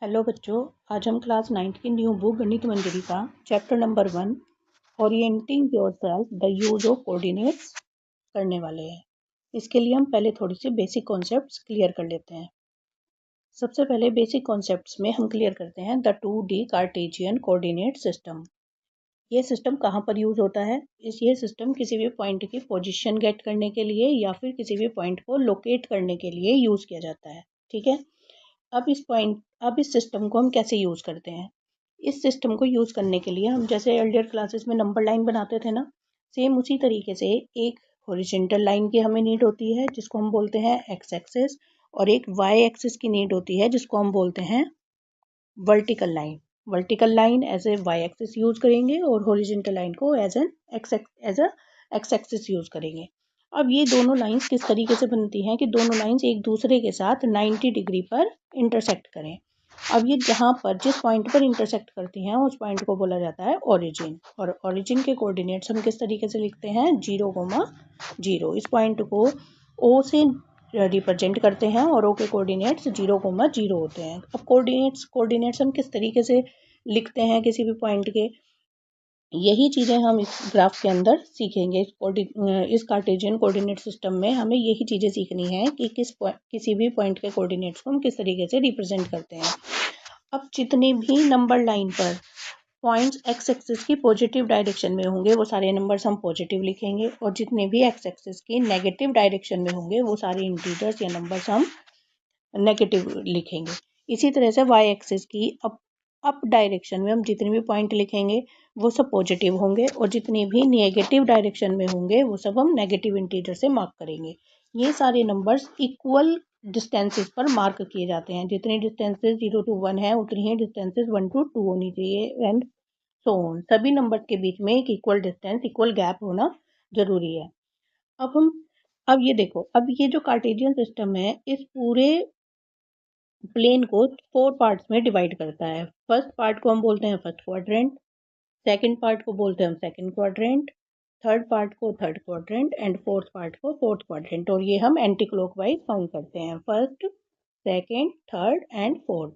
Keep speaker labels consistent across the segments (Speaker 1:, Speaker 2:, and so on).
Speaker 1: Hello बच्चों, आज हम क्लास 9th की न्यू बुक गणित मंजरी का chapter number 1 orienting yourself the use of coordinates करने वाले हैं। इसके लिए हम पहले थोड़ी सी बेसिक कॉन्सेप्ट्स क्लियर कर लेते हैं। सबसे पहले बेसिक कॉन्सेप्ट्स में हम क्लियर करते हैं the 2D Cartesian coordinate system. ये सिस्टम कहाँ पर यूज होता है? ये सिस्टम किसी भी पॉइंट की पोजीशन गेट करने के लिए या फिर किसी भी पॉइंट को लोकेट करने के लिए यूज किया जाता है। ठीक है, अब इस सिस्टम को हम कैसे यूज़ करते हैं? इस सिस्टम को यूज़ करने के लिए हम जैसे अर्लियर क्लासेस में नंबर लाइन बनाते थे ना, सेम उसी तरीके से एक हॉरिजॉन्टल लाइन की हमें नीड होती है जिसको हम बोलते हैं एक्स एक्सिस, और एक वाई एक्सिस की नीड होती है जिसको हम बोलते हैं vertical line. Vertical line as a Y axis use करेंगे और हॉरिजॉन्टल लाइन को as a X axis use करेंगे। अब ये दोनों लाइंस किस तरीके से बनती हैं कि दोनों लाइंस एक दूसरे के साथ 90 डिग्री पर इंटरसेक्ट करें। अब ये जहाँ पर जिस पॉइंट पर इंटरसेक्ट करती हैं उस पॉइंट को बोला जाता है ओरिजिन, और ओरिजिन के कोऑर्डिनेट्स हम किस तरीके से लिखते हैं? 0,0। इस पॉइंट को ओ से रिप्रेजेंट करते हैं और ओ के कोऑर्डिनेट्स 0,0 होते हैं। अब कोऑर्डिनेट्स हम किस तरीके से लिखते हैं किसी भी पॉइंट के, यही चीज़ें हम इस ग्राफ के अंदर सीखेंगे। इस कार्टेशियन कोऑर्डिनेट सिस्टम में हमें यही चीज़ें सीखनी है कि किसी भी पॉइंट के कोऑर्डिनेट्स को हम किस तरीके से रिप्रेजेंट करते हैं। अब जितने भी नंबर लाइन पर पॉइंट्स एक्स एक्सिस की पॉजिटिव डायरेक्शन में होंगे वो सारे नंबर्स हम पॉजिटिव लिखेंगे, और जितने भी एक्स एक्सिस की नेगेटिव डायरेक्शन में होंगे वो सारे इंटीजर्स या नंबर्स हम नेगेटिव लिखेंगे। इसी तरह से वाई एक्सिस की अप डायरेक्शन में हम जितने भी पॉइंट लिखेंगे वो सब पॉजिटिव होंगे, और जितने भी नेगेटिव डायरेक्शन में होंगे वो सब हम नेगेटिव इंटीजर से मार्क करेंगे। ये सारे नंबर्स इक्वल डिस्टेंसेस पर मार्क किए जाते हैं। जितनी डिस्टेंसेस 0 to 1 है उतनी ही डिस्टेंसेस 1 to 2 होनी चाहिए, एंड सो ऑन। सभी नंबर्स के बीच में एक इक्वल डिस्टेंस, इक्वल गैप होना जरूरी है। अब ये देखो, अब ये जो कार्टेशियन सिस्टम है इस पूरे प्लेन को 4 पार्ट्स में डिवाइड करता है। फर्स्ट पार्ट को हम बोलते हैं फर्स्ट क्वाड्रेंट, सेकंड पार्ट को बोलते हैं हम सेकंड क्वाड्रेंट, थर्ड पार्ट को third quadrant, and fourth part को फोर्थ क्वाड्रेंट। और ये हम एंटी क्लॉकवाइज काउंट करते हैं, first, second, third and fourth.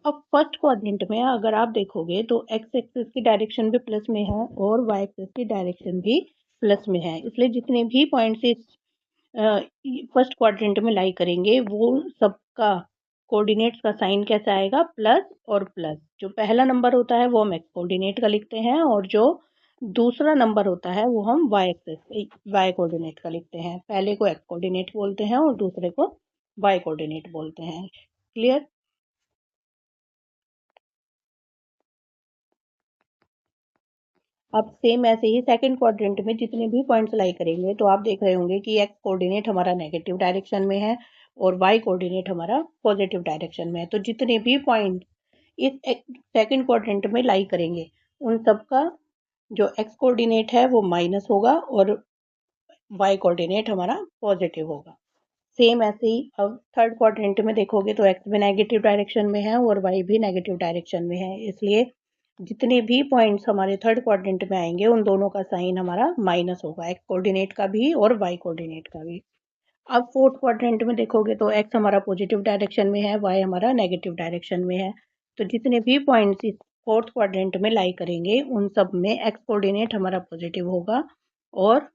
Speaker 1: अब फर्स्ट क्वाड्रेंट में अगर आप देखोगे तो एक्स एक्सिस की डायरेक्शन भी प्लस में है और वाई एक्सिस की डायरेक्शन भी प्लस में है, इसलिए जितने भी पॉइंट्स इस फर्स्ट क्वाड्रेंट में लाई करेंगे वो सबका कोऑर्डिनेट्स का साइन कैसा आएगा? प्लस और प्लस। जो पहला नंबर होता है वो हम एक्स कोऑर्डिनेट का लिखते हैं, और जो दूसरा नंबर होता है वो हम वाई कोऑर्डिनेट का लिखते हैं। पहले को एक्स कोऑर्डिनेट बोलते हैं और दूसरे को वाई कोऑर्डिनेट बोलते हैं। क्लियर? अब सेम ऐसे ही सेकंड क्वाड्रेंट में जितने भी पॉइंट्स लाई करेंगे तो आप देख रहे होंगे कि एक्स कोऑर्डिनेट हमारा नेगेटिव डायरेक्शन में है और वाई कोऑर्डिनेट हमारा पॉजिटिव डायरेक्शन में है। तो जितने भी पॉइंट इस सेकंड क्वाड्रेंट में लाई करेंगे उन सब का जो एक्स कोऑर्डिनेट है वो माइनस होगा और वाई कोऑर्डिनेट हमारा पॉजिटिव होगा। सेम ऐसे ही अब थर्ड क्वाड्रेंट में देखोगे तो एक्स भी नेगेटिव डायरेक्शन में है और वाई भी नेगेटिव डायरेक्शन में है, इसलिए जितने भी पॉइंट्स हमारे थर्ड क्वाड्रेंट में आएंगे उन दोनों का साइन हमारा माइनस होगा, एक्स कोऑर्डिनेट का भी और वाई कोऑर्डिनेट का भी। अब फोर्थ क्वाड्रेंट में देखोगे तो एक्स हमारा पॉजिटिव डायरेक्शन में है, वाई हमारा नेगेटिव डायरेक्शन में है। तो जितने भी पॉइंट्स इस फोर्थ क्वाड्रेंट में लाई करेंगे उन सब में एक्स कोऑर्डिनेट हमारा पॉजिटिव होगा और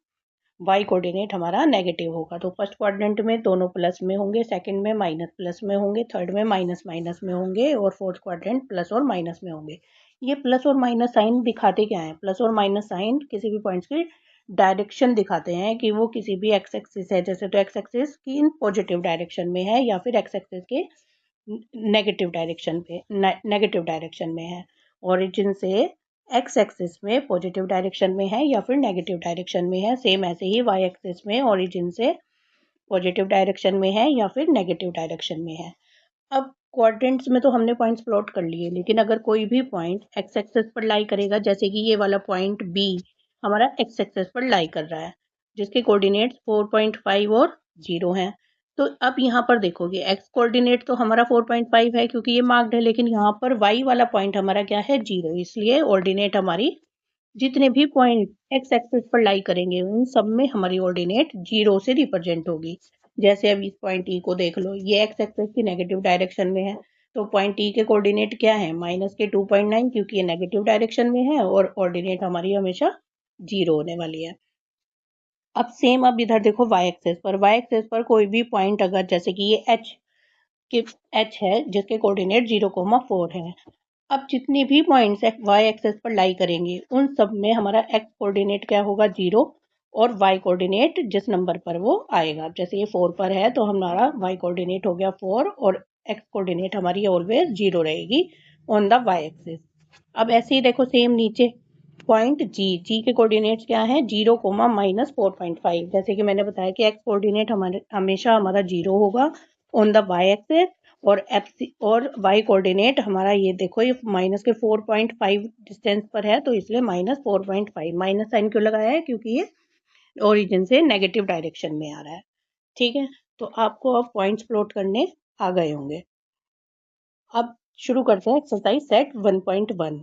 Speaker 1: वाई कोऑर्डिनेट हमारा नेगेटिव होगा। तो फर्स्ट क्वाड्रेंट में दोनों प्लस में होंगे, सेकंड में माइनस प्लस में होंगे, थर्ड में माइनस माइनस में होंगे, और फोर्थ क्वाड्रेंट प्लस और माइनस में होंगे। ये प्लस और माइनस साइन दिखाते क्या है? प्लस और माइनस साइन किसी भी पॉइंट्स की डायरेक्शन दिखाते हैं कि वो किसी भी एक्स एक्सिस है, जैसे तो एक्स एक्सिस की पॉजिटिव डायरेक्शन में है या फिर एक्स एक्सिस के नेगेटिव डायरेक्शन में है। ओरिजिन से एक्स एक्सिस में पॉजिटिव डायरेक्शन में है या फिर नेगेटिव डायरेक्शन में है। सेम ऐसे ही वाई एक्सिस में ओरिजिन से पॉजिटिव डायरेक्शन में है या फिर नेगेटिव डायरेक्शन में है। अब क्वाड्रेंट्स में तो हमने पॉइंट्स प्लॉट कर लिए, लेकिन अगर कोई भी पॉइंट एक्स एक्सिस पर लाई करेगा, जैसे कि ये वाला पॉइंट बी हमारा एक्स एक्सिस पर लाई कर रहा है जिसके कोऑर्डिनेट्स 4.5 और 0 हैं, तो अब यहाँ पर देखोगे एक्स कोऑर्डिनेट तो हमारा 4.5 है क्योंकि ये मार्क्ड है, लेकिन यहाँ पर वाई वाला पॉइंट हमारा क्या है? 0, इसलिए ऑर्डिनेट हमारी जितने भी पॉइंट एक्स एक्सिस पर लाई करेंगे उन सब में हमारी ऑर्डिनेट 0 से रिप्रेजेंट होगी। जैसे अब इस पॉइंट ई को देख लो, ये एक्स एक्सिस की नेगेटिव डायरेक्शन में है, तो पॉइंट टी के कोऑर्डिनेट क्या है, माइनस के 2.9, क्योंकि ये नेगेटिव डायरेक्शन में है और ऑर्डिनेट हमारी हमेशा 0 होने वाली है। अब सेम अब इधर देखो वाई एक्सेस पर, वाई एक्सेस पर कोई भी पॉइंट अगर जैसे कि ये एच है जिसके कोऑर्डिनेट 0,4 है। अब जितने भी पॉइंट्स वाई एक्सेस पर लाई करेंगे उन सब में हमारा एक्स कोऑर्डिनेट क्या होगा, 0, और वाई कोऑर्डिनेट जिस नंबर पर वो आएगा, जैसे ये 4 पर है तो हमारा वाई कोऑर्डिनेट हो गया 4 और एक्स कोऑर्डिनेट हमारी ऑलवेज 0 रहेगी ऑन द वाई एक्सिस। अब ऐसे ही देखो सेम नीचे पॉइंट जी के कोऑर्डिनेट्स क्या है, 0, -4.5, जैसे कि मैंने बताया कि एक्स कोऑर्डिनेट हमारे हमेशा हमारा 0 होगा ऑन द वाई एक्सिस, और और वाई कोऑर्डिनेट हमारा ये देखो ये माइनस के 4.5 डिस्टेंस पर है, तो इसलिए -4.5, माइनस साइन क्यों लगाया है, क्योंकि ये ओरिजिन से नेगेटिव डायरेक्शन में आ रहा है। ठीक है, तो आपको अब पॉइंट्स प्लॉट करने आ गए होंगे। अब शुरू करते हैं एक्सरसाइज सेट 1.1।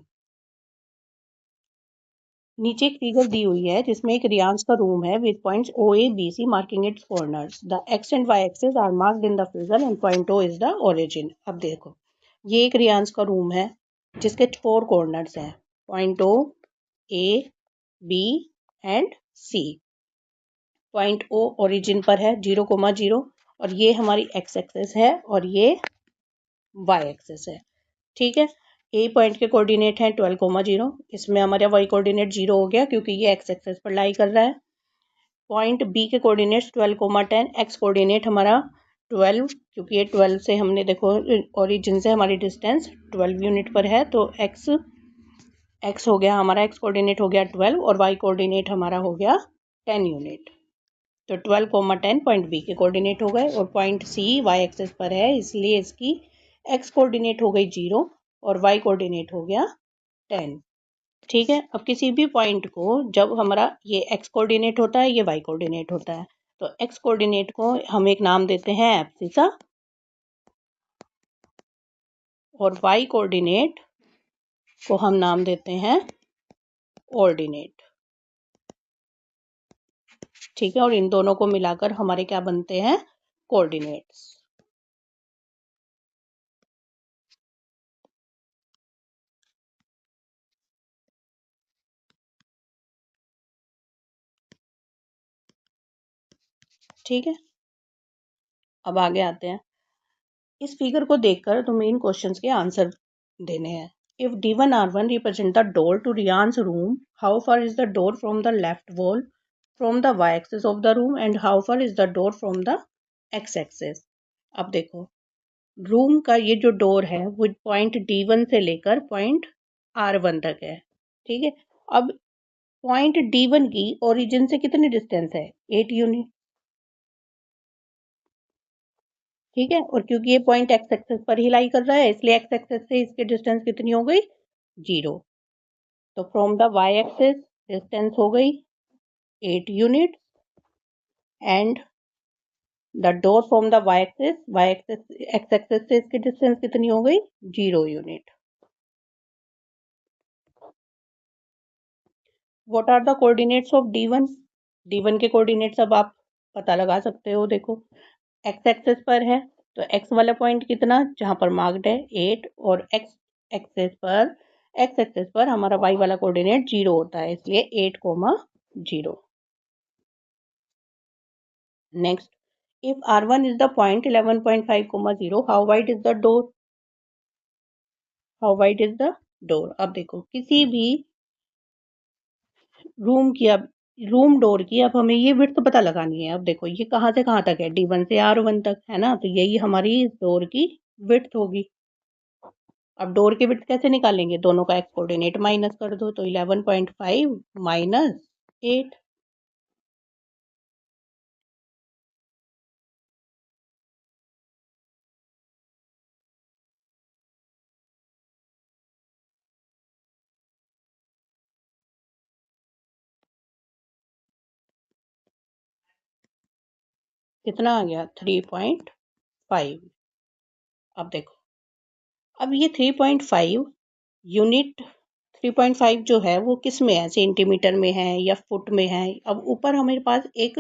Speaker 1: नीचे एक फिगर दी हुई है जिसमें एक रियांस का रूम है with points O A B C marking its corners, the X and Y axes are marked in the figure and point O is the origin. अब देखो ये एक रियांस का रूम है जिसके 4 कॉर्नर्स हैं, point O, A, B and C. Point O origin पर है 0,0, और ये हमारी एक्स एक्सेस है और ये वाई एक्सेस है। ठीक है, ए पॉइंट के कोऑर्डिनेट हैं 12,0, इसमें हमारा वाई कोऑर्डिनेट 0 हो गया क्योंकि ये एक्स एक्सेस पर लाई कर रहा है। पॉइंट बी के कोऑर्डिनेट्स 12,10, एक्स कोऑर्डिनेट हमारा 12, क्योंकि ये 12 से हमने देखो ओरिजिन से हमारी डिस्टेंस 12 यूनिट पर है, तो एक्स हो गया हमारा, एक्स कोऑर्डिनेट हो गया 12 और वाई कोऑर्डिनेट हमारा हो गया 10 यूनिट। तो 12,10 पॉइंट बी के कोऑर्डिनेट हो गए, और पॉइंट सी वाई एक्सेस पर है इसलिए इसकी एक्स कोऑर्डिनेट हो गई 0 और वाई कोऑर्डिनेट हो गया 10। ठीक है, अब किसी भी पॉइंट को जब हमारा ये एक्स कोऑर्डिनेट होता है, ये वाई कोऑर्डिनेट होता है, तो एक्स कोऑर्डिनेट को हम एक नाम देते हैं एब्सिसा, और वाई कोऑर्डिनेट को हम नाम देते हैं ऑर्डिनेट। ठीक है, और इन दोनों को मिलाकर हमारे क्या बनते हैं, कोऑर्डिनेट्स। ठीक है, अब आगे आते हैं। इस फिगर को देखकर तुम्हें इन क्वेश्चंस के आंसर देने हैं। If D1 R1 represent the door to Rian's room, how far is the door from the left wall from the y axis of the room and how far is the door from the x axis? अब देखो room का ये जो door है वो point D1 से लेकर point R1 तक है। ठीक है, अब पॉइंट D1 की ओरिजिन से कितनी डिस्टेंस है, 8 यूनिट। ठीक है, और क्योंकि ये पॉइंट एक्स एक्सेस पर ही लाई कर रहा है इसलिए एक्स एक्सेस से इसकी डिस्टेंस कितनी हो गई, 0। तो from the Y axes distance हो गई 8 unit, and the door from the Y axes X axes से इसकी डिस्टेंस कितनी हो गई, 0 unit. What are the coordinates of D1? D1 के कोऑर्डिनेट्स अब आप पता लगा सकते हो। देखो एक्स एक्सेस पर है तो एक्स वाला पॉइंट कितना, जहां पर मार्क्ड है 8, और एक्स एक्सेस पर हमारा वाई वाला कोऑर्डिनेट 0 होता है इसलिए 8,0। Next, if R1 is the point 11.5, 0, how wide is the door? अब देखो किसी भी रूम की अब रूम डोर की अब हमें ये विड्थ पता लगानी है। अब देखो ये कहाँ से कहाँ तक है, D1 से R1 तक है ना, तो यही हमारी डोर की विड्थ होगी। अब डोर की विड्थ कैसे निकालेंगे, दोनों का एक्स कोऑर्डिनेट माइनस कर दो, तो 11.5 माइनस 8। कितना आ गया, 3.5। अब देखो अब ये 3.5 यूनिट, 3.5 जो है वो किस में है, सेंटीमीटर में है या फुट में है। अब ऊपर हमारे पास एक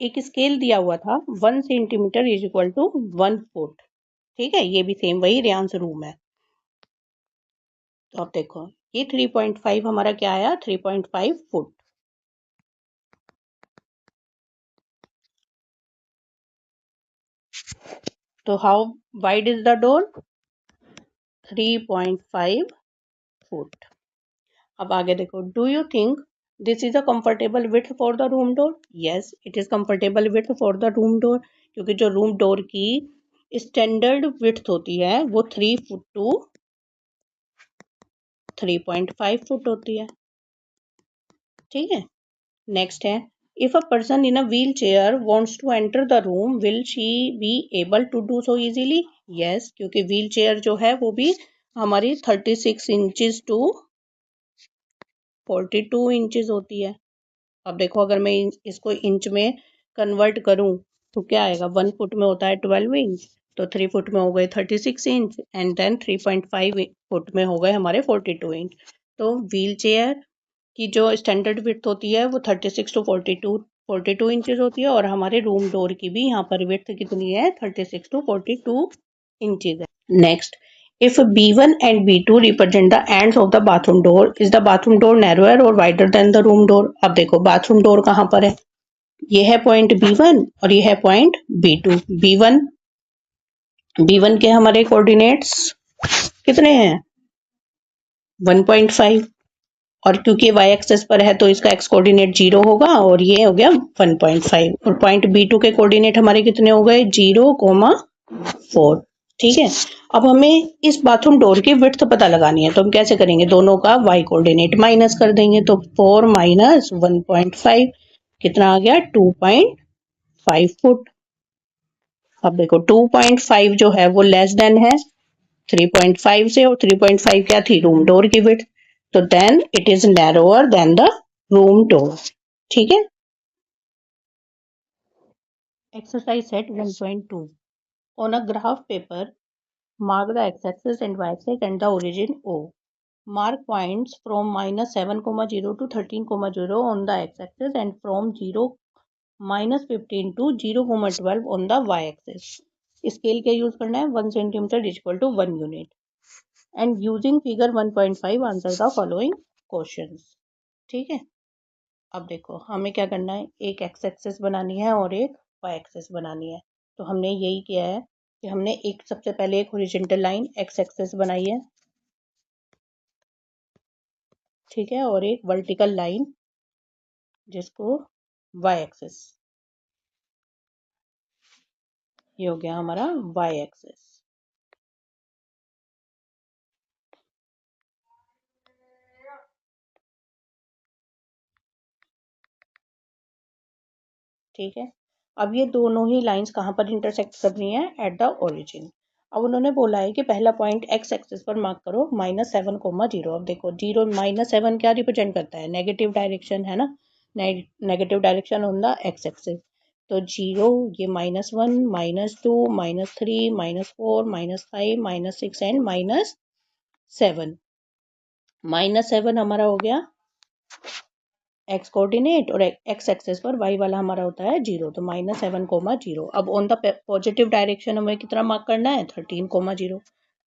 Speaker 1: एक स्केल दिया हुआ था 1 centimetre is equal to 1 foot. ठीक है, ये भी सेम वही रेयांस रूम है। तो आप देखो ये 3.5 हमारा क्या आया, 3.5 फुट। तो how wide is the door, 3.5 foot. अब आगे देखो, do you think this is a comfortable width for the room door? Yes, it is comfortable width for the room door, क्योंकि जो रूम डोर की स्टैंडर्ड विड्थ होती है वो 3 foot to 3.5 foot होती है। ठीक है, नेक्स्ट है, if a person in a wheelchair wants to enter the room will she be able to do so easily? Yes, क्योंकि व्हील चेयर जो है वो भी हमारी 36 इंचज टू 42 इंचज होती है। अब देखो अगर मैं इसको इंच में कन्वर्ट करूं तो क्या आएगा, 1 फुट में होता है 12 इंच, तो 3 फुट में हो गए 36 इंच एंड देन 3.5 फुट में हो गए हमारे 42 इंच। तो व्हील चेयर की जो स्टैंडर्ड विड्थ होती है वो 36 टू 42 इंचेस होती है, और हमारे रूम डोर की भी यहाँ पर विड्थ कितनी है, 36 टू 42 इंचेस है। Next, if B1 and B2 represent the ends of the bathroom door, is the bathroom door narrower or wider than the room door? अब देखो बाथरूम डोर कहाँ पर है, ये है पॉइंट B1 और ये है पॉइंट B2। B1 के हमारे कोऑर्डिनेट्स कितने हैं, 1.5, और क्योंकि y एक्सेस पर है तो इसका x कोऑर्डिनेट 0 होगा और ये हो गया 1.5, और पॉइंट B2 के कोऑर्डिनेट हमारे कितने हो गए, 0,4। ठीक है, अब हमें इस बाथरूम डोर की विड्थ पता लगानी है, तो हम कैसे करेंगे, दोनों का y कोऑर्डिनेट माइनस कर देंगे, तो 4 माइनस 1.5 कितना आ गया, 2.5 फुट। अब देखो 2.5 जो है वो लेस देन है 3.5 से, और 3.5 क्या थी, रूम डोर की विड्थ, तो then it is narrower than the room door. ठीक है, exercise set 1.2, on a graph paper mark the x-axis and y-axis and the origin O. Mark points from minus 7,0 to 13,0 on the x-axis and from 0 minus 15 to 0,12 on the y-axis. Scale क्या use करना है, 1 centimetre equal to 1 unit, and using figure 1.5 answer the following questions. ठीक है, अब देखो हमें क्या करना है, एक एक्स एक्सेस बनानी है और एक वाई एक्सेस बनानी है। तो हमने यही किया है कि हमने एक सबसे पहले एक हॉरिजॉन्टल लाइन एक्स एक्सेस बनाई है, ठीक है, और एक वर्टिकल लाइन जिसको वाई एक्सेस, ये हो गया हमारा वाई एक्सेस। ठीक है, अब ये दोनों ही लाइंस कहाँ पर इंटरसेक्ट कर रही हैं, एट द ओरिजिन। अब उन्होंने बोला है कि पहला पॉइंट एक्स एक्सिस पर मार्क करो -7,0। अब देखो 0 -7 क्या रिप्रेजेंट करता है, नेगेटिव डायरेक्शन है ना, negative direction on the X axis. तो 0, ये -1, -2, -3, -4, -5, -6 एंड -7। -7 हमारा हो गया एक्स कोऑर्डिनेट, और एक्स एक्सेस पर वाई वाला हमारा होता है 0, तो -7,0। अब ऑन द पॉजिटिव डायरेक्शन हमें कितना मार्क करना है, 13,0।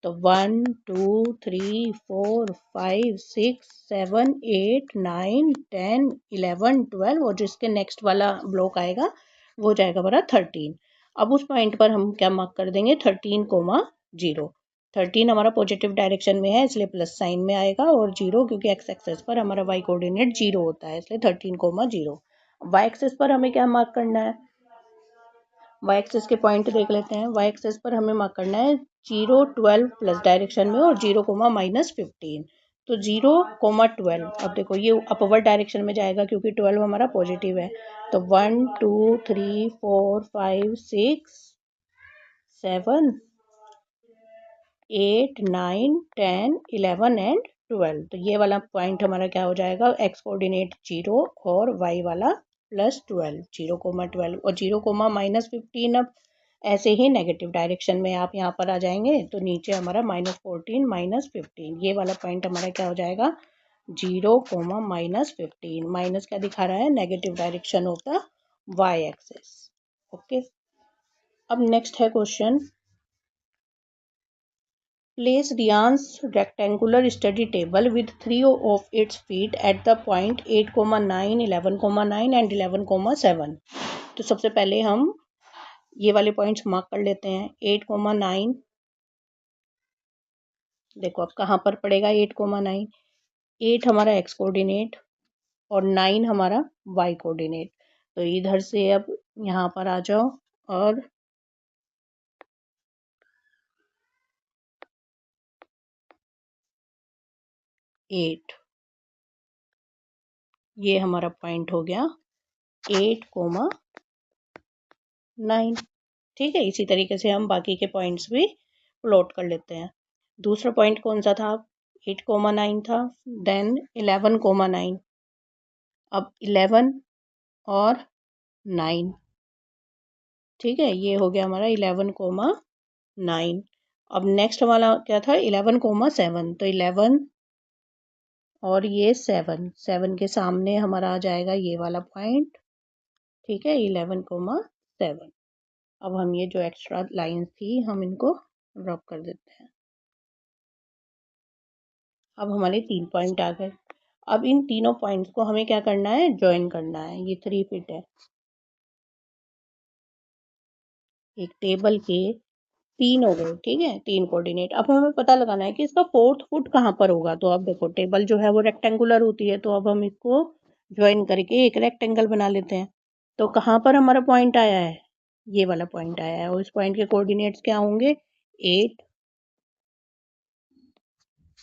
Speaker 1: तो 1 2 3 4 5 6 7 8 9 10 11 12, और जिसके नेक्स्ट वाला ब्लॉक आएगा वो हो जाएगा हमारा 13। अब उस पॉइंट पर हम क्या मार्क कर देंगे, 13,0। 13 हमारा पॉजिटिव डायरेक्शन में है इसलिए प्लस साइन में आएगा, और 0 क्योंकि एक्स एक्सेस पर हमारा वाई कोऑर्डिनेट 0 होता है इसलिए 13,0। वाई एक्सेस पर हमें क्या मार्क करना है, वाई एक्सेस के पॉइंट देख लेते हैं। वाई एक्सेस पर हमें मार्क करना है 0 12 प्लस डायरेक्शन में और 0 -15। तो 0 12, अब देखो ये अपवर्ड डायरेक्शन में जाएगा क्योंकि 12 हमारा पॉजिटिव है। तो 1 2 3 4 5 6 7 8 9 10 11 एंड 12। तो ये वाला पॉइंट हमारा क्या हो जाएगा, एक्स कोऑर्डिनेट 0 और वाई वाला +12, 0,12 और 0, -15। अब ऐसे ही नेगेटिव डायरेक्शन में आप यहाँ पर आ जाएंगे तो नीचे हमारा -14 -15, ये वाला पॉइंट हमारा क्या हो जाएगा, 0, -15। माइनस क्या दिखा रहा है, negative direction of the Y axis. Okay, अब नेक्स्ट है question, place Rian's rectangular study table with three of its feet at the point 8, 9, 11, 9 and 11, 7। तो सबसे पहले हम ये वाले पॉइंट्स मार्क कर लेते हैं। 8, 9, देखो अब कहाँ पर पड़ेगा 8, 9। 8 हमारा x कोऑर्डिनेट और 9 हमारा y कोऑर्डिनेट। तो इधर से अब यहाँ पर आ जाओ और 8, ये हमारा पॉइंट हो गया 8, 9। ठीक है, इसी तरीके से हम बाकी के पॉइंट्स भी प्लॉट कर लेते हैं। दूसरा पॉइंट कौन सा था? 8, 9 था। देन 11, 9। अब 11 और 9, ठीक है, ये हो गया हमारा 11, 9। अब नेक्स्ट वाला क्या था? 11, 7। तो 11 और ये 7, 7 के सामने हमारा आ जाएगा ये वाला पॉइंट। ठीक है, 11, 7। अब हम ये जो एक्स्ट्रा लाइंस थी हम इनको ड्रॉप कर देते हैं। अब हमारे 3 पॉइंट आ गए। अब इन तीनों पॉइंट्स को हमें क्या करना है? ज्वाइन करना है। ये 3 फीट है। एक टेबल के 3 हो गए, ठीक है, 3 कोऑर्डिनेट। अब हमें पता लगाना है कि इसका 4th फुट कहाँ पर होगा। तो अब देखो टेबल जो है वो रेक्टेंगुलर होती है, तो अब हम इसको ज्वाइन करके एक रेक्टेंगल बना लेते हैं। तो कहाँ पर हमारा पॉइंट आया है? ये वाला पॉइंट आया है और इस पॉइंट के कोऑर्डिनेट्स क्या होंगे? 8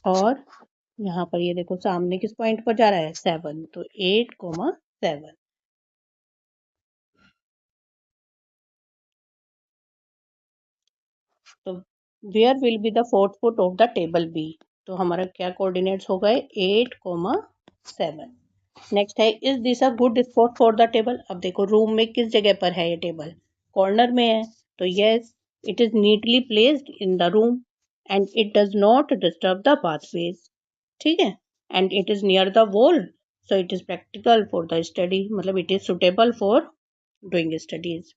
Speaker 1: और यहाँ पर ये देखो सामने किस पॉइंट पर जा रहा है? 7। तो 8, 7। तो where will be the 4th foot of the table be? तो हमारा क्या कोऑर्डिनेट्स हो गए? 8, 7। नेक्स्ट है, is this a good spot for the table? अब देखो रूम में किस जगह पर है ये टेबल? कॉर्नर में है। तो yes, it is neatly placed in the room and it does not disturb the pathways. ठीक है, and it is near the wall, so it is practical for the study, मतलब it is suitable for doing studies.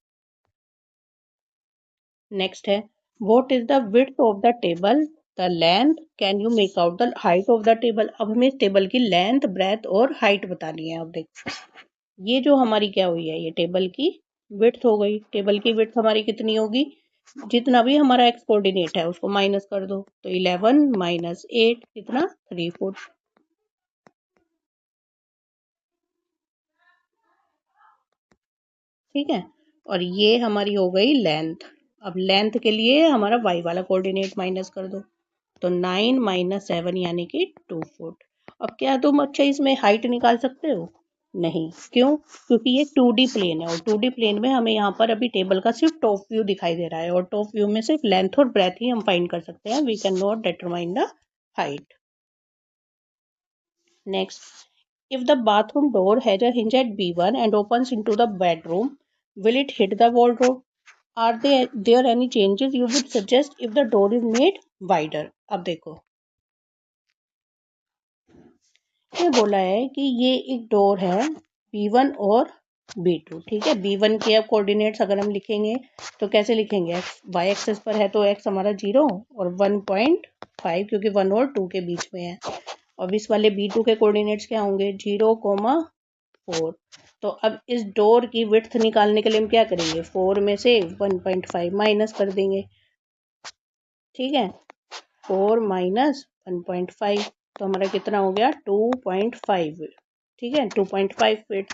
Speaker 1: Next है, what is the width of the table, the length, can you make out the height of the table? अब हमें table की length, breath और height बतानी है। अब देखो ये जो हमारी क्या हुई है, ये टेबल की विड्थ हो गई। टेबल की विड्थ हमारी कितनी होगी? जितना भी हमारा एक्स कोऑर्डिनेट है उसको माइनस कर दो। तो 11 माइनस 8 कितना? 3 फुट। ठीक है, और ये हमारी हो गई लेंथ। अब लेंथ के लिए हमारा वाई वाला कोऑर्डिनेट माइनस कर दो। तो 9 माइनस 7 यानी कि 2 फुट। अब क्या तुम अच्छा इसमें हाइट निकाल सकते हो? नहीं, क्यों? क्योंकि ये 2D प्लेन है और 2D प्लेन में हमें यहाँ पर अभी टेबल का सिर्फ टॉप व्यू दिखाई दे रहा है और टॉप व्यू में सिर्फ लेंथ और ब्रेथ ही हम फाइंड कर सकते हैं। We can not determine the height. Next, if the bathroom door has a hinge at B1 and opens into the bedroom, will it hit the wardrobe? Are there any changes you would suggest if the door is made wider? अब देखो ये बोला है कि ये एक door है B1 और B2। ठीक है, B1 के अब कोऑर्डिनेट्स अगर हम लिखेंगे तो कैसे लिखेंगे? y एक्सिस पर है तो x हमारा 0 और 1.5 क्योंकि 1 और 2 के बीच में है। और इस वाले B2 के कोऑर्डिनेट्स क्या होंगे? 0, 4। तो अब इस डोर की विड्थ निकालने के लिए हम क्या करेंगे? 4 में से 1.5 माइनस कर देंगे। ठीक है, 4 माइनस 1.5 तो हमारा कितना हो गया? 2.5। ठीक है, 2.5 फीट।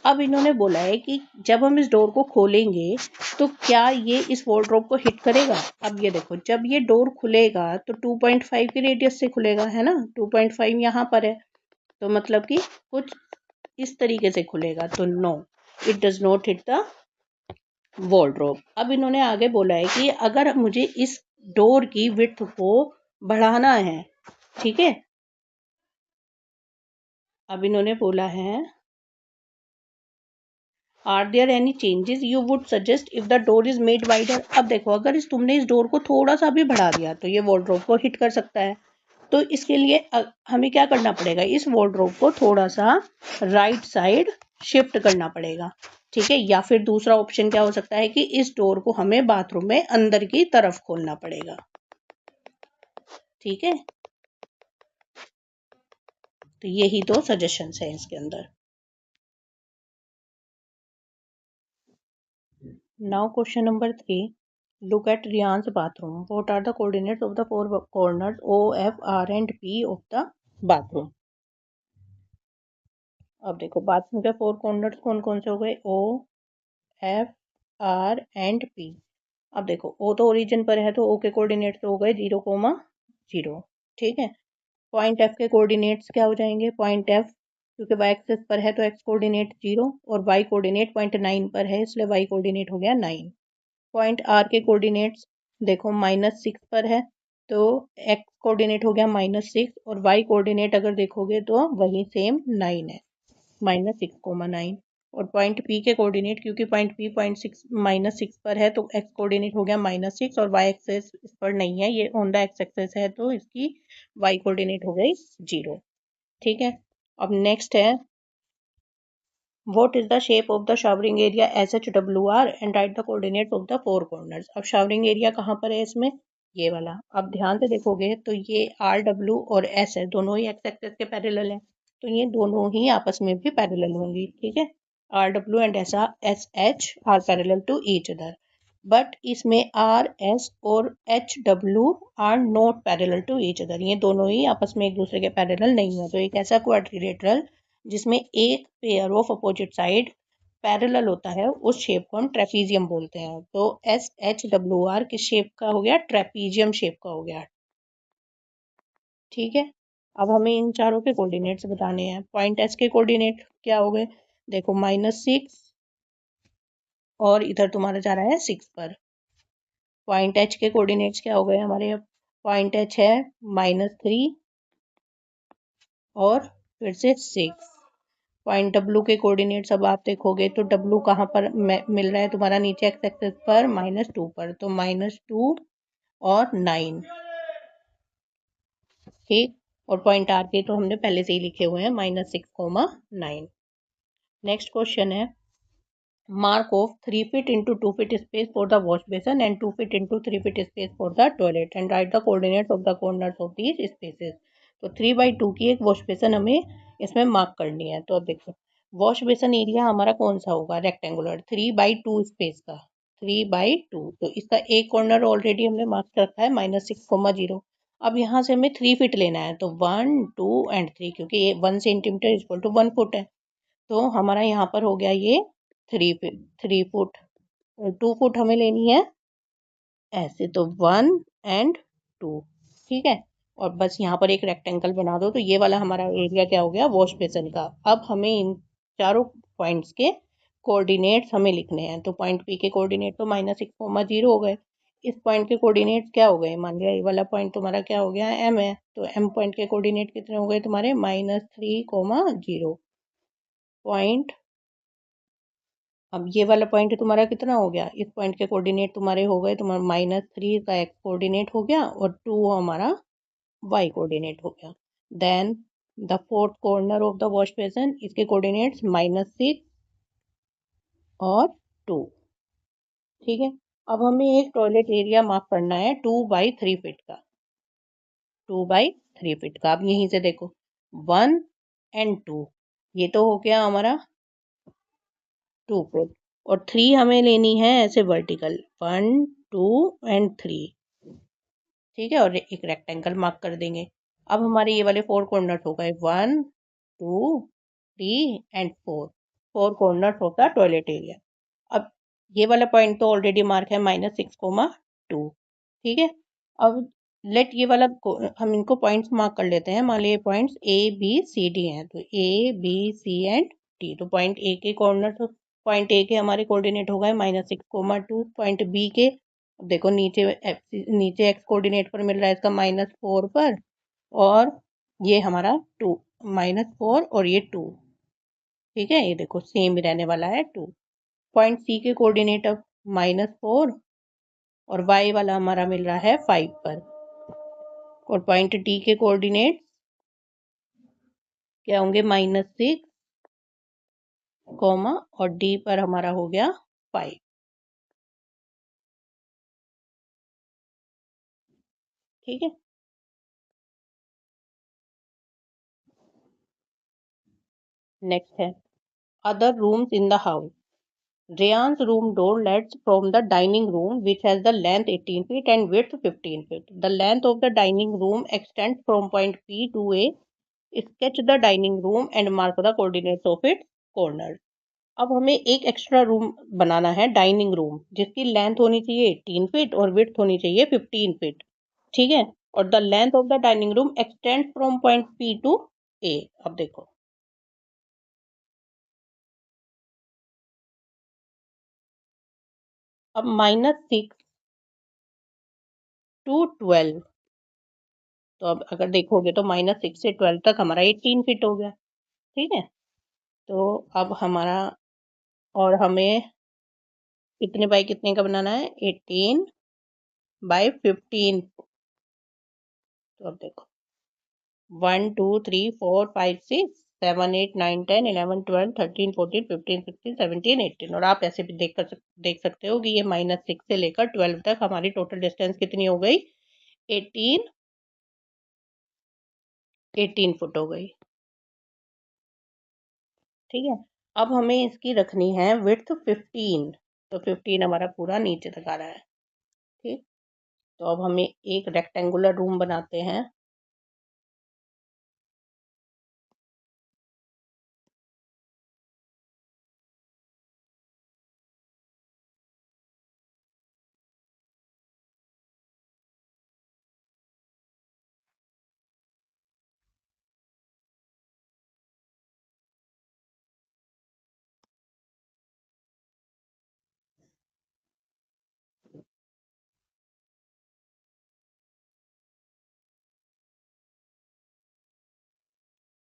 Speaker 1: अब इन्होंने बोला है कि जब हम इस डोर को खोलेंगे तो क्या ये इस वॉर्डरोब को हिट करेगा? अब ये देखो जब ये डोर खुलेगा तो 2.5 की रेडियस से खुलेगा, है ना? 2.5 यहाँ पर है, तो मतलब कि कुछ इस तरीके से खुलेगा। तो no, it does not hit the wardrobe. अब इन्होंने आगे बोला है कि अगर मुझे इस डोर की विड्थ को बढ़ाना है, ठीक है, अब इन्होंने बोला है are there any changes you would suggest if the door is made wider? अब देखो अगर तुमने इस डोर को थोड़ा सा भी बढ़ा दिया तो ये वॉर्डरोब को हिट कर सकता है। तो इसके लिए हमें क्या करना पड़ेगा, इस वार्डरोब को थोड़ा सा राइट साइड शिफ्ट करना पड़ेगा, ठीक है। या फिर दूसरा ऑप्शन क्या हो सकता है कि इस डोर को हमें बाथरूम में अंदर की तरफ खोलना पड़ेगा, ठीक है। तो यही दो सजेशंस है इसके अंदर। Now question number 3, look at Riyan's bathroom. What are the coordinates of the four corners O, F, R and P of the bathroom? अब देखो बाथरूम के फोर कॉर्नर्स कौन कौन से हो गए, O, F, R and P। अब देखो O तो ओरिजिन पर है तो O के कोऑर्डिनेट्स हो गए 0,0, ठीक है। पॉइंट F के कोऑर्डिनेट्स क्या हो जाएंगे, पॉइंट F क्योंकि y एक्सिस पर है तो x कोऑर्डिनेट 0 और y कोऑर्डिनेट 0.9 पर है इसलिए y कोऑर्डिनेट हो गया 9। पॉइंट आर के कोऑर्डिनेट्स देखो -6 पर है तो एक्स कोऑर्डिनेट हो गया -6 और वाई कोऑर्डिनेट अगर देखोगे तो वही सेम 9 है, -6,9। और पॉइंट पी के कोऑर्डिनेट क्योंकि पॉइंट पी -6 पर है तो एक्स कोऑर्डिनेट हो गया -6 और वाई एक्सेस इस पर नहीं है, ये ऑन द एक्स एक्सेस है तो इसकी वाई कोऑर्डिनेट हो गई 0, ठीक है। अब नेक्स्ट है What is the shape of the showering area SHWR and write the coordinates of the four corners। अब showering area कहाँ पर है इसमें, ये वाला। अब ध्यान से देखोगे तो ये RW और S है, दोनों ही एक्स एक्सेस के पैरेलल हैं तो ये दोनों ही आपस में भी पैरेलल होंगी, ठीक है। RW and SH are parallel to each other, but इसमें RS और HW are not parallel to each other, ये दोनों ही आपस में एक दूसरे के पैरेलल नहीं है। तो एक ऐसा क्वाड्रिलेटरल जिसमें एक pair of opposite side parallel होता है उस शेप को हम ट्रेपीजियम बोलते हैं। तो SHWR किस शेप का हो गया, ट्रेपीजियम शेप का हो गया, ठीक है। अब हमें इन चारों के कोऑर्डिनेट्स बताने हैं। पॉइंट S के कोऑर्डिनेट क्या हो गए, देखो -6 और इधर तुम्हारा जा रहा है 6 पर। पॉइंट H के कोऑर्डिनेट्स क्या हो गए हमारे, पॉइंट H है -3 और फिर से 6। पॉइंट W के कोऑर्डिनेट्स अब आप देखोगे तो W कहाँ पर मिल रहा है तुम्हारा, नीचे एक्स एक्सिस पर -2 पर, तो -2 और 9, ठीक। और पॉइंट R के तो हमने पहले से ही लिखे हुए हैं -6,9। नेक्स्ट क्वेश्चन है mark off 3 feet into 2 feet space for the wash basin and 2 feet into 3 feet space for the toilet and write the coordinates of the corners of these spaces। तो 3/2 की एक वॉश बेसन हमें इसमें mark करनी है। तो अब देखो वॉश बेसन एरिया हमारा कौन सा होगा, रेक्टेंगुलर, 3/2 स्पेस का, 3/2। तो इसका एक कॉर्नर ऑलरेडी हमने मार्क कर रखा है -6,0। अब यहाँ से हमें 3 फीट लेना है तो 1 2 एंड 3 क्योंकि 1 सेंटीमीटर इक्वल टू 1 फुट है तो हमारा यहाँ पर हो गया ये 3 फुट। 2 फुट हमें लेनी है ऐसे, तो 1 एंड 2, ठीक है। और बस यहाँ पर एक रेक्टेंगल बना दो तो ये वाला हमारा एरिया क्या हो गया, वॉश बेसन का। अब हमें इन चारों पॉइंट्स के कोऑर्डिनेट्स हमें लिखने हैं। तो पॉइंट पी के कोऑर्डिनेट तो -6,0 हो गए, इस पॉइंट के कोऑर्डिनेट्स क्या हो गए, मान लिया ये वाला पॉइंट तुम्हारा क्या हो गया, एम है, तो एम पॉइंट के कोऑर्डिनेट कितने हो गए तुम्हारे -3,0 पॉइंट। अब ये वाला पॉइंट तुम्हारा कितना हो गया, इस पॉइंट के कोऑर्डिनेट तुम्हारे हो गए तुम्हारा -3 का एक्स कोऑर्डिनेट हो गया और 2 हमारा वाई कोऑर्डिनेट हो गया। Then the fourth corner of the wash basin, इसके कोऑर्डिनेट्स -6 और 2, ठीक है। अब हमें एक टॉयलेट एरिया मार्क करना है 2/3 फीट का, 2/3 फीट का। अब यहीं से देखो 1 एंड 2, ये तो हो गया हमारा 2 फुट और 3 हमें लेनी है ऐसे वर्टिकल, 1 2 एंड 3, ठीक है। और एक रेक्टेंगल मार्क कर देंगे। अब हमारे ये वाले 4 कॉर्नर हो गए 1 2 3 and 4 corner of the toilet area. अब ये वाला पॉइंट तो ऑलरेडी मार्क है -6,2, ठीक है। अब लेट ये वाला हम इनको पॉइंट्स मार्क कर लेते हैं, मान लीजिए points A B C D हैं तो A B C and D. तो पॉइंट ए के कॉर्नर, तो पॉइंट ए के हमारे कोऑर्डिनेट हो गए -6,2। पॉइंट बी के देखो नीचे नीचे एक्स कोऑर्डिनेट पर मिल रहा है इसका -4 पर और ये हमारा 2 -4 और ये 2, ठीक है। ये देखो सेम ही रहने वाला है 2। पॉइंट सी के कोऑर्डिनेट अब -4 और y वाला हमारा मिल रहा है 5 पर। और पॉइंट डी के कोऑर्डिनेट क्या होंगे -6, कॉमा, और डी पर हमारा हो गया 5। ठीक है। नेक्स्ट है other rooms in the house. Rayan's room door leads from the dining room, which has the length 18 feet and width 15 feet. The length of the dining room extends from point P to A. Sketch the dining room and mark the coordinates of its corners. अब हमें एक extra room बनाना है dining room, जिसकी length होनी चाहिए 18 feet और width होनी चाहिए 15 फीट। ठीक है। और the length of the dining room extend from point P to A. अब देखो, अब -6 टू 12, तो अब अगर देखोगे तो -6 से 12 तक हमारा 18 फीट हो गया। ठीक है। तो अब हमारा, और हमें कितने बाई कितने का बनाना है, 18/15। तो अब देखो 1 2 3 4 5 6 7 8 9 10 11 12 13 14 15 16 17 18। और आप ऐसे भी देख सकते हो कि ये -6 से लेकर 12 तक हमारी टोटल डिस्टेंस कितनी हो गई, 18 फुट हो गई। ठीक है। अब हमें इसकी रखनी है विड्थ 15, तो 15 हमारा पूरा नीचे तक आ रहा है। ठीक। तो अब हमें एक रेक्टेंगुलर रूम बनाते हैं।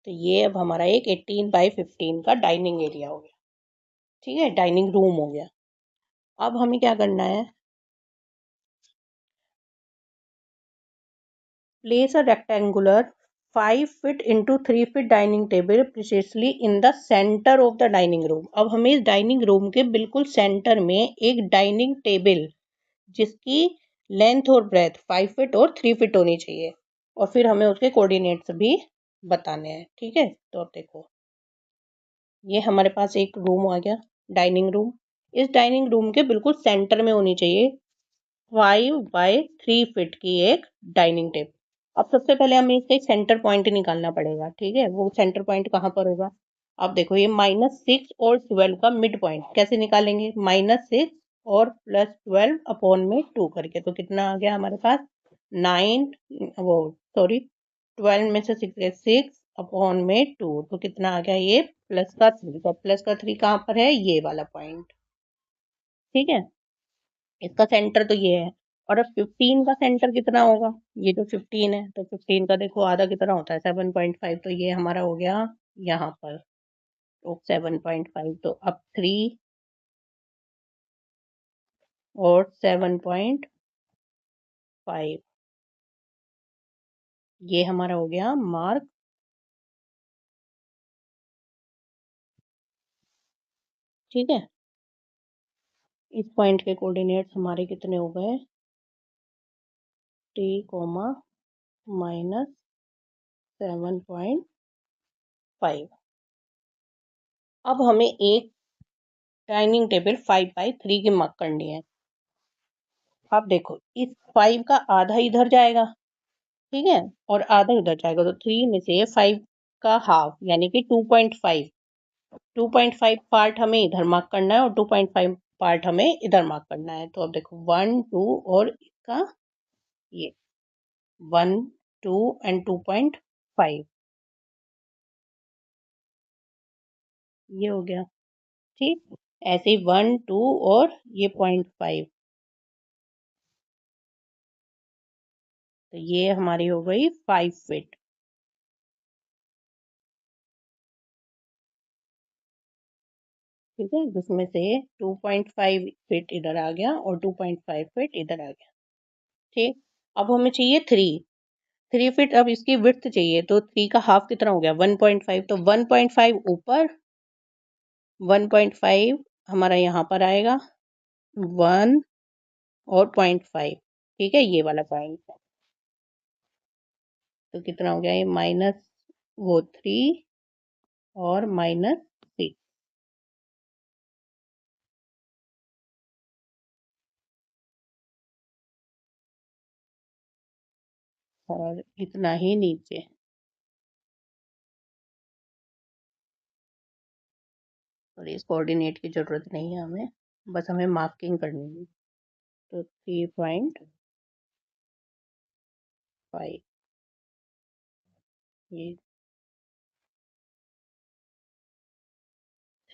Speaker 1: तो ये अब हमारा एक 18/15 का डाइनिंग एरिया हो गया। ठीक है, डाइनिंग रूम हो गया। अब हमें क्या करना है, place a rectangular 5 feet into 3 feet dining table precisely in the centre of the dining room. अब हमें इस डाइनिंग रूम के बिल्कुल सेंटर में एक डाइनिंग टेबल, जिसकी लेंथ और ब्रेथ 5 फीट और 3 फीट होनी चाहिए, और फिर हमें उसके कोऑर्डिनेट्स भी बताने हैं। ठीक है। तो अब देखो, ये हमारे पास एक रूम आ गया, डाइनिंग रूम। इस डाइनिंग रूम के बिल्कुल सेंटर में होनी चाहिए 5/3 फीट की एक डाइनिंग टेबल। अब सबसे पहले हमें इसका एक सेंटर पॉइंट निकालना पड़ेगा। ठीक है, वो सेंटर पॉइंट कहाँ पर होगा। अब देखो, ये -6 और 12 का मिड पॉइंट कैसे निकालेंगे, -6 और +12 अपॉन में 2 करके, तो कितना आ गया हमारे पास 9, वो सॉरी 12 में से 6 अपॉन में 2, तो कितना आ गया ये +3। तो +3 कहाँ पर है, ये वाला पॉइंट। ठीक है, इसका सेंटर तो ये है। और अब 15 का सेंटर कितना होगा, ये जो 15 है, तो 15 का देखो आधा कितना होता है, 7.5। तो ये हमारा हो गया यहाँ पर, तो 7.5। तो अब 3 और 7.5, ये हमारा हो गया मार्क। ठीक है, इस पॉइंट के कोऑर्डिनेट्स हमारे कितने हो गए, टी कोमा -7.5। अब हमें एक डाइनिंग टेबल 5/3 की मार्क करनी है। अब देखो, इस 5 का आधा इधर जाएगा, ठीक है, और आधा इधर जाएगा, तो 3 में से 5 का हाफ यानी कि 2.5, 2.5 पार्ट हमें इधर मार्क करना है और 2.5 पार्ट हमें इधर मार्क करना है। तो अब देखो 1 2 और इसका ये 1 2 एंड 2.5, ये हो गया। ठीक, ऐसे ही 1 2 और ये 0.5, तो ये हमारी हो गई 5 फीट। ठीक है, जिसमें से 2.5 फीट इधर आ गया और 2.5 फीट इधर आ गया। ठीक, अब हमें चाहिए 3। 3 फीट। अब इसकी विड्थ चाहिए, तो 3 का हाफ कितना हो गया 1.5, तो 1.5 ऊपर, 1.5 हमारा यहाँ पर आएगा, 1 और 0.5, ठीक है, ये वाला पॉइंट है। तो कितना हो गया ये, माइनस वो 3 और -6। और इतना ही नीचे। और इस कोऑर्डिनेट की ज़रूरत नहीं है हमें, बस हमें मार्किंग करनी है। तो 3.5, ये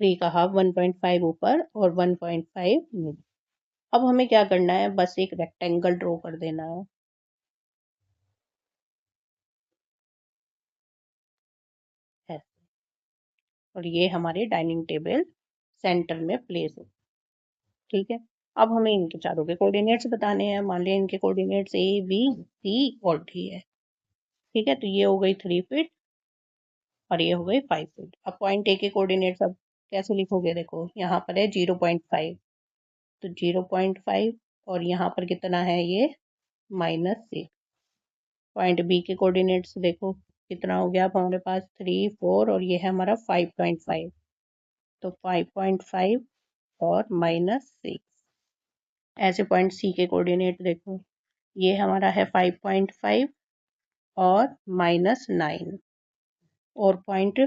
Speaker 1: 3 का हाफ 1.5 ऊपर और 1.5 नीचे। अब हमें क्या करना है, बस एक रेक्टेंगल ड्रॉ कर देना है। ऐसे। और ये हमारे डाइनिंग टेबल सेंटर में प्लेस है, ठीक है। अब हमें इनके चारों के कोऑर्डिनेट्स बताने हैं। मान लिया इनके कोऑर्डिनेट्स ए, बी, सी और डी है, ठीक है। तो ये हो गई 3 फीट और ये हो गई 5 फीट। अब पॉइंट ए के कोऑर्डिनेट्स अब कैसे लिखोगे, देखो यहाँ पर है 0.5, तो 0.5 और यहाँ पर कितना है ये -6। पॉइंट बी के कोऑर्डिनेट्स देखो कितना हो गया, अब हमारे पास 3, 4 और ये है हमारा 5.5, तो 5.5 और -6। ऐसे पॉइंट सी के कोऑर्डिनेट देखो, ये हमारा है 5.5 और -9। और पॉइंट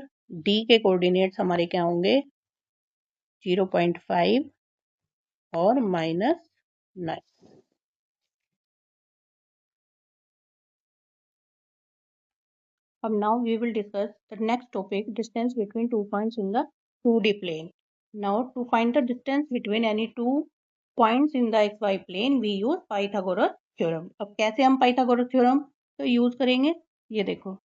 Speaker 1: डी के कोऑर्डिनेट्स हमारे क्या होंगे, 0.5 और -9। Now we will discuss the next topic, distance between 2 points in the 2D plane. Now to find the distance between any 2 points in the xy plane we use Pythagoras theorem. अब कैसे हम Pythagoras theorem तो use करेंगे, ये देखो।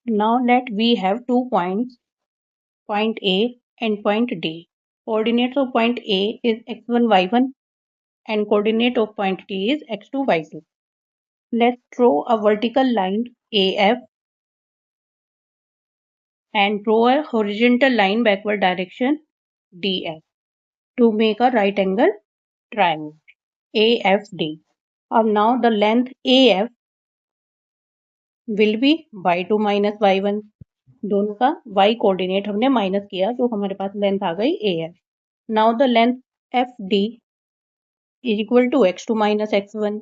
Speaker 1: Now let we have 2 points, point A and point D. Coordinates of point A is x1, y1 and coordinate of point D is x2, y2. Let's draw a vertical line AF and draw a horizontal line backward direction DF to make a right angle triangle AFD. Now the length AF will be y2 minus y1, दोनों का y coordinate हमने minus किया तो हमारे पास length आ गई AF. Now the length FD is equal to x2 minus x1,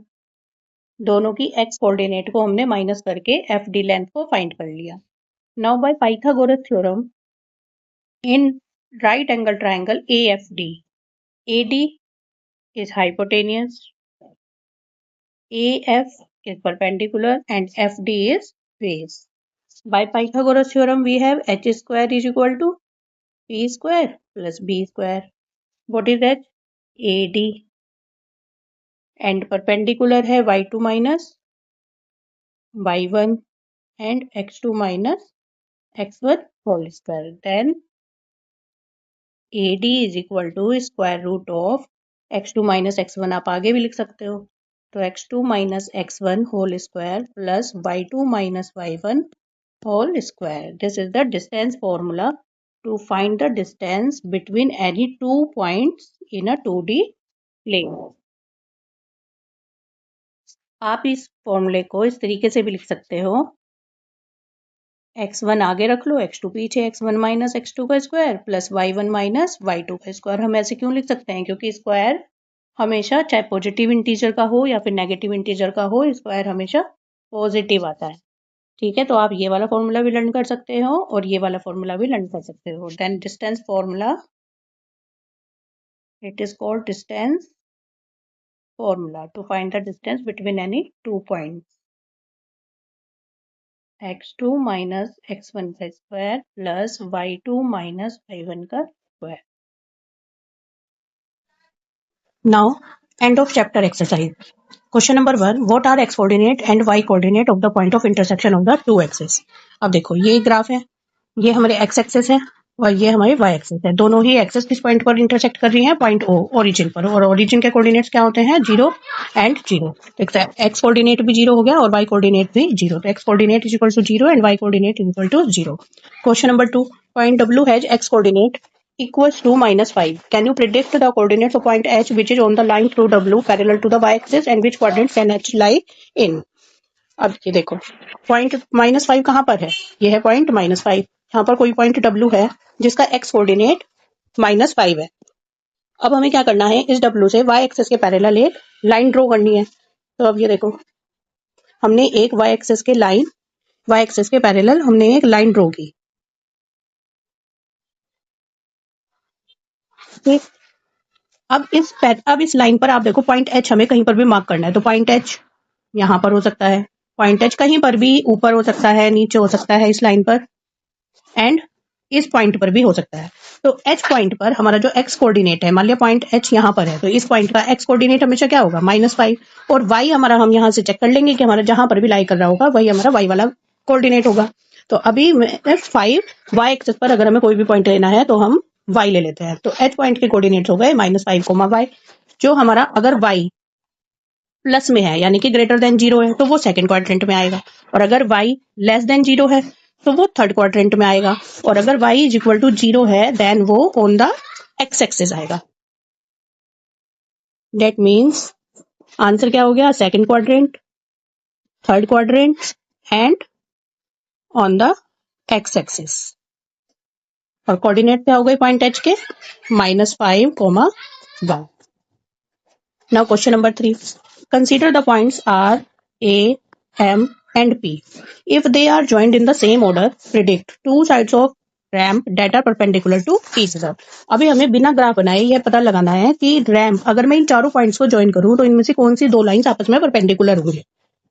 Speaker 1: दोनों की x coordinate को हमने माइनस करके FD लेंथ को फाइंड कर लिया. Now by Pythagoras theorem in right angle triangle AFD, AD is hypotenuse, AF is perpendicular and FD is base. By Pythagoras theorem we have h square is equal to p square plus b square. What is h? AD. And perpendicular है y2 minus y1 and x2 minus x1 whole square. Then AD is equal to square root of x2 minus x1, आप आगे भी लिख सकते हो, तो x2 minus x1 whole square plus y2 minus y1 whole square. This is the distance formula to find the distance between any 2 points in a 2D plane. आप इस फॉर्मूले को इस तरीके से भी लिख सकते हो, x1 आगे रख लो, x2 पीछे, x1 माइनस x2 का square plus y1 minus y2 का स्क्वायर। हम ऐसे क्यों लिख सकते हैं, क्योंकि स्क्वायर हमेशा चाहे पॉजिटिव इंटीजर का हो या फिर नेगेटिव इंटीजर का हो, स्क्वायर हमेशा पॉजिटिव आता है, ठीक है। तो आप ये वाला फॉर्मूला भी लर्न कर सकते हो और ये वाला फॉर्मूला भी लर्न कर सकते हो। Then distance formula, it is called distance formula to find the distance between any 2 points, x2 minus x1 का square plus y2 minus y1 का square. Now end of chapter exercise. Question number 1, what are x coordinate and y coordinate of the point of intersection of the two axes? अब देखो ये graph है, ये हमारे x access है और ये हमारी वाई एक्सिस है। दोनों ही एक्सिस किस पॉइंट पर इंटरसेक्ट कर रही हैं? पॉइंट ओ, ओरिजिन पर। और ओरिजिन के कोऑर्डिनेट्स क्या होते हैं? 0 एंड 0। तो एक्स कोऑर्डिनेट भी 0 हो गया और वाई कोऑर्डिनेट भी 0। तो X coordinate is equal to 0 and Y coordinate is equal to 0। Question number 2, point W has X coordinate equals to -5. Can you predict the coordinates of point H which is on the line through W parallel to the y-axis and which coordinates can H lie in? अब ये देखो, point -5 कहाँ पर है? ये है point -5। यहाँ पर कोई पॉइंट W है जिसका x कोऑर्डिनेट -5 है। अब हमें क्या करना है? इस W से y एक्सिस के पैरेलल एक लाइन ड्रॉ करनी है। तो अब ये देखो, हमने एक y एक्सिस के लाइन, y एक्सिस के पैरेलल हमने एक लाइन ड्रॉ की। ठीक, अब इस लाइन पर आप देखो, पॉइंट H हमें कहीं पर भी मार्क करना है। तो पॉइंट H यहाँ पर हो सकता है, पॉइंट H कहीं पर भी ऊपर हो सकता है, नीचे हो सकता है इस लाइन पर, एंड इस पॉइंट पर भी हो सकता है। तो H पॉइंट पर हमारा जो x कोऑर्डिनेट है, मान लिया पॉइंट H यहाँ पर है, तो इस पॉइंट का x कोऑर्डिनेट हमेशा क्या होगा? -5। और y हमारा, हम यहाँ से चेक कर लेंगे कि हमारा जहां पर भी लाई कर रहा होगा वही हमारा y वाला कोऑर्डिनेट होगा। तो अभी 5 y एक्सिस पर अगर हमें कोई भी पॉइंट लेना है तो हम y ले लेते हैं। तो H पॉइंट के कोऑर्डिनेट्स हो गए -5, y। जो हमारा अगर y प्लस में है यानी कि ग्रेटर देन 0 है तो वो सेकंड क्वाड्रेंट में आएगा, और अगर y लेस देन 0 है तो वो थर्ड क्वाड्रेंट में आएगा, और अगर y इज इक्वल टू 0 है देन वो ऑन द एक्स एक्सिस आएगा। दैट मीन्स आंसर क्या हो गया? Second quadrant, third quadrant and on the X axis. और कोऑर्डिनेट क्या हो गए पॉइंट एच के? -5, 1। Now question number 3. Consider the points R, A, M and P. If they are joined in the same order, predict two sides of ramp that are perpendicular to each other. अभी हमें बिना graph बनाए यह पता लगाना है कि ramp, अगर मैं इन चारों पॉइंट्स को ज्वाइन करूं तो इनमें से कौन सी दो लाइंस आपस में परपेंडिकुलर होंगे।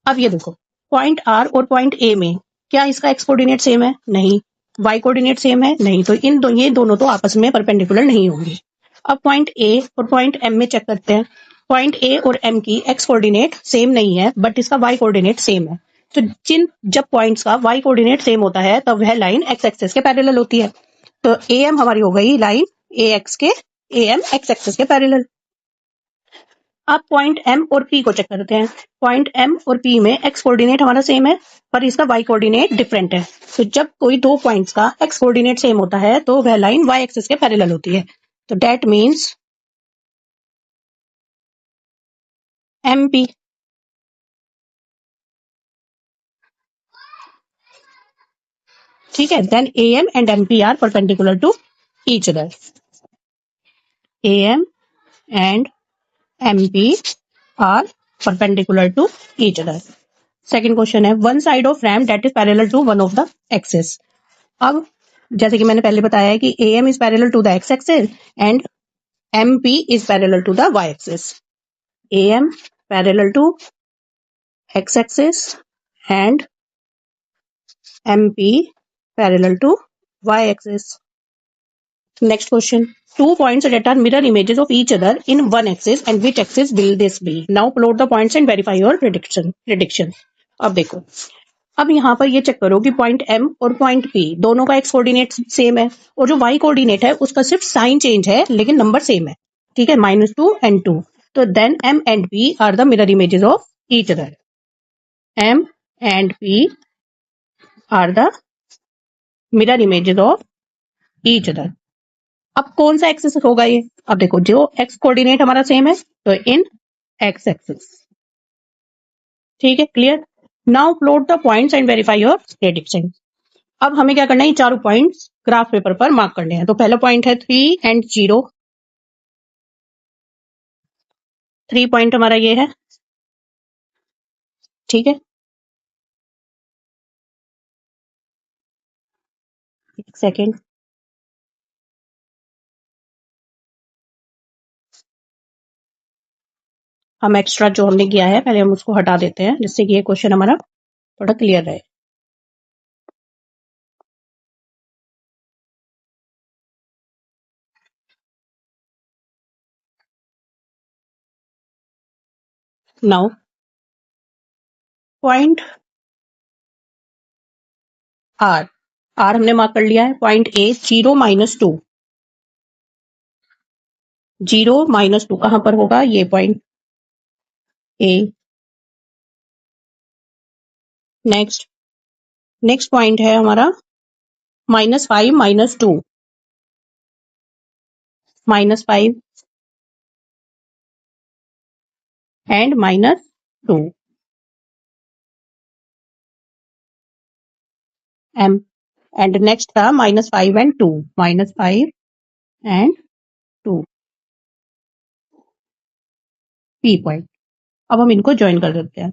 Speaker 1: अब ये देखो, पॉइंट आर और पॉइंट ए में क्या इसका एक्स कोऑर्डिनेट सेम है? नहीं। वाई कोऑर्डिनेट सेम है? नहीं। तो ये दोनों तो आपस में परपेंडिकुलर नहीं होंगे। अब पॉइंट ए और पॉइंट एम में चेक करते हैं। पॉइंट ए और एम की एक्स कोऑर्डिनेट सेम नहीं है, बट इसका वाई कोऑर्डिनेट सेम है। तो जब पॉइंट्स का वाई कोऑर्डिनेट सेम होता है तब वह लाइन एक्स एक्सिस के पैरेलल होती है। तो ए एम हमारी हो गई line A M X axis के पैरेलल। अब पॉइंट एम और पी को चेक करते हैं। पॉइंट एम और पी में एक्स कोऑर्डिनेट हमारा सेम है पर इसका वाई कोऑर्डिनेट डिफरेंट है। तो जब कोई दो पॉइंट्स का एक्स कोऑर्डिनेट सेम होता है तो वह लाइन वाई एक्सिस के पैरेलल होती है। तो दैट मीन्स एम पी। ठीक है, then A M and M P are perpendicular to each other. A M and M P are perpendicular to each other. Second question है, one side of ram that is parallel to one of the axis. अब जैसे कि मैंने पहले बताया है कि A M is parallel to the X axis and M P is parallel to the Y axis. A M parallel to X axis and M P parallel to Y axis. Next question. Two points that are mirror images of each other in one axis and which axis will this be? Now plot the points and verify your prediction. अब देखो, अब यहाँ पर ये check करो कि point M और point P दोनों का एक्स कोऑर्डिनेट सेम है, और जो y कोऑर्डिनेट है उसका सिर्फ साइन चेंज है लेकिन नंबर सेम है। ठीक है, -2 and 2। तो then M and P are the mirror images of each other. M and P are the mirror images of each other. अब कौन सा एक्सिस होगा ये? अब देखो, जो एक्स कोऑर्डिनेट हमारा सेम है तो इन एक्स एक्सिस। ठीक है, clear. Now plot the points and verify your prediction. अब हमें क्या करना है? चारों पॉइंट्स ग्राफ पेपर पर मार्क करने हैं। तो पहला पॉइंट है 3 एंड 0। 3 पॉइंट हमारा ये है। ठीक है, एक सेकेंड। हम एक्स्ट्रा जो हमने किया है पहले हम उसको हटा देते हैं जिससे कि ये क्वेश्चन हमारा थोड़ा क्लियर रहे। नाउ पॉइंट आर आर हमने मार्क कर लिया है। पॉइंट ए 0 -2, 0 -2 कहां पर होगा? ये पॉइंट ए। नेक्स्ट पॉइंट है हमारा -5 -2, -5 एंड -2 एम। एंड नेक्स्ट था -5 एंड 2, -5 एंड 2 पी पॉइंट। अब हम इनको ज्वाइन कर देते हैं।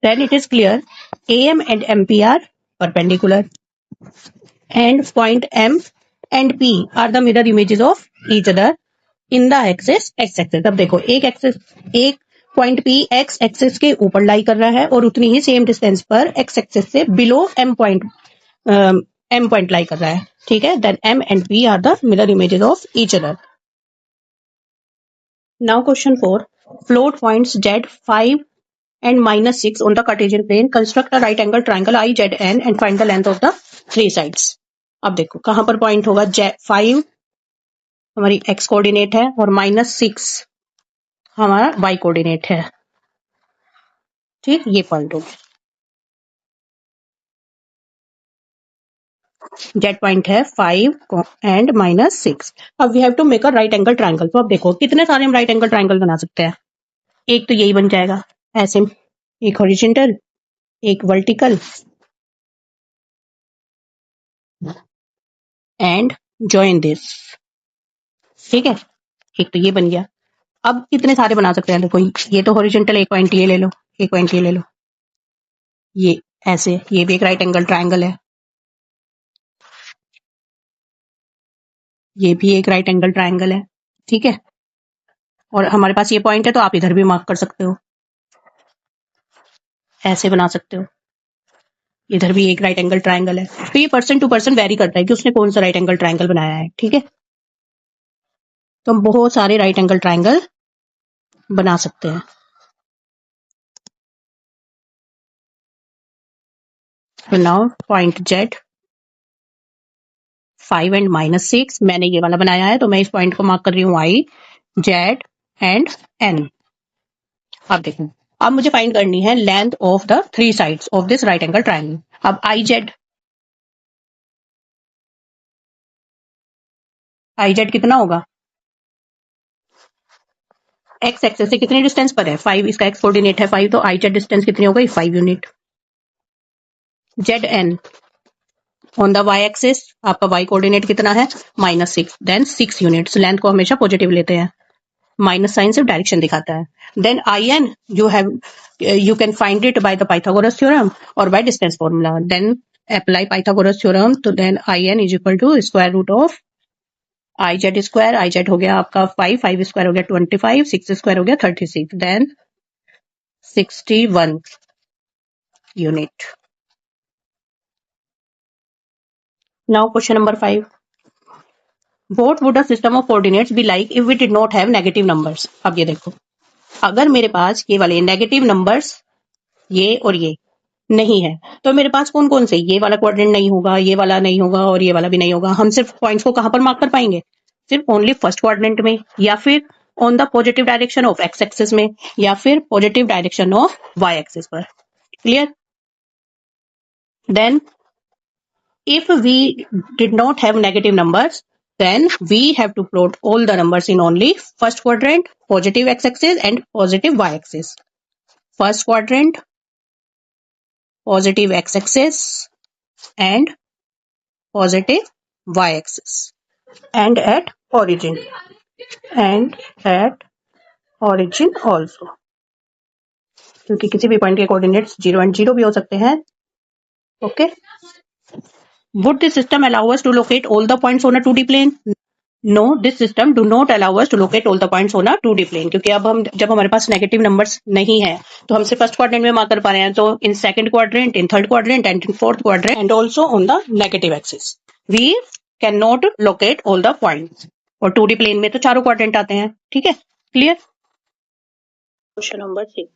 Speaker 1: Then it is clear AM and MP are perpendicular and point M and P are the mirror images of each other in the axis x axis। अब देखो एक point P x axis के ऊपर लाई कर रहा है और उतनी ही सेम डिस्टेंस पर x एक्सिस से बिलो M पॉइंट लाई कर रहा है। ठीक है, then M and P are the mirror images of each other। Now question 4, float points Z 5 and -6 on the Cartesian plane, construct a right angle triangle IZN and find the length of the three sides। अब देखो कहां पर point होगा? 5 हमारी x coordinate है और -6 हमारा y coordinate है। ठीक, ये पॉइंट होगा। z पॉइंट है 5 एंड -6। अब we have to make a right angle triangle. तो अब देखो कितने सारे हम राइट एंगल ट्राइंगल बना सकते हैं। एक तो यही बन जाएगा ऐसे, एक हॉरिजॉन्टल, एक वर्टिकल एंड जॉइन दिस। ठीक है, एक तो ये बन गया। अब कितने सारे बना सकते हैं? देखो ये तो हॉरिजॉन्टल, एक पॉइंट ये ले लो, एक पॉइंट ये ले लो, ये ऐसे, ये भी एक राइट एंगल ट्राइंगल है, ये भी एक राइट एंगल ट्राइंगल है। ठीक है, और हमारे पास ये पॉइंट है तो आप इधर भी मार्क कर सकते हो, ऐसे बना सकते हो। इधर भी एक राइट एंगल ट्राइंगल है। तो ये पर्सन टू पर्सन वेरी करता है कि उसने कौन सा राइट एंगल ट्राइंगल बनाया है। ठीक है, तो हम बहुत सारे राइट एंगल ट्राइंगल बना सकते हैं। तो नाउ पॉइंट Z 5 एंड -6 मैंने ये वाला बनाया है, तो मैं इस पॉइंट को मार्क कर रही हूँ I Z एंड N। अब देखो, अब मुझे फाइंड करनी है length of the three sides of this right angle triangle. अब आई जेड कितना होगा? एक्स एक्सेस से कितनी डिस्टेंस पर है? 5, इसका एक्स कोऑर्डिनेट है 5, तो आई जेड डिस्टेंस कितनी हो गई? 5 unit. Z N on the Y axis, आपका वाई कोऑर्डिनेट कितना है? -6, देन 6 यूनिट्स। लेंथ को हमेशा पॉजिटिव लेते हैं, माइनस साइन सिर्फ डायरेक्शन दिखाता है। Then I N you can find it by the Pythagoras theorem और by distance formula. Then apply Pythagoras theorem, तो then I N is equal to square root of I Z square. I Z हो गया आपका 5, 5 square हो गया 25, 6 square हो गया 36, देन 61 unit. Now question number 5, what would a system of coordinates be like if we did not have negative numbers. अब ये देखो, अगर मेरे पास ये वाले नेगेटिव नंबर्स, ये और ये नहीं है, तो मेरे पास कौन कौन से, ये वाला क्वाड्रेंट नहीं होगा, ये वाला नहीं होगा और ये वाला भी नहीं होगा। हम सिर्फ पॉइंट्स को कहां पर मार्क कर पाएंगे? सिर्फ ओनली फर्स्ट क्वाड्रेंट में, या फिर on the positive direction of X axis में, या फिर positive direction of Y axis पर। Clear? Then if we did not have negative numbers, then we have to plot all the numbers in only first quadrant, positive x-axis and positive y-axis। First quadrant, positive x-axis and positive y-axis, and at origin, and at origin also, क्योंकि किसी भी point के coordinates 0 and 0 भी हो सकते हैं। Okay, would this system allow us to locate all the points on a 2D plane? No this system do not allow us to locate all the points on a 2D plane, क्योंकि अब हम जब हमारे पास negative numbers नहीं है तो हम सिर्फ फर्स्ट क्वाड्रेंट में मार्क कर पा रहे हैं, तो in second quadrant, in third quadrant and in fourth quadrant and also on the negative axis we can not locate all the points. और 2D प्लेन में तो चारों क्वाड्रेंट आते हैं, ठीक है, clear. Question number 6,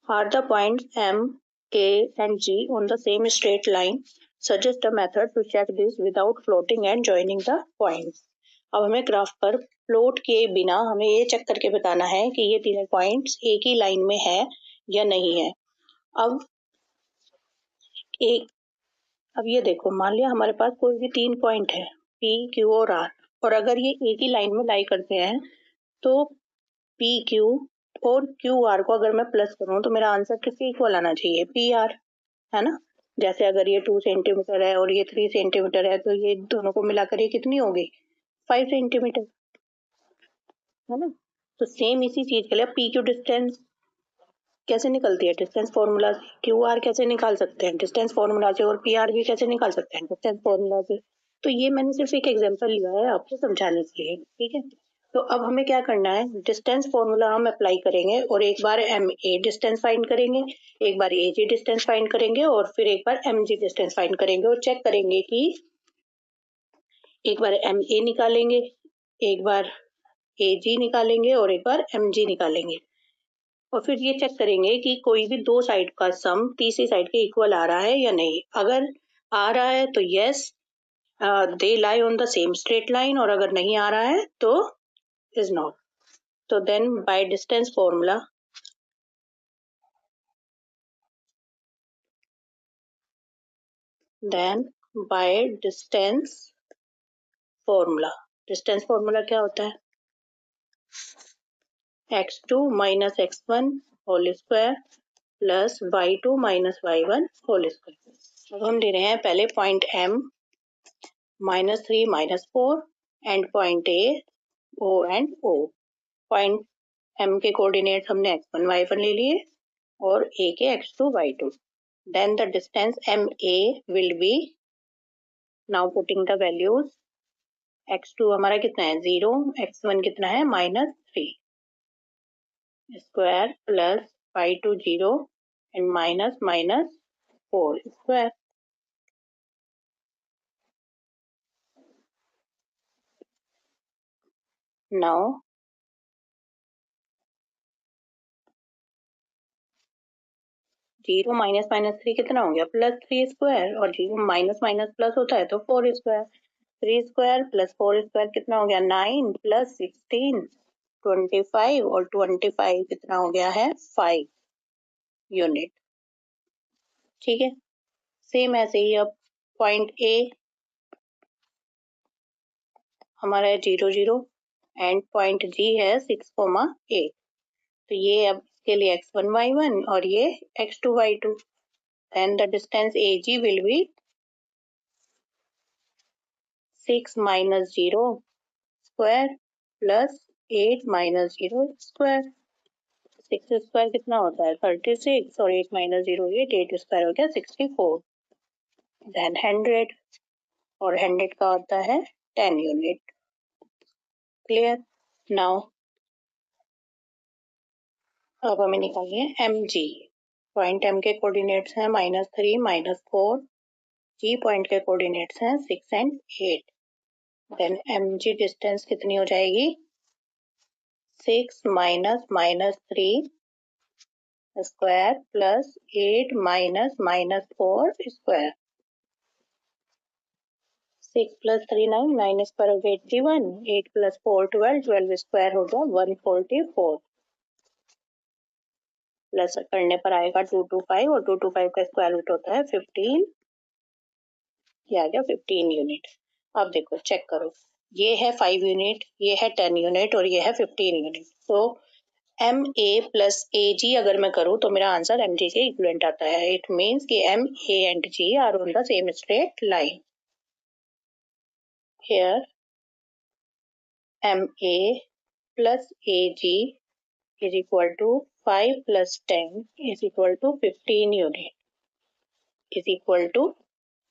Speaker 1: are the points M, K and G on the same straight line? Suggest a method to check this without floating and joining the points. अब हमें ग्राफ पर प्लॉट किए बिना हमें ये चेक करके बताना है कि ये तीनों पॉइंट्स एक ही लाइन में है या नहीं है। अब एक अब ये देखो, मान लिया हमारे पास कोई भी 3 पॉइंट है P, Q और R, और अगर ये एक ही लाइन में लाई करते हैं तो पी क्यू और क्यू आर को अगर मैं प्लस करूँ तो मेरा आंसर किसके इक्वल आना चाहिए, पी आर, है ना। जैसे अगर ये 2 सेंटीमीटर है और ये 3 सेंटीमीटर है तो ये दोनों को मिलाकर ये कितनी होगी, 5 सेंटीमीटर, है ना। तो सेम इसी चीज के लिए पी क्यू डिस्टेंस कैसे निकलती है, डिस्टेंस फॉर्मूला से। क्यू आर कैसे निकाल सकते हैं, डिस्टेंस फॉर्मूला से। और पी आर भी कैसे निकाल सकते हैं, डिस्टेंस फॉर्मूला से। तो ये मैंने सिर्फ एक एग्जांपल लिया है आपको समझाने के लिए, ठीक है। तो अब हमें क्या करना है, डिस्टेंस फॉर्मूला हम अप्लाई करेंगे और एक बार एम ए डिस्टेंस फाइंड करेंगे, एक बार ए जी डिस्टेंस फाइंड करेंगे और फिर एक बार एम जी डिस्टेंस फाइंड करेंगे और चेक करेंगे कि एक बार एम ए निकालेंगे, एक बार ए जी निकालेंगे और एक बार एम जी निकालेंगे। और फिर ये चेक करेंगे कि कोई भी दो साइड का सम तीसरी साइड के इक्वल आ रहा है या नहीं। अगर आ रहा है तो yes, they lie on the same straight line, और अगर नहीं आ रहा है तो इज नॉट। तो then by distance formula, then by distance formula क्या होता है, x2 minus x1 whole square plus y2 minus y1 whole square. अब हम ले रहे हैं पहले point m -3 -4 and point A O and O. Point m के कोऑर्डिनेट्स हमने x1 y1 ले लिए और a के x2 y2। Then the distance ma will be, now putting the values, x2 हमारा कितना है 0, x1 कितना है -3 square plus y2 0 and minus minus 4 square. Now 0 minus minus 3 कितना हो गया, +3 स्क्वायर, और 0 माइनस माइनस प्लस होता है तो 4 स्क्वायर। 3 स्क्वायर प्लस 4 स्क्वायर कितना हो गया, 9 प्लस 16 25, और 25 कितना हो गया है 5 यूनिट, ठीक है। सेम ऐसे ही अब पॉइंट ए हमारा है 0 0 एंड पॉइंट जी है 6,8। तो ये अब इसके लिए x1 y1 और ये x2 y2। Then the distance A G will be 6 minus 0 square plus 8 minus 0 square. 6 square कितना होता है 36, और 8 माइनस 0 8 स्क्वायर हो गया 64। देन 100, और 100 का होता है 10 यूनिट, क्लियर। नाउ अब हमें निकालिए एम जी। पॉइंट एम के कोऑर्डिनेट्स हैं -3 -4, जी पॉइंट के कोऑर्डिनेट्स हैं 6 and 8। Then M G distance कितनी हो जाएगी, 6 minus minus 3 square plus 8 minus minus 4 square. 6 plus 3 9, 9 square हो गया 81, 8 प्लस 4 12, 12 स्क्वायर हो गया 144। प्लस करने पर आएगा 225, और 225 का स्क्वायर रूट होता है 15, ये आ गया 15 यूनिट। अब देखो चेक करो, ये है 5 यूनिट, ये है 10 यूनिट और ये है 15 यूनिट। तो एम ए प्लस ए जी अगर मैं करूँ तो मेरा आंसर एम जी के इक्विवेलेंट आता है। इट मीन्स कि M A and G are on the same straight line. Here M A plus A G is equal to 5 plus 10 is equal to 15 unit is equal to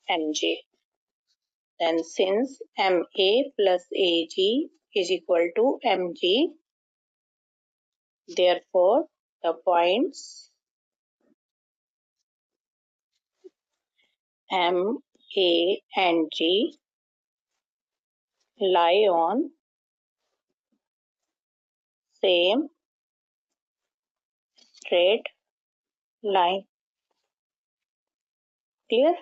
Speaker 1: mj. Then since ma plus ag is equal to mg. Therefore, the points M, A and G lie on same straight line. Clear?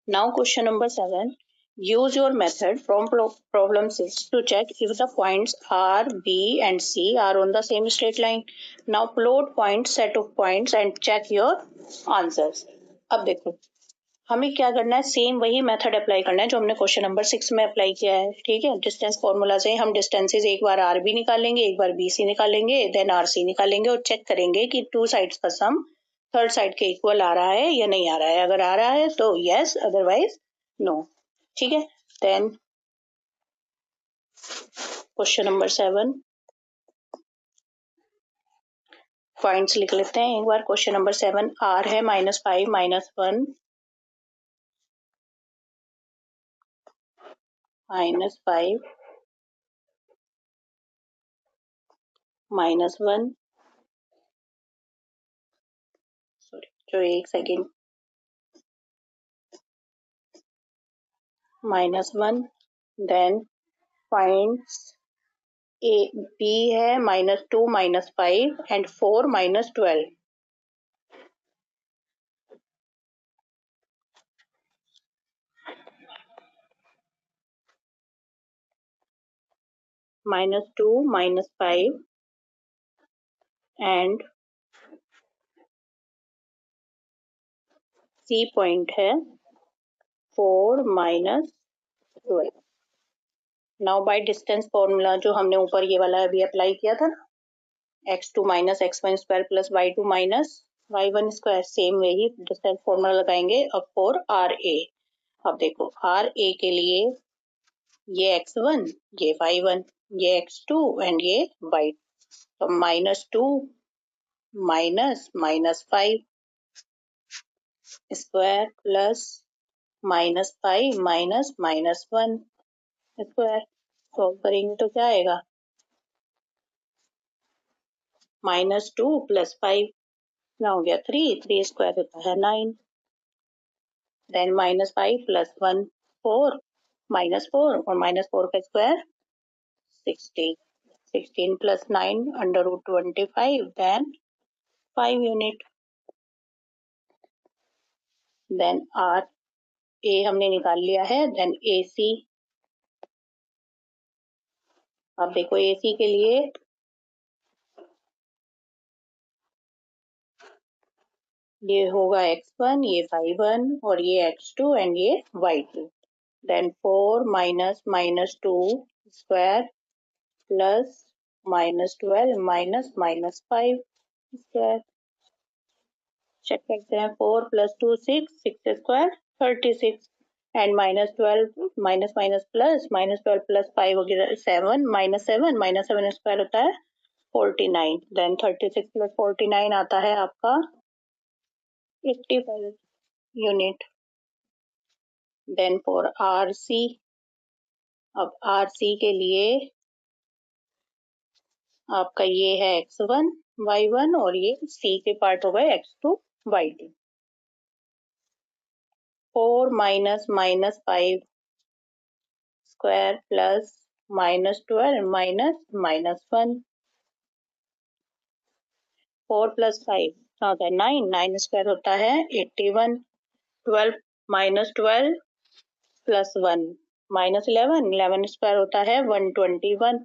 Speaker 1: Now question number 7. Use your method from problem 6 to check if the points R, B and C are on the same straight line. Now plot point set of points and check your answers. अब देखो हमें क्या करना है, same वही method apply करना है जो हमने क्वेश्चन नंबर 6 में अप्लाई किया है. ठीक है, डिस्टेंस फॉर्मूला से हम डिस्टेंसेस एक बार आर बी निकालेंगे, एक बार बी सी निकालेंगे, देन आर सी निकालेंगे और चेक करेंगे कि टू साइड्स का सम थर्ड साइड के इक्वल आ रहा है या नहीं आ रहा है. अगर आ रहा है तो यस, अदरवाइज नो. ठीक है, देन क्वेश्चन नंबर 7 पॉइंट्स लिख लेते हैं एक बार. क्वेश्चन नंबर 7 आर है -5 -1 -5 -1. सॉरी, जो एक second. -1. Then points A B है -2 -5 एंड 4 -12. -2 -5 एंड सी पॉइंट है 4 -12. नाउ बाय डिस्टेंस फॉर्मूला जो हमने ऊपर ये वाला अभी अप्लाई किया था ना, x2 - x1 square plus y2 - y1 square, same वही डिस्टेंस फॉर्मूला लगाएंगे अब फॉर आर ए. अब देखो आर ए के लिए ये x1, ये y1, ये x2 एंड ये y2. तो -2 -5 स्क्वायर प्लस -5 -1 स्क्वायर. सॉल्व करेंगे तो क्या आएगा, -2 + 5 ना हो गया 3 स्क्वायर होता है 9. देन -5 + 1 4 -4 और -4 का square 16. 16 + 9 √25. Then 5 unit. Then R A हमने निकाल लिया है. Then A C. अब देखो ए सी के लिए ये होगा x1, ये y1 और ये x2 एंड ये y2. Then 4 -2 square plus -12 -5 square. Check करते हैं. 4 + 2 6 6 square 36 and -12 minus minus plus -12 + 5 वगैरह 7 -7 स्क्वायर होता है 49. देन 36 + 49 आता है आपका 85 unit. Then for R C. अब आर सी के लिए आपका ये है x1 y1 और ये सी के पार्ट हो गए x2 y2. 4 -5 square plus -12 -1. 4 + 5 क्या होता है 9. 9 स्क्वायर होता है 81. 12 -12 + 1 -11. 11 स्क्वायर होता है 121.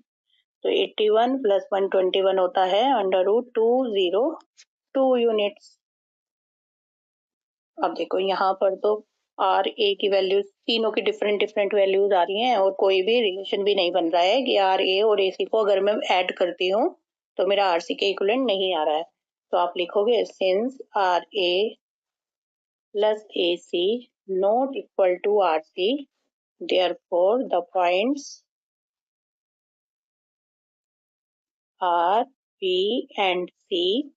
Speaker 1: तो 81 + 121 होता है √202 यूनिट्स. अब देखो यहाँ पर तो आर ए की वैल्यूज तीनों की डिफरेंट डिफरेंट वैल्यूज आ रही हैं और कोई भी रिलेशन भी नहीं बन रहा है कि आर ए और ए सी को अगर मैं ऐड करती हूँ तो मेरा आर सी के इक्विवेलेंट नहीं आ रहा है. तो आप लिखोगे since R A plus A C not equal to R C, therefore the points R B and C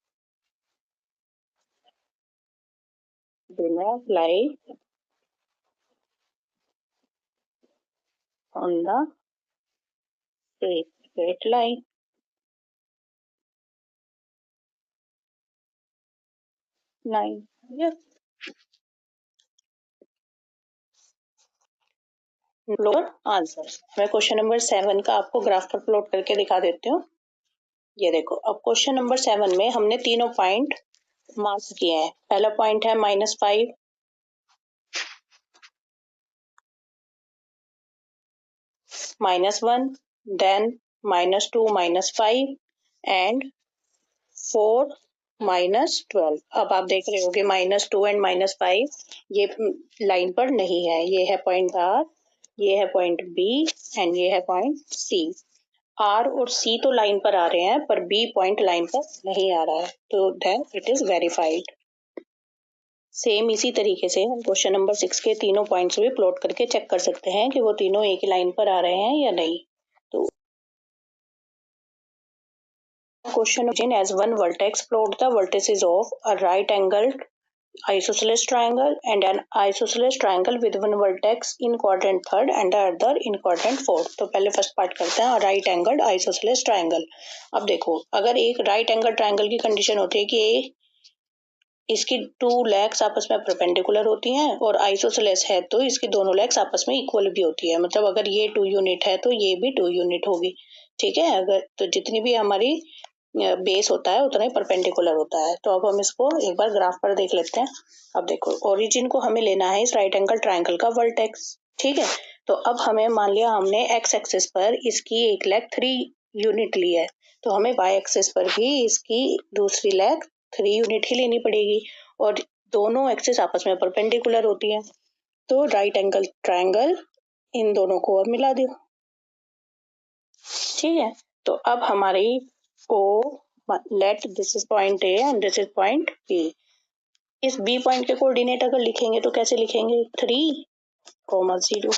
Speaker 1: do not lie on the straight line. Yes. Lower answer. मैं question number 7 का आपको ग्राफ पर plot करके दिखा देती हूँ। ये देखो, अब क्वेश्चन नंबर 7 में हमने तीनों पॉइंट मार्क किए हैं। पहला पॉइंट है -5, -1, देन -2, -5 एंड 4, -12। अब आप देख रहे होगे -2 एंड -5 ये लाइन पर नहीं है। ये है पॉइंट आर, ये है पॉइंट बी एंड ये है पॉइंट सी। आर और सी तो लाइन पर आ रहे हैं पर बी पॉइंट लाइन पर नहीं आ रहा है, तो then it is verified. Same इसी तरीके से हम क्वेश्चन नंबर 6 के तीनों पॉइंट्स भी प्लॉट करके चेक कर सकते हैं कि वो तीनों एक ही लाइन पर आ रहे हैं या नहीं। तो question as one vertex plot the vertices of a right angled isosceles triangle and an isosceles triangle with one vertex in quadrant third and the other in quadrant fourth। तो पहले फर्स्ट पार्ट करते हैं right angled isosceles triangle. अब देखो, अगर एक right angle triangle की condition होती है कि इसकी टू लेग्स आपस में परपेंडिकुलर होती हैं और आइसोसेलेस है तो इसकी दोनों लेग्स आपस में इक्वल भी होती है। मतलब अगर ये 2 यूनिट है तो ये भी 2 यूनिट होगी। ठीक है, अगर तो जितनी भी हमारी बेस होता है उतना ही परपेंडिकुलर होता है। तो अब हम इसको एक बार ग्राफ पर देख लेते हैं। अब देखो, ओरिजिन को हमें लेना है इस राइट एंगल ट्रायंगल का वर्टेक्स। ठीक है, तो अब हमें मान लिया हमने एक्स एक्सिस पर इसकी एक लेग 3 यूनिट ली है, तो हमें वाई एक्सिस पर भी इसकी दूसरी लेग 3 यूनिट ही लेनी पड़ेगी और दोनों एक्सिस आपस में परपेंडिकुलर होती है। तो राइट एंगल ट्रायंगल इन दोनों को अब मिला दो। ठीक है, तो अब हमारी oh let this is point A and this is point B. इस बी पॉइंट के कोऑर्डिनेट अगर लिखेंगे तो कैसे लिखेंगे? 3, 0।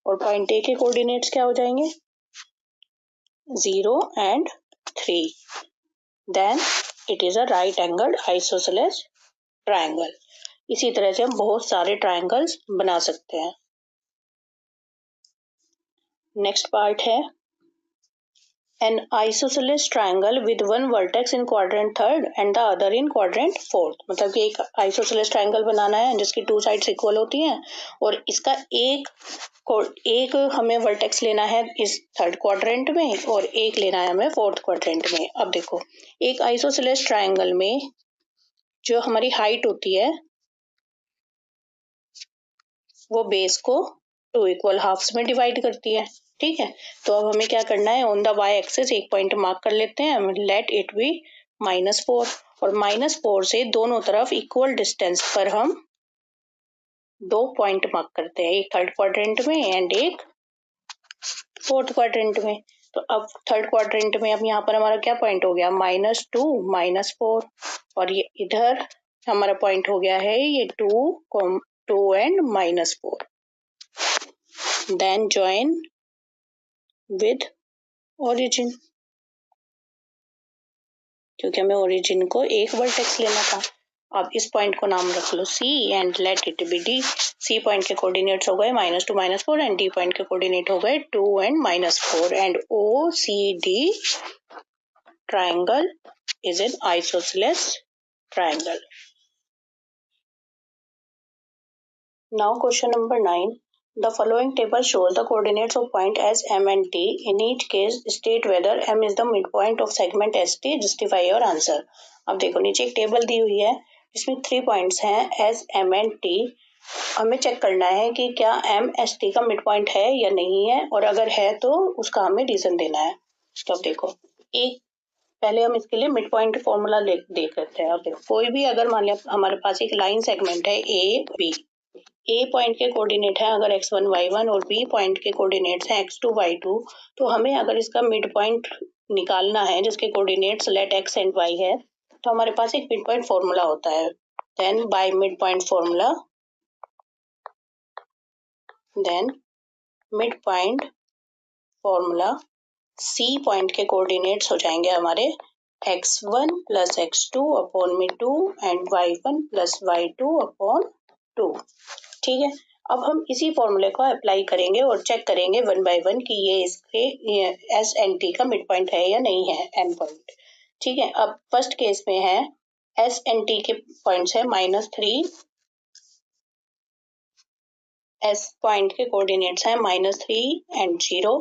Speaker 1: और पॉइंट ए के कोऑर्डिनेट्स क्या हो जाएंगे? 0 and 3। Then it is a right angled isosceles triangle. इसी तरह से हम बहुत सारे ट्रायंगल्स बना सकते हैं। नेक्स्ट पार्ट है an isosceles triangle with one vertex in quadrant third and the other in quadrant fourth। मतलब कि एक isosceles triangle बनाना है जिसकी टू साइड्स इक्वल होती हैं और इसका एक हमें वर्टेक्स लेना है इस थर्ड क्वाड्रेंट में और एक लेना है हमें फोर्थ क्वाड्रेंट में। अब देखो, एक आइसोसेलेस ट्रायंगल में जो हमारी हाइट होती है वो बेस को 2 इक्वल हाफ्स में डिवाइड करती है। ठीक है, तो अब हमें क्या करना है, ऑन द वाई एक्सिस एक पॉइंट मार्क कर लेते हैं, लेट इट बी -4। और -4 से दोनों तरफ इक्वल डिस्टेंस पर हम 2 पॉइंट मार्क करते हैं, एक थर्ड क्वाड्रेंट में एंड एक फोर्थ क्वाड्रेंट में। तो अब थर्ड क्वाड्रेंट में अब यहाँ पर हमारा क्या पॉइंट हो गया? -2, -4। और ये इधर हमारा पॉइंट हो गया है ये 2 and -4। Then join with origin, क्योंकि हमें ओरिजिन को एक वर्टेक्स लेना था। अब इस पॉइंट को नाम रख लो C and let it B D। C point के कोऑर्डिनेट्स हो गए -2, -4 एंड D पॉइंट के कोऑर्डिनेट हो गए 2 and -4 and OCD triangle is an isosceles triangle. Now question number 9. The following table shows the coordinates of point S, M and T. In each case, state whether M is the midpoint of segment ST. Justify your answer. अब देखो, नीचे एक table दी हुई है जिसमें 3 points हैं S, M and T। हमें check करना है कि क्या M S T का मिड पॉइंट है या नहीं है, और अगर है तो उसका हमें रीजन देना है। तो अब देखो, एक पहले हम इसके लिए मिड पॉइंट फॉर्मूला देख लेते हैं। अब देखो, कोई भी अगर मान लिया हमारे पास एक लाइन सेगमेंट है ए बी, ए पॉइंट के कोऑर्डिनेट है अगर x1 y1 और बी पॉइंट के कोऑर्डिनेट्स हैं x2 y2, तो हमें अगर इसका मिड पॉइंट निकालना है जिसके coordinates let x and y है, तो हमारे पास एक मिड पॉइंट फॉर्मूला होता है। Then by mid point formula, then mid point formula C point के कोऑर्डिनेट्स हो जाएंगे हमारे x1 प्लस x2 अपॉन में 2 and y1 plus y2 upon 2। ठीक है, अब हम इसी फॉर्मूले को अप्लाई करेंगे और चेक करेंगे 1 बाय 1 कि ये इसके एस एंड टी का मिड पॉइंट है या नहीं है, एंड पॉइंट। ठीक है, अब फर्स्ट केस में है एस एंड टी के पॉइंट्स है -3, एस पॉइंट के कोऑर्डिनेट्स हैं -3 एंड 0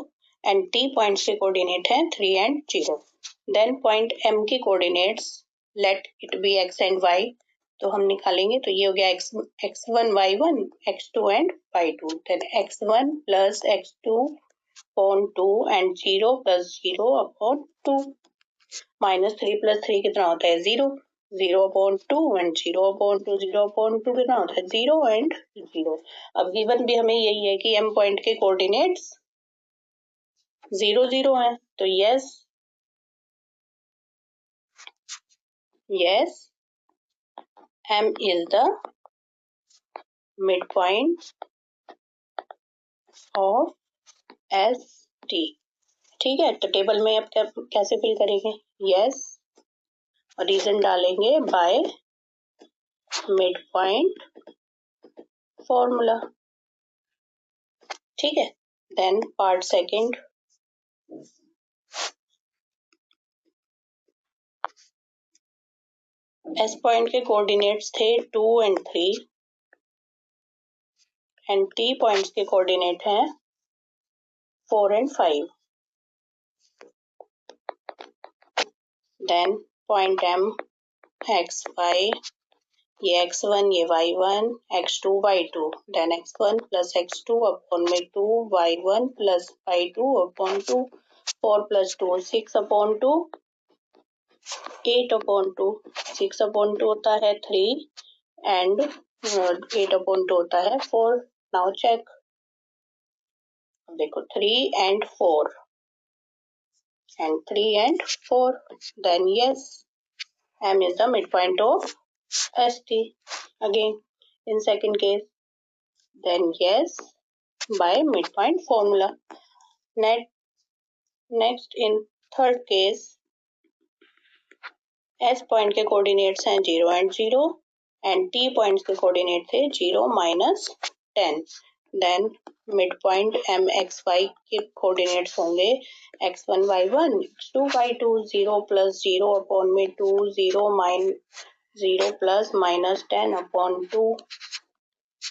Speaker 1: एंड टी पॉइंट्स के कोऑर्डिनेट हैं 3 एंड 0। देन पॉइंट एम के coordinates let it be X and Y, तो हम निकालेंगे तो ये हो गया x1 y1 x2 and y2। Then x1 plus x2 upon 2 and 0 plus 0 upon 2। -3 plus 3 कितना होता है 0, 0 अपॉन 2 एंड 0 अपॉन 2, 0 अपॉन 2 कितना होता है 0 एंड 0। अब गिवन भी हमें यही है कि m पॉइंट के कोऑर्डिनेट्स 0 0 हैं, तो yes m is the midpoint of ST। ठीक है, तो टेबल में अब कैसे फिल करेंगे, यस और रीजन डालेंगे बाय मिड पॉइंट फॉर्मूला। ठीक है, then part second, S point के कोऑर्डिनेट्स थे 2 एंड 3 एंड टी पॉइंट्स के कोऑर्डिनेट हैं 4 and 5। Then point M x Y, ये x1 ये y1 x2 y2, then x1 plus x2 upon में 2 y1 plus y2 upon 2, 4 plus 2 6 upon 2 8 upon 2, 6 upon 2 होता है 3 and 8 upon 2 होता है 4। नाउ चेक, देखो 3 and 4 and 3 and 4, then yes m is the midpoint of ST। again in second case, then yes by midpoint formula। next in third case, S point के coordinates हैं 0 and 0 and T points के coordinate थे 0 -10। Then mid point M x y के coordinates होंगे x1 y1 x2 y2, 0 plus 0 upon में 2, 0 plus -10 upon 2।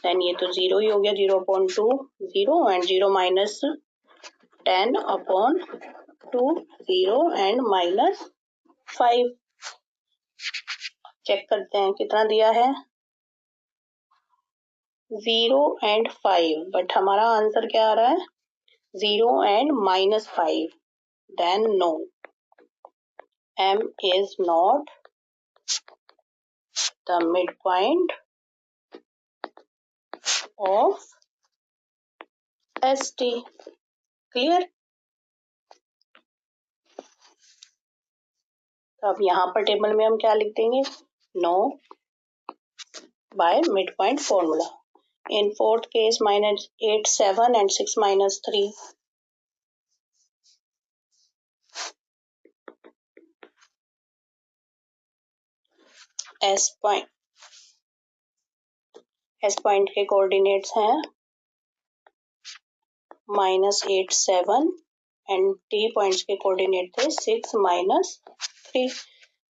Speaker 1: Then ये तो 0 ही हो गया, 0 upon 2 0 and 0 -10 upon 2 0 and -5। Check करते हैं कितना दिया है 0 एंड 5, बट हमारा आंसर क्या आ रहा है 0 and -5। Then no, m is not the midpoint of ST। Clear, तो अब यहाँ पर टेबल में हम क्या लिख देंगे, no by mid point formula. In fourth case -8 7 and 6 -3, S point के कोऑर्डिनेट्स हैं -8 7 एंड T पॉइंट्स के कोऑर्डिनेट थे 6 -3।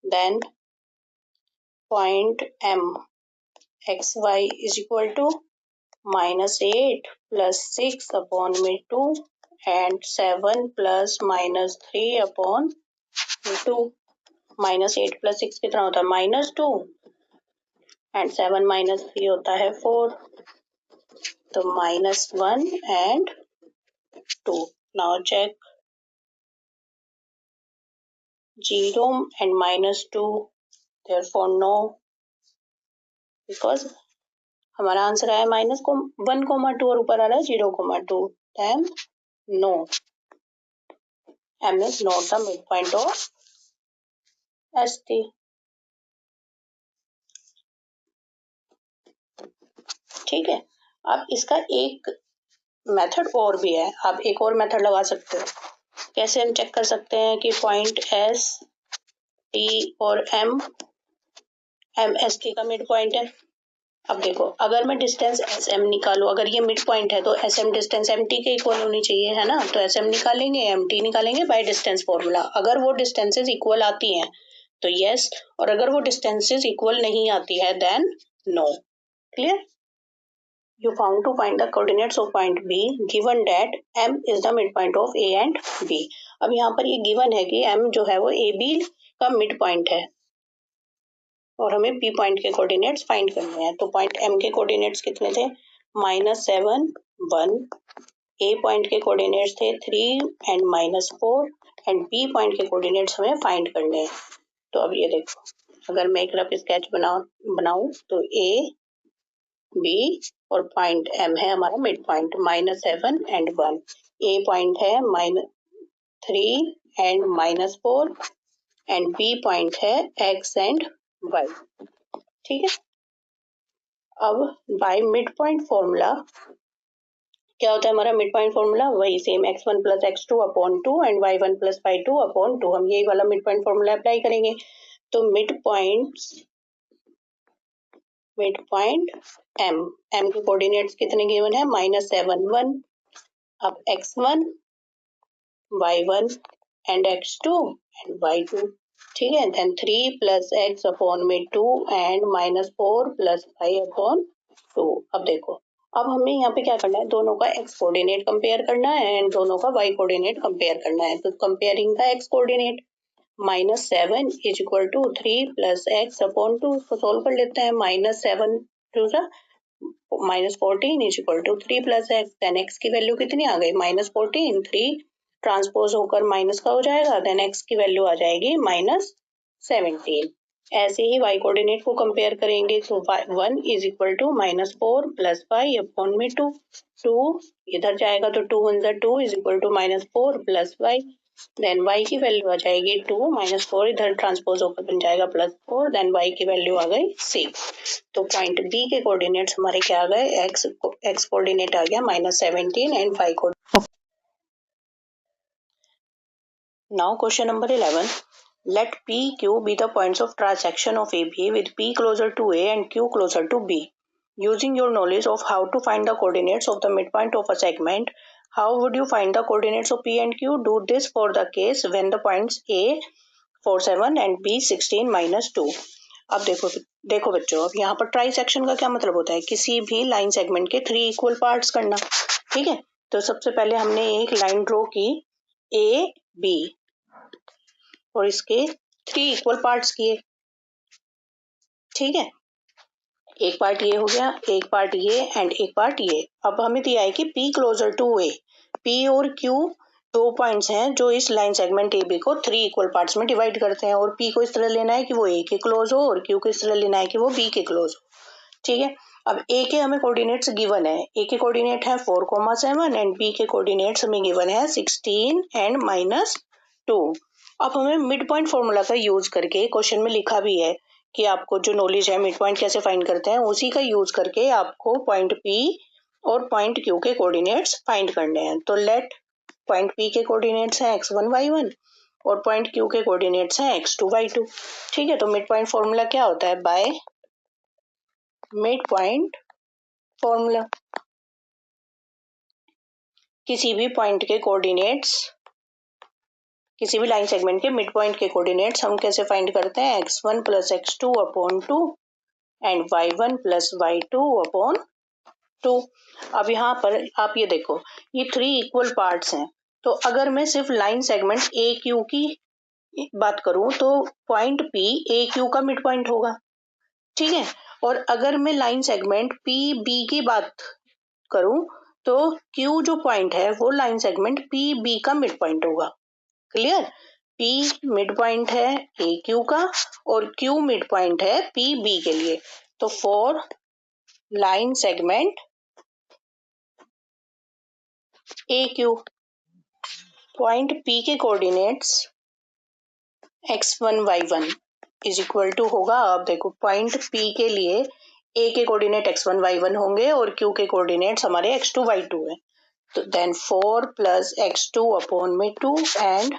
Speaker 1: Then point M x y is equal to -8 plus 6 upon में 2 एंड 7 प्लस -3 अपॉन 2। -8 प्लस 6 कितना होता है -2 एंड 7 -3 होता है 4, तो -1 and 2। Now check 0 and -2, therefore no, because हमारा आंसर आया -1, 2 और ऊपर आ रहा है 0, 2, then no, m is not the midpoint of ST। ठीक है, अब इसका एक मेथड और भी है, आप एक और मेथड लगा सकते हो। कैसे हम चेक कर सकते हैं कि पॉइंट एस टी और एम एस टी का मिड पॉइंट है। अब देखो, अगर मैं डिस्टेंस एस एम निकालूं, अगर ये मिड पॉइंट है तो S M distance M T के इक्वल होनी चाहिए, है ना। तो एस एम निकालेंगे, एम टी निकालेंगे बाय डिस्टेंस फॉर्मूला। अगर वो डिस्टेंसेस इक्वल आती हैं तो यस, और अगर वो डिस्टेंसेस इक्वल नहीं आती है then no. Clear? You found to find the coordinates of point B given that M is the midpoint of A and B। अब यहाँ पर ये given है कि M जो है वो A B का मिड पॉइंट है और हमें B पॉइंट के कोऑर्डिनेट्स फाइंड करने हैं। तो पॉइंट M के कोऑर्डिनेट्स कितने थे? -7 1। A पॉइंट के कोऑर्डिनेट्स थे 3 एंड -4 एंड B पॉइंट के कोऑर्डिनेट्स हमें फाइंड करने हैं। तो अब ये देखो, अगर मैं एक रफ स्केच बनाऊं तो A B और पॉइंट M है हमारा mid point, -7 and 1। A point है -3 एंड -4 एंड B पॉइंट है X एंड Y। ठीक है। अब बाय मिड पॉइंट फॉर्मूला क्या होता है हमारा मिड पॉइंट फॉर्मूला? वही same x1 plus x2 upon 2 and y1 plus y2 upon 2। हम यही वाला मिड पॉइंट फॉर्मूला अप्लाई करेंगे। तो मिड पॉइंट m के कोऑर्डिनेट्स कितने गिवन है? -7 1। अब x1 y1 and x2 and y2। ठीक है। देन 3 प्लस x अपॉन में 2 एंड -4 प्लस y अपॉन 2। अब देखो, अब हमें यहाँ पे क्या करना है? दोनों का x कोऑर्डिनेट कंपेयर करना है एंड दोनों का y कोऑर्डिनेट कंपेयर करना है। तो कंपेयरिंग का x coordinate, -7 is equal to 3 plus x upon 2। इसको सोल्व कर लेते हैं। -7 two -14 is equal to 3 plus x. देन एक्स की वैल्यू कितनी आ गई? -14। 3 ट्रांसपोज होकर माइनस का हो जाएगा, देन एक्स की वैल्यू आ जाएगी -17। ऐसे ही y कोऑर्डिनेट को कंपेयर करेंगे तो 1 is equal to -4 plus y upon में 2। 2 इधर जाएगा तो 2 1 2 is equal to -4 plus y। Then y की वैल्यू आ जाएगी 2 -4 इधर ट्रांसपोज होकर बन जाएगा +4। देन y की वैल्यू आ गई 6। तो पॉइंट B के कोऑर्डिनेट्स हमारे क्या आ गए? x कोऑर्डिनेट आ गया -17 and y coordinate. Now question number 11। Let PQ be the points of transection of AB with P closer to A and Q closer to B. Using your knowledge of how to find the coordinates of the midpoint of a segment, how would you find the coordinates of P and Q? Do this for the case when the points A 4 7 and B 16 -2। अब देखो बच्चों, अब यहाँ पर try section का क्या मतलब होता है? किसी भी लाइन सेगमेंट के 3 इक्वल पार्ट्स करना। ठीक है। तो सबसे पहले हमने एक लाइन ड्रॉ की A B और इसके 3 इक्वल पार्ट्स किए। ठीक है। एक पार्ट ये हो गया, एक पार्ट ये एंड एक पार्ट ये। अब हमें दिया है कि P closer to A। P और Q दो पॉइंट्स हैं जो इस लाइन सेगमेंट AB को 3 इक्वल पार्ट्स में डिवाइड करते हैं और P को इस तरह लेना है कि वो A के क्लोज हो और Q को इस तरह लेना है कि वो B के क्लोज हो। ठीक है। अब A के हमें कोऑर्डिनेट्स गिवन है। A के कोऑर्डिनेट है 4 7 एंड B के कोऑर्डिनेट्स हमें गिवन है 16 एंड -2। अब हमें मिड पॉइंट फॉर्मूला का यूज करके क्वेश्चन में लिखा भी है कि आपको जो नॉलेज है मिड पॉइंट कैसे फाइंड करते हैं, उसी का यूज करके आपको पॉइंट P और पॉइंट Q के कोऑर्डिनेट्स फाइंड करने हैं। तो लेट पॉइंट P के कोऑर्डिनेट्स हैं x1 y1 और पॉइंट Q के कोऑर्डिनेट्स हैं x2 y2। ठीक है। तो मिड पॉइंट फॉर्मूला क्या होता है? बाय मिड पॉइंट फॉर्मूला, किसी भी पॉइंट के कोऑर्डिनेट्स, किसी भी लाइन सेगमेंट के मिड पॉइंट के कोऑर्डिनेट्स हम कैसे फाइंड करते हैं? x1 plus x2 upon 2 and y1 plus y2 upon 2। अब यहाँ पर आप ये देखो, ये 3 इक्वल पार्ट्स हैं। तो अगर मैं सिर्फ लाइन सेगमेंट ए क्यू की बात करूं तो पॉइंट P ए क्यू का मिड पॉइंट होगा। ठीक है। और अगर मैं लाइन सेगमेंट पी बी की बात करूं तो Q जो पॉइंट है वो लाइन सेगमेंट पी बी का मिड पॉइंट होगा। क्लियर? P मिड पॉइंट है ए क्यू का और Q मिड पॉइंट है पी बी के लिए। तो for line segment A Q, point P के coordinates x1 y1 is equal to होगा। अब देखो, पॉइंट P के लिए A के कोऑर्डिनेट x1 y1 होंगे और Q के कोऑर्डिनेट्स हमारे x2 y2 है। तो देन 4 प्लस x2 अपॉन में 2 एंड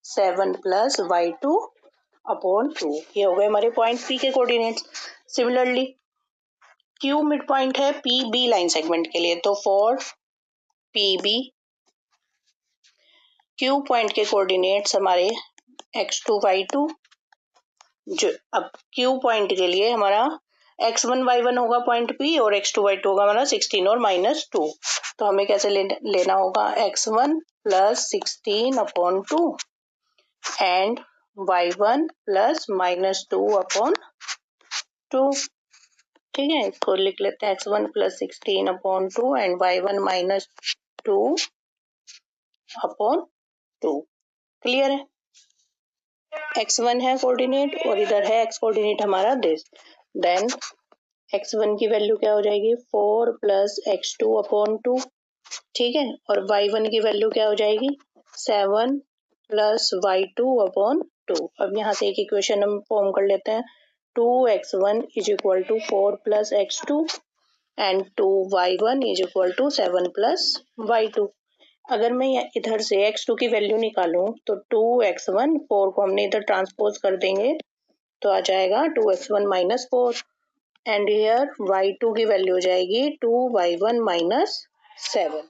Speaker 1: 7 प्लस y2 अपॉन 2। ये हो गए हमारे पॉइंट P के coordinates. Similarly Q mid point है पी बी लाइन सेगमेंट के लिए, तो for P B Q point के कोऑर्डिनेट्स हमारे x2 y2, जो अब क्यू पॉइंट के लिए हमारा x1 y1 होगा पॉइंट P और x2 y2 होगा हमारा 16 और -2। तो हमें कैसे लेना होगा x1 plus 16 upon 2 and y1 plus -2 upon 2। ठीक है, इसको लिख लेते हैं x1 plus 16 upon 2 and y1 -2 upon 2। Clear है? x1 है कोऑर्डिनेट और इधर है x कोऑर्डिनेट हमारा दिस। देन x1 की वैल्यू क्या हो जाएगी 4 प्लस x2 अपॉन 2। ठीक है, और y1 की वैल्यू क्या हो जाएगी 7 प्लस y2 अपॉन 2। अब यहाँ से एक इक्वेशन हम फॉर्म कर लेते हैं 2x1 is equal to 4 plus x2 and 2y1 is equal to 7 plus y2। अगर मैं इधर से x2 की वैल्यू निकालूं तो 2x1 4 को हमने इधर ट्रांसपोज कर देंगे तो आ जाएगा 2x1 minus 4 and here y2 की वैल्यू हो जाएगी 2y1 minus 7।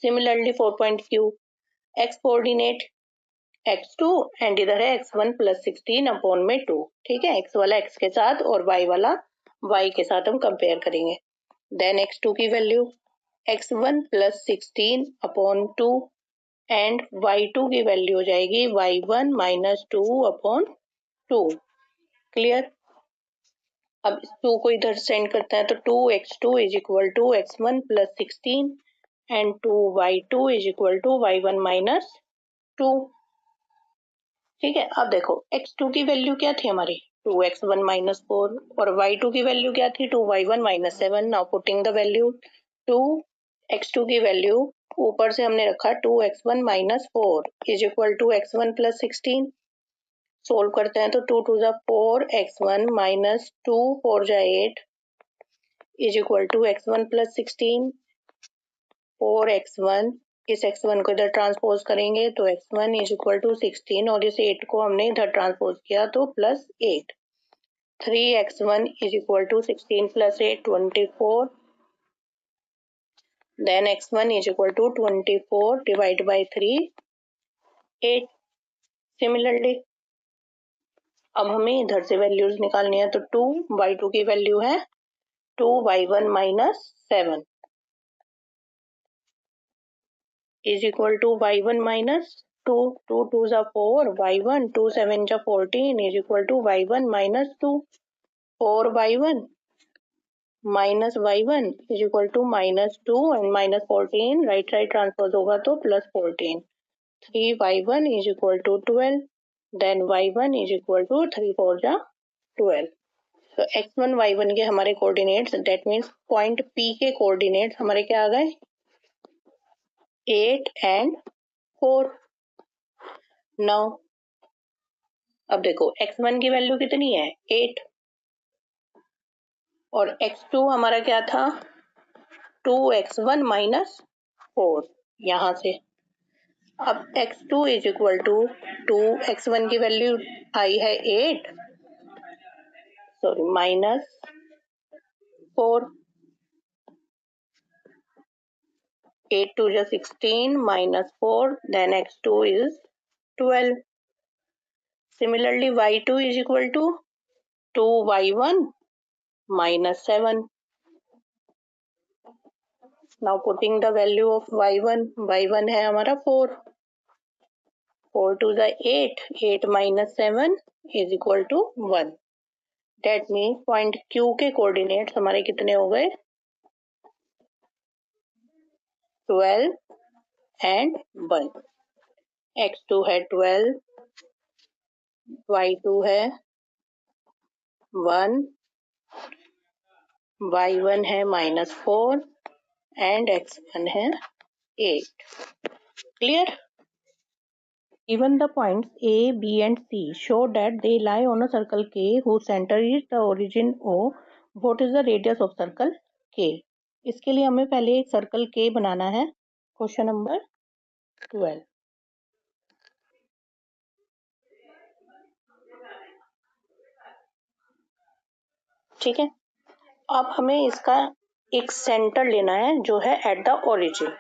Speaker 1: Similarly 4 point Q x coordinate x2 and इधर है x1 प्लस 16 अपॉन में 2। ठीक है, x वाला x के साथ और y वाला y के साथ हम कंपेयर करेंगे। देन x2 की value x1 plus 16 upon 2 and y2 की वैल्यू हो जाएगी y1 माइनस 2 अपॉन 2। क्लियर? अब इस 2 को इधर सेंड करते हैं तो 2x2 is equal to x1 plus 16 and 2y2 is equal to y1 minus 2। ठीक है, अब देखो x2 की वैल्यू क्या थी हमारी 2x1 माइनस 4 और y2 की वैल्यू क्या थी 2y1 minus 7। Now putting the value 2x2 की वैल्यू ऊपर से हमने रखा 2x1 minus 4 is equal to x1 plus 16। Solve करते हैं तो 2 टू ज़ा 4 x1 माइनस 2 4 जा 8 is equal to x1 plus 16। 4x1 इस x1 को इधर ट्रांसपोज करेंगे तो x1 इज इक्वल टू 16 और इस 8 को हमने इधर ट्रांसपोज किया तो plus 8। 3x1 is equal to 16 plus 8 24। Then x1 is equal to 24 divide by 3 8। Similarly अब हमें इधर से वैल्यूज निकालनी है तो 2y2 की वैल्यू है 2y1 minus 7 is equal to y1 minus 2, 2 2s are 4, y1, 2 7s are 14 is equal to y1 minus 2, 4y1 minus y1 is equal to minus 2 and minus 14, right transpose होगा तो plus 14, 3y1 is equal to 12, then y1 is equal to 3 4 जा 12। तो x1 y1 के हमारे coordinates that means point P के coordinates हमारे क्या आ गए 8 एंड 4। नाउ अब देखो x1 की वैल्यू कितनी है 8 और x2 हमारा क्या था 2x1 माइनस 4। यहाँ से अब x2 is equal to 2x1 की वैल्यू आई है 8 sorry minus 4। 8 2 is 16 minus 4 then x2 is 12। Similarly y2 is equal to 2y1 minus 7। Now putting the value of y1 है हमारा 4, 4 2 is 8, 8 minus 7 is equal to 1। That means point Q के coordinates हमारे कितने हो गए 12 and 1। x2 है 12, y2 है 1, y1 है -4 एंड x1 है 8। Clear? Even the points A, B and C show that they lie on a circle K whose center is the origin O. What is the radius of circle K? इसके लिए हमें पहले एक circle K बनाना है। Question number 12। ठीक है, अब हमें इसका एक सेंटर लेना है जो है एट द ओरिजिन,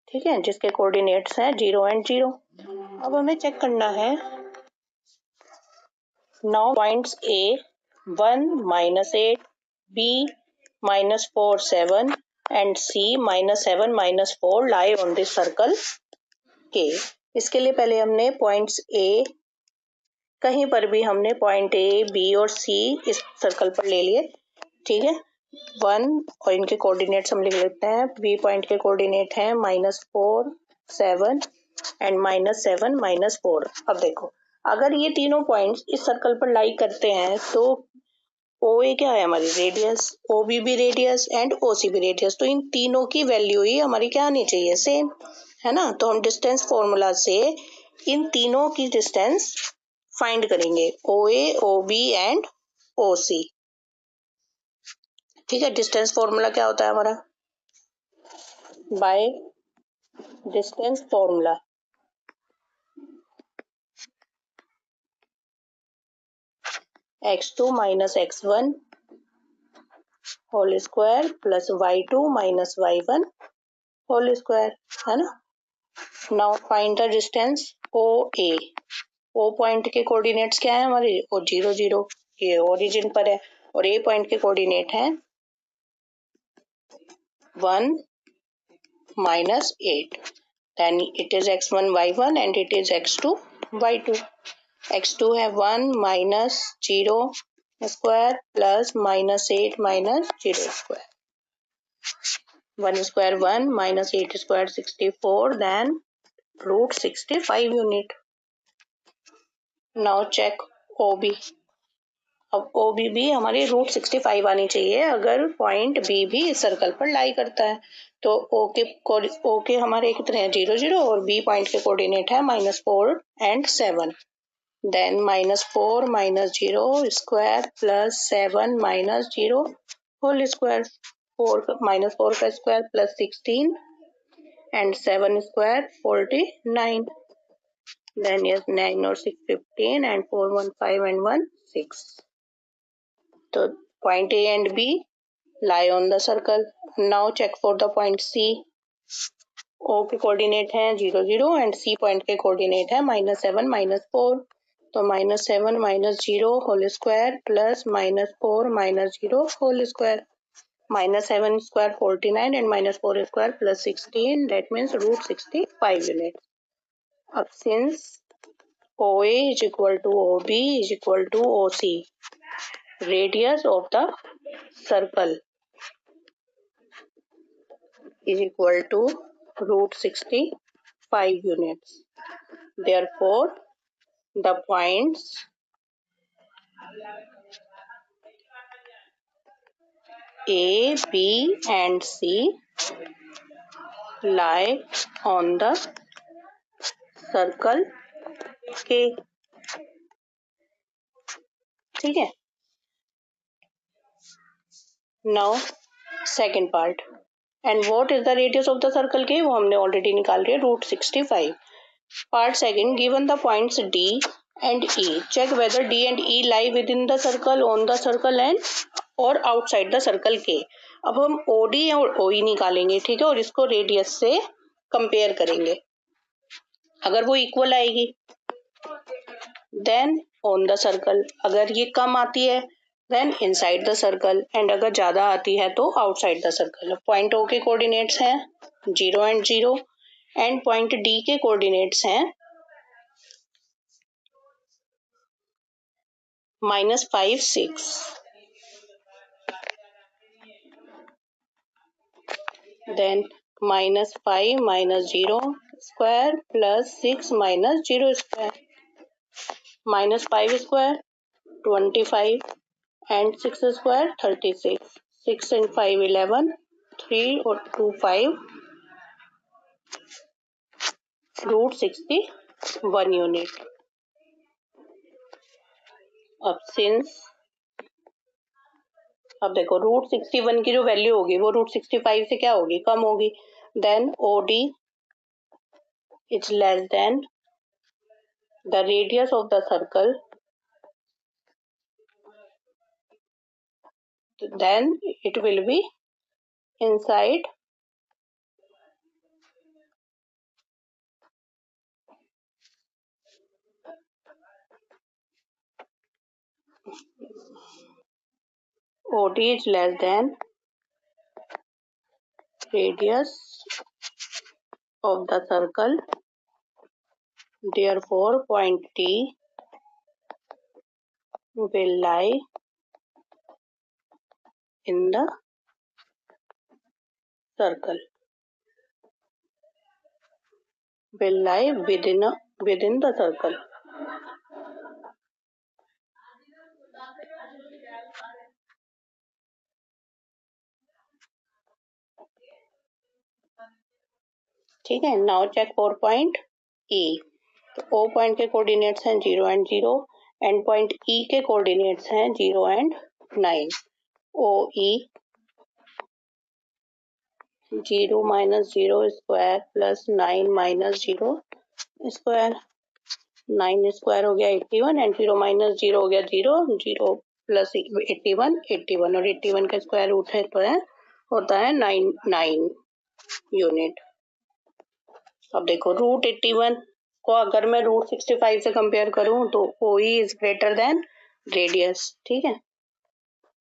Speaker 1: ठीक है, जिसके कोऑर्डिनेट्स हैं 0 एंड 0। अब हमें चेक करना है, now points A 1 -8, B -4 7 and C -7 -4 lie on this circle के। इसके लिए पहले हमने पॉइंट्स ए, कहीं पर भी हमने पॉइंट ए बी और सी इस सर्कल पर ले लिए, ठीक है। 1 और इनके कोऑर्डिनेट्स हम लिख लेते हैं। बी पॉइंट के कोऑर्डिनेट हैं -4 7 एंड -7 -4। अब देखो, अगर ये तीनों पॉइंट्स इस सर्कल पर लाई करते हैं तो ओ ए क्या है हमारी रेडियस, ओ बी भी रेडियस एंड ओ सी भी रेडियस, तो इन तीनों की वैल्यू ही हमारी क्या आनी चाहिए, सेम, है ना। तो हम डिस्टेंस फॉर्मूला से इन तीनों की डिस्टेंस फाइंड करेंगे, ओ ए ओ बी एंड ओ सी, ठीक है। डिस्टेंस फॉर्मूला क्या होता है हमारा, by distance formula x2 - x1 whole square plus y2 - y1 whole square, है ना। Now find the distance O A. O point के कोऑर्डिनेट्स क्या है हमारे, ओ 0 0, ये ओरिजिन पर है, और ए पॉइंट के कोऑर्डिनेट हैं 1 -8, then it is x1 y1 and it is x2 y2। x2 है 1 -0 square plus -8 -0 square, 1 square 1 -8 square 64, then √65 unit. Now check OB। अब OB भी हमारी √65 आनी चाहिए अगर पॉइंट B भी इस सर्कल पर लाई करता है। तो O के हमारे कितने हैं 0 0, और B पॉइंट के कोऑर्डिनेट है -4 and 7। Then -4 -0 square plus 7 -0 whole square, 4 का स्क्वायर प्लस 16 एंड 7 स्क्वायर 49। देन yes 9 और 6 15 and 4 1 5 and 1 6। तो point A and B lie on the circle. Now check for the point C. O के coordinate हैं 0 0 and C point के coordinate है -7 -4। तो -7 -0 whole square plus -4 -0 whole square, -7 square 49 and -4 square plus 16, that means √65 unit. अब since OA is equal to OB is equal to OC, radius of the circle is equal to √65 units. Therefore, the points A, B and C lie on the circle K, ठीक है। Now second part, and what is the radius of the circle K, वो हमने already निकाल लिया √65। Part second, given the points D and E, check whether D and E lie within the circle, on the circle and और outside the circle K। अब हम OD और OE निकालेंगे, ठीक है, और इसको रेडियस से कंपेयर करेंगे। अगर वो इक्वल आएगी देन ऑन द सर्कल, अगर ये कम आती है then inside the circle, and अगर ज्यादा आती है तो outside the circle. Point O के कोऑर्डिनेट्स हैं 0 एंड 0 एंड पॉइंट D के कोऑर्डिनेट्स हैं -5 6। Then -5 -0 square plus 6 -0 square, -5 square 25 and 6 square 36, 6 and 5 11, 3 or 2 5, √61 unit. अब देखो √61 की जो वैल्यू होगी वो √65 से क्या होगी, कम होगी। Then OD is less than the radius of the circle then it will be inside OD is less than radius of the circle, therefore point T will lie in the circle, will lie within the circle. ठीक है. Now check 4 point E. तो O point के coordinates हैं 0 and 0, and point E के coordinates हैं 0 and 9. OE 0 minus 0 square plus 9 minus 0 square. 9 square हो गया 81 and 0 minus 0 हो गया 0. 0 प्लस 81 81 और 81 का स्क्वायर रूट है तो है होता है 9 यूनिट. अब देखो रूट 81 को अगर मैं रूट 65 से कंपेयर करूं तो OE is greater than radius. ठीक है.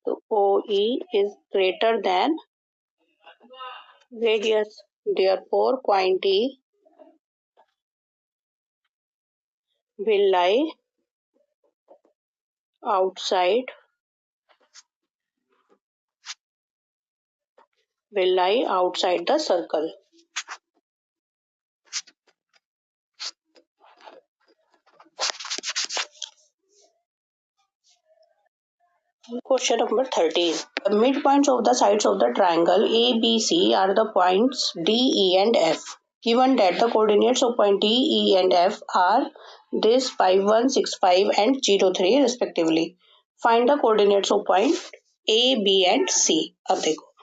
Speaker 1: तो OE is greater than radius, therefore point E will lie outside the circle. Question number 13. The midpoints of the sides of the triangle ABC are the points D, E and F. Given that the coordinates of point D, E and F are this 5, 1, 6, 5 and 0, 3 respectively. Find the coordinates of point A, B and C. अब देखो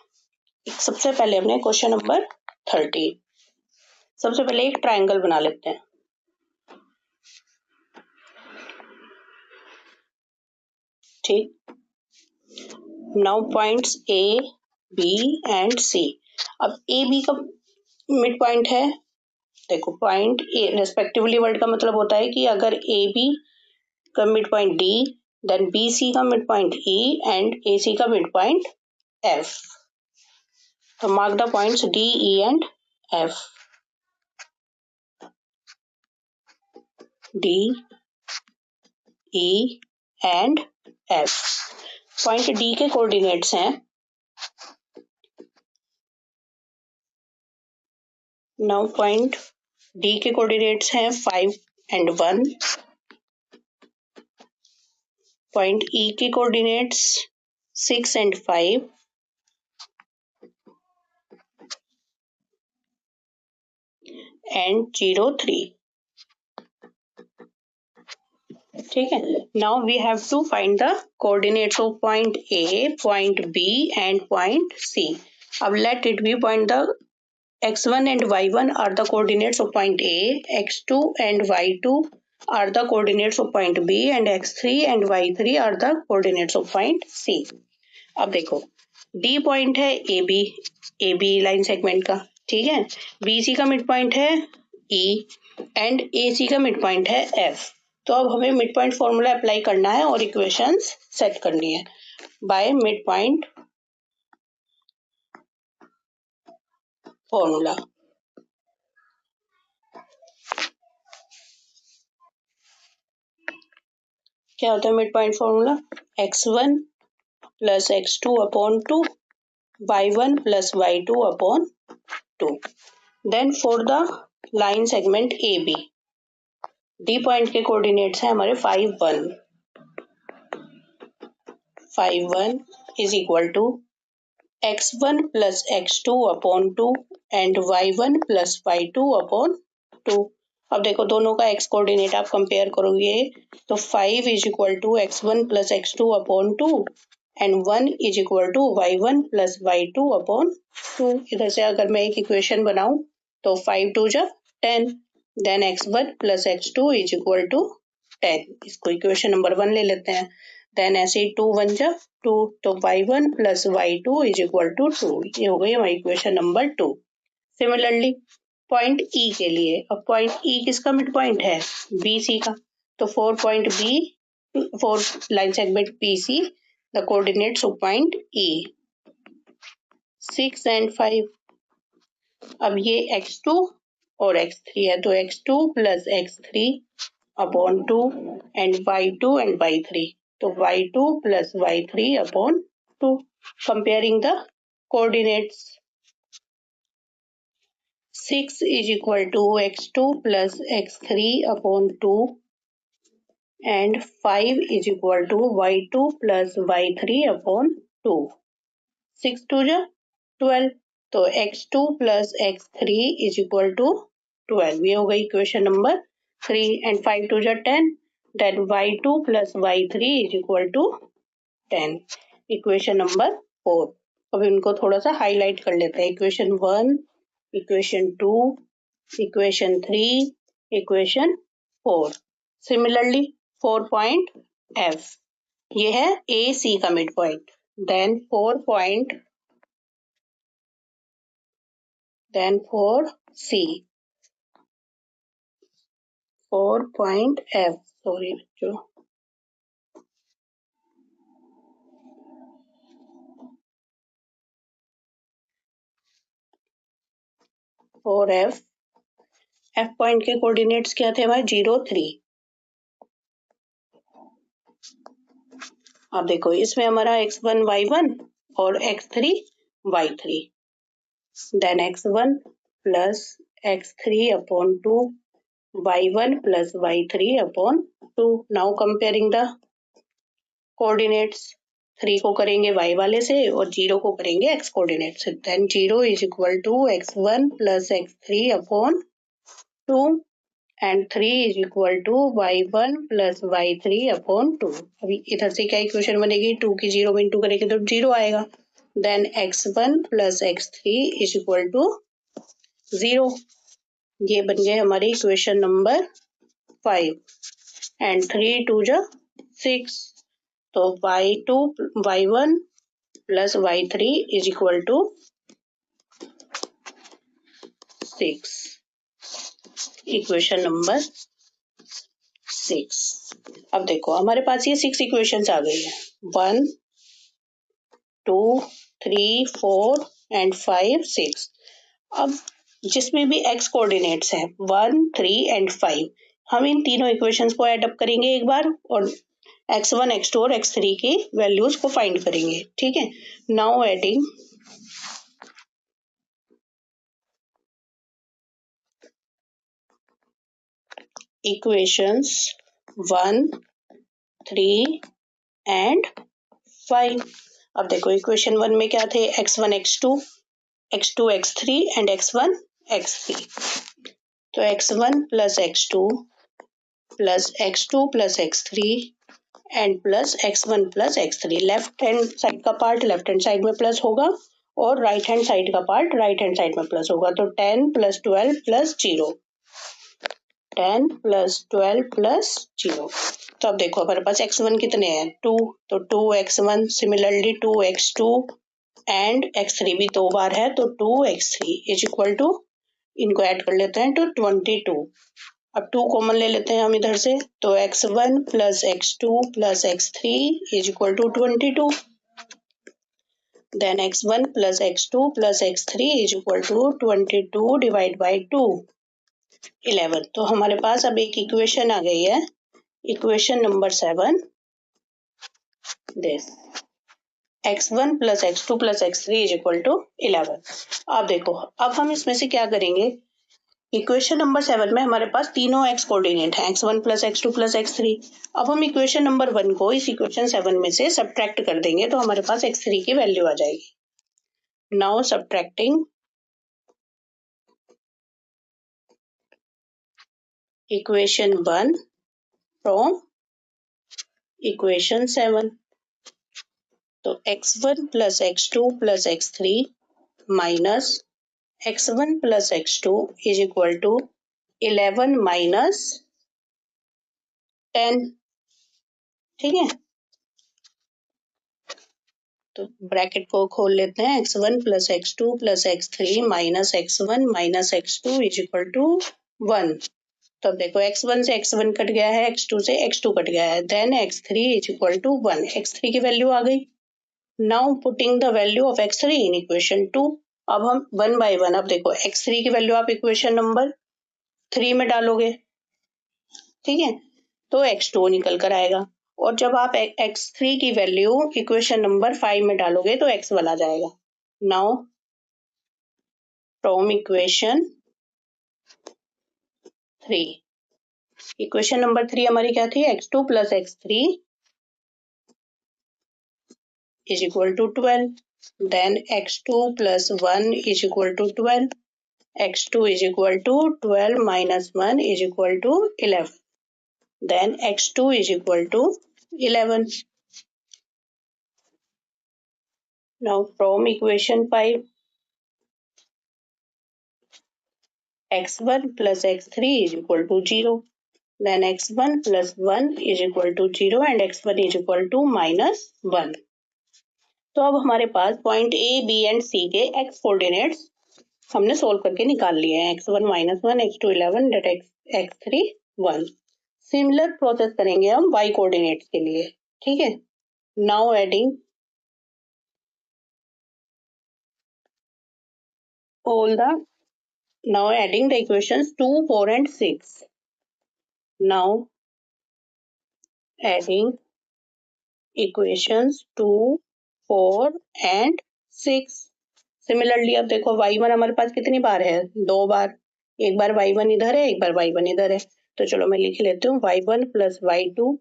Speaker 1: सबसे पहले हमने question number 13. सबसे पहले एक triangle बना लेते हैं. ठीक. Now points A, B and C. अब A, B का मिड पॉइंट है. देखो पॉइंट ए रेस्पेक्टिवली वर्ड का मतलब होता है कि अगर AB का mid point D, then BC का mid point E and AC का मिड पॉइंट F. तो mark the points D, E and F. D, E and F. Point D के कोऑर्डिनेट्स हैं. नाउ पॉइंट D के coordinates हैं 5 and 1. Point E के coordinates 6 and 5 and 0, 3. ठीक है. Now we have to find the coordinates of point A, point B and point C. अब late it B point the x1 and y1 are the coordinates of point A, x2 and y2 are the coordinates of point B and x3 and y3 are the coordinates of point C. अब देखो D point है AB line segment का. ठीक है. BC का mid point है E and AC का mid point है F. तो अब हमें मिड पॉइंट फॉर्मूला अप्लाई करना है और इक्वेशंस सेट करनी है बाय मिड पॉइंट फॉर्मूला. क्या होता है mid point formula? x1 plus x2 upon 2, y1 plus y2 upon 2. Then for the line segment AB, D point के कोऑर्डिनेट्स हैं हमारे 5, 1. 5, 1 is equal to x1 plus x2 upon 2 and y1 plus y2 upon 2. अब देखो दोनों का x coordinate आप compare करोगे तो 5 is equal to x1 plus x2 upon 2 and 1 is equal to y1 plus y2 upon 2. इधर से अगर मैं एक इक्वेशन बनाऊं तो 5 2 जा 10, then x1 plus x2 is equal to 10. इसको इक्वेशन नंबर 1 ले लेते हैं. देन ऐसे 2 1 जा 2, तो y1 plus y2 is equal to 2। ये हो गई हमारी equation number 2। Similarly point E के लिए, अब पॉइंट ई किसका मिड पॉइंट है? बी सी का। तो 4 point B, 4 line segment B C, the coordinates of point E 6 and 5। अब ये x2 और x3 है, तो x2 plus x3 upon 2 and y2 and y3, तो y2 plus y3 upon 2। Comparing the coordinates, 6 is equal to x2 plus x3 upon 2 and 5 is equal to y2 plus y3 upon 2. 6 2 जा 12, तो x2 plus x3 is equal to 12। ये हो गई equation number 3 and 5 2 जा 10, then y2 plus y3 is equal to 10। Equation number 4। अब इनको थोड़ा सा हाईलाइट कर लेते हैं। Equation 1, equation 2, equation 3, equation 4। Similarly 4 point F, ये है ए सी का मिड पॉइंट। देन 4 सी, 4 पॉइंट F, सॉरी बच्चों, 4F। F पॉइंट के कोऑर्डिनेट्स क्या थे हमारे? 0 3। अब देखो इसमें हमारा x1 y1 और x3 y3, then x1 plus x3 upon 2, y1 plus y3 upon 2। Now comparing the coordinates, 3 को करेंगे y वाले से और 0 को करेंगे x कोऑर्डिनेट से। Then 0 is equal to x1 plus x3 upon 2 and 3 is equal to y1 plus y3 upon 2। अभी इधर से क्या इक्वेशन बनेगी? 2 की 0 में इंटू करेंगे तो 0 आएगा। Then x1 plus x3 is equal to 0। ये बन गए हमारी इक्वेशन नंबर 5 एंड 3 2 जा 6, तो y1 plus y3 is equal to 6। Equation number 6। अब देखो हमारे पास ये 6 इक्वेशंस आ गई है, 1 2 3 4 एंड 5 6। अब जिसमें भी x कोऑर्डिनेट्स हैं 1 3 एंड 5, हम इन तीनों इक्वेशंस को ऐड अप करेंगे एक बार और x1 x2 और x3 की वैल्यूज को फाइंड करेंगे। ठीक है, नाउ एडिंग इक्वेशंस 1 3 एंड 5। अब देखो इक्वेशन 1 में क्या थे? x1 x2 x2 x3 and x1 x3। तो x1 plus x2 plus x2 plus x3 and plus x1 plus x3। Left hand side का पार्ट लेफ्ट हैंड साइड में plus होगा और राइट हैंड साइड का part right hand side में plus होगा। तो 10 plus 12 plus 0, 10 plus 12 plus 0। तो अब देखो हमारे पास x1 कितने हैं? 2, तो 2x1, similarly 2x2 and x3 भी 2 बार है, तो 2x3 इज इक्वल टू, इनको ऐड कर लेते हैं तो 22। अब 2 कॉमन ले लेते हैं हम इधर से, तो x1 plus x2 plus x3 is equal to 22। Then x1 plus x2 plus x3 is equal to 22 divide by 2, 11। तो हमारे पास अब एक इक्वेशन आ गई है, equation number 7, this x1 plus x2 plus x3 is equal to 11। अब देखो अब हम इसमें से क्या करेंगे? इक्वेशन नंबर 7 में हमारे पास तीनों x कोऑर्डिनेट हैं, x1 plus x2 plus x3। अब हम इक्वेशन नंबर 1 को इस इक्वेशन 7 में से सब्ट्रैक्ट कर देंगे तो हमारे पास x3 की वैल्यू आ जाएगी। Now subtracting equation 1 from equation 7, तो x1 plus x2 plus x3 minus x1 plus x2 is equal to 11 minus 10। ठीक है, तो ब्रैकेट को खोल लेते हैं, x1 plus x2 plus x3 minus x1 minus x2 is equal to 1। तो अब देखो x1 से x1 कट गया है, x2 से x2 कट गया है, then x3 is equal to 1। x3 की वैल्यू आ गई। Now putting the value of x3 in equation 2। अब हम वन बाय वन, अब देखो x3 की वैल्यू आप इक्वेशन नंबर 3 में डालोगे, ठीक है, तो x2 निकल कर आएगा। और जब आप x3 की वैल्यू इक्वेशन नंबर 5 में डालोगे तो x1 आ जाएगा। Now from equation 3, equation number 3 हमारी क्या थी, x2 plus x3 is equal to 12, then x2 plus 1 is equal to 12, x2 is equal to 12 minus 1 is equal to 11. Then x2 is equal to 11. Now from equation 5, x1 plus x3 is equal to 0. Then x1 plus 1 is equal to 0 and x1 is equal to minus 1. तो अब हमारे पास point A B and सी के x coordinates हमने solve करके निकाल लिए हैं, x1 minus 1, x2 11, date x3 1। Similar process करेंगे हम y कोऑर्डिनेट्स के लिए, ठीक है। Now adding all the now adding the equations 2, 4 and 6. Now adding equations 2, 4 and 6. Similarly अब देखो y1 हमारे पास कितनी बार है, 2 बार। एक बार y1 इधर है, एक बार y1 इधर है, तो चलो मैं लिख लेती हूँ, y1 plus y2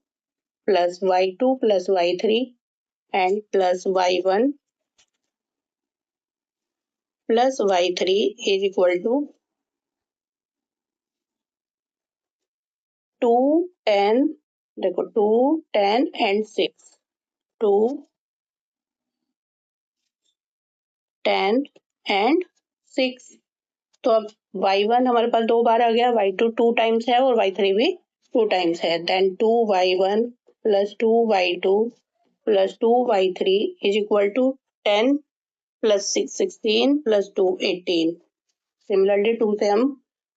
Speaker 1: plus y2 plus y3 and plus y1 plus y3 is equal to 2, 10, देखो 2, 10 एंड 6, 2, 10 एंड 6। तो अब y1 हमारे पास 2 बार आ गया, y2 2 टाइम्स है और y3 भी 2 टाइम्स है, then 2y1 plus 2y2 plus 2y3 is equal to 10 plus 6 16 plus 2 18। Similarly 2 से हम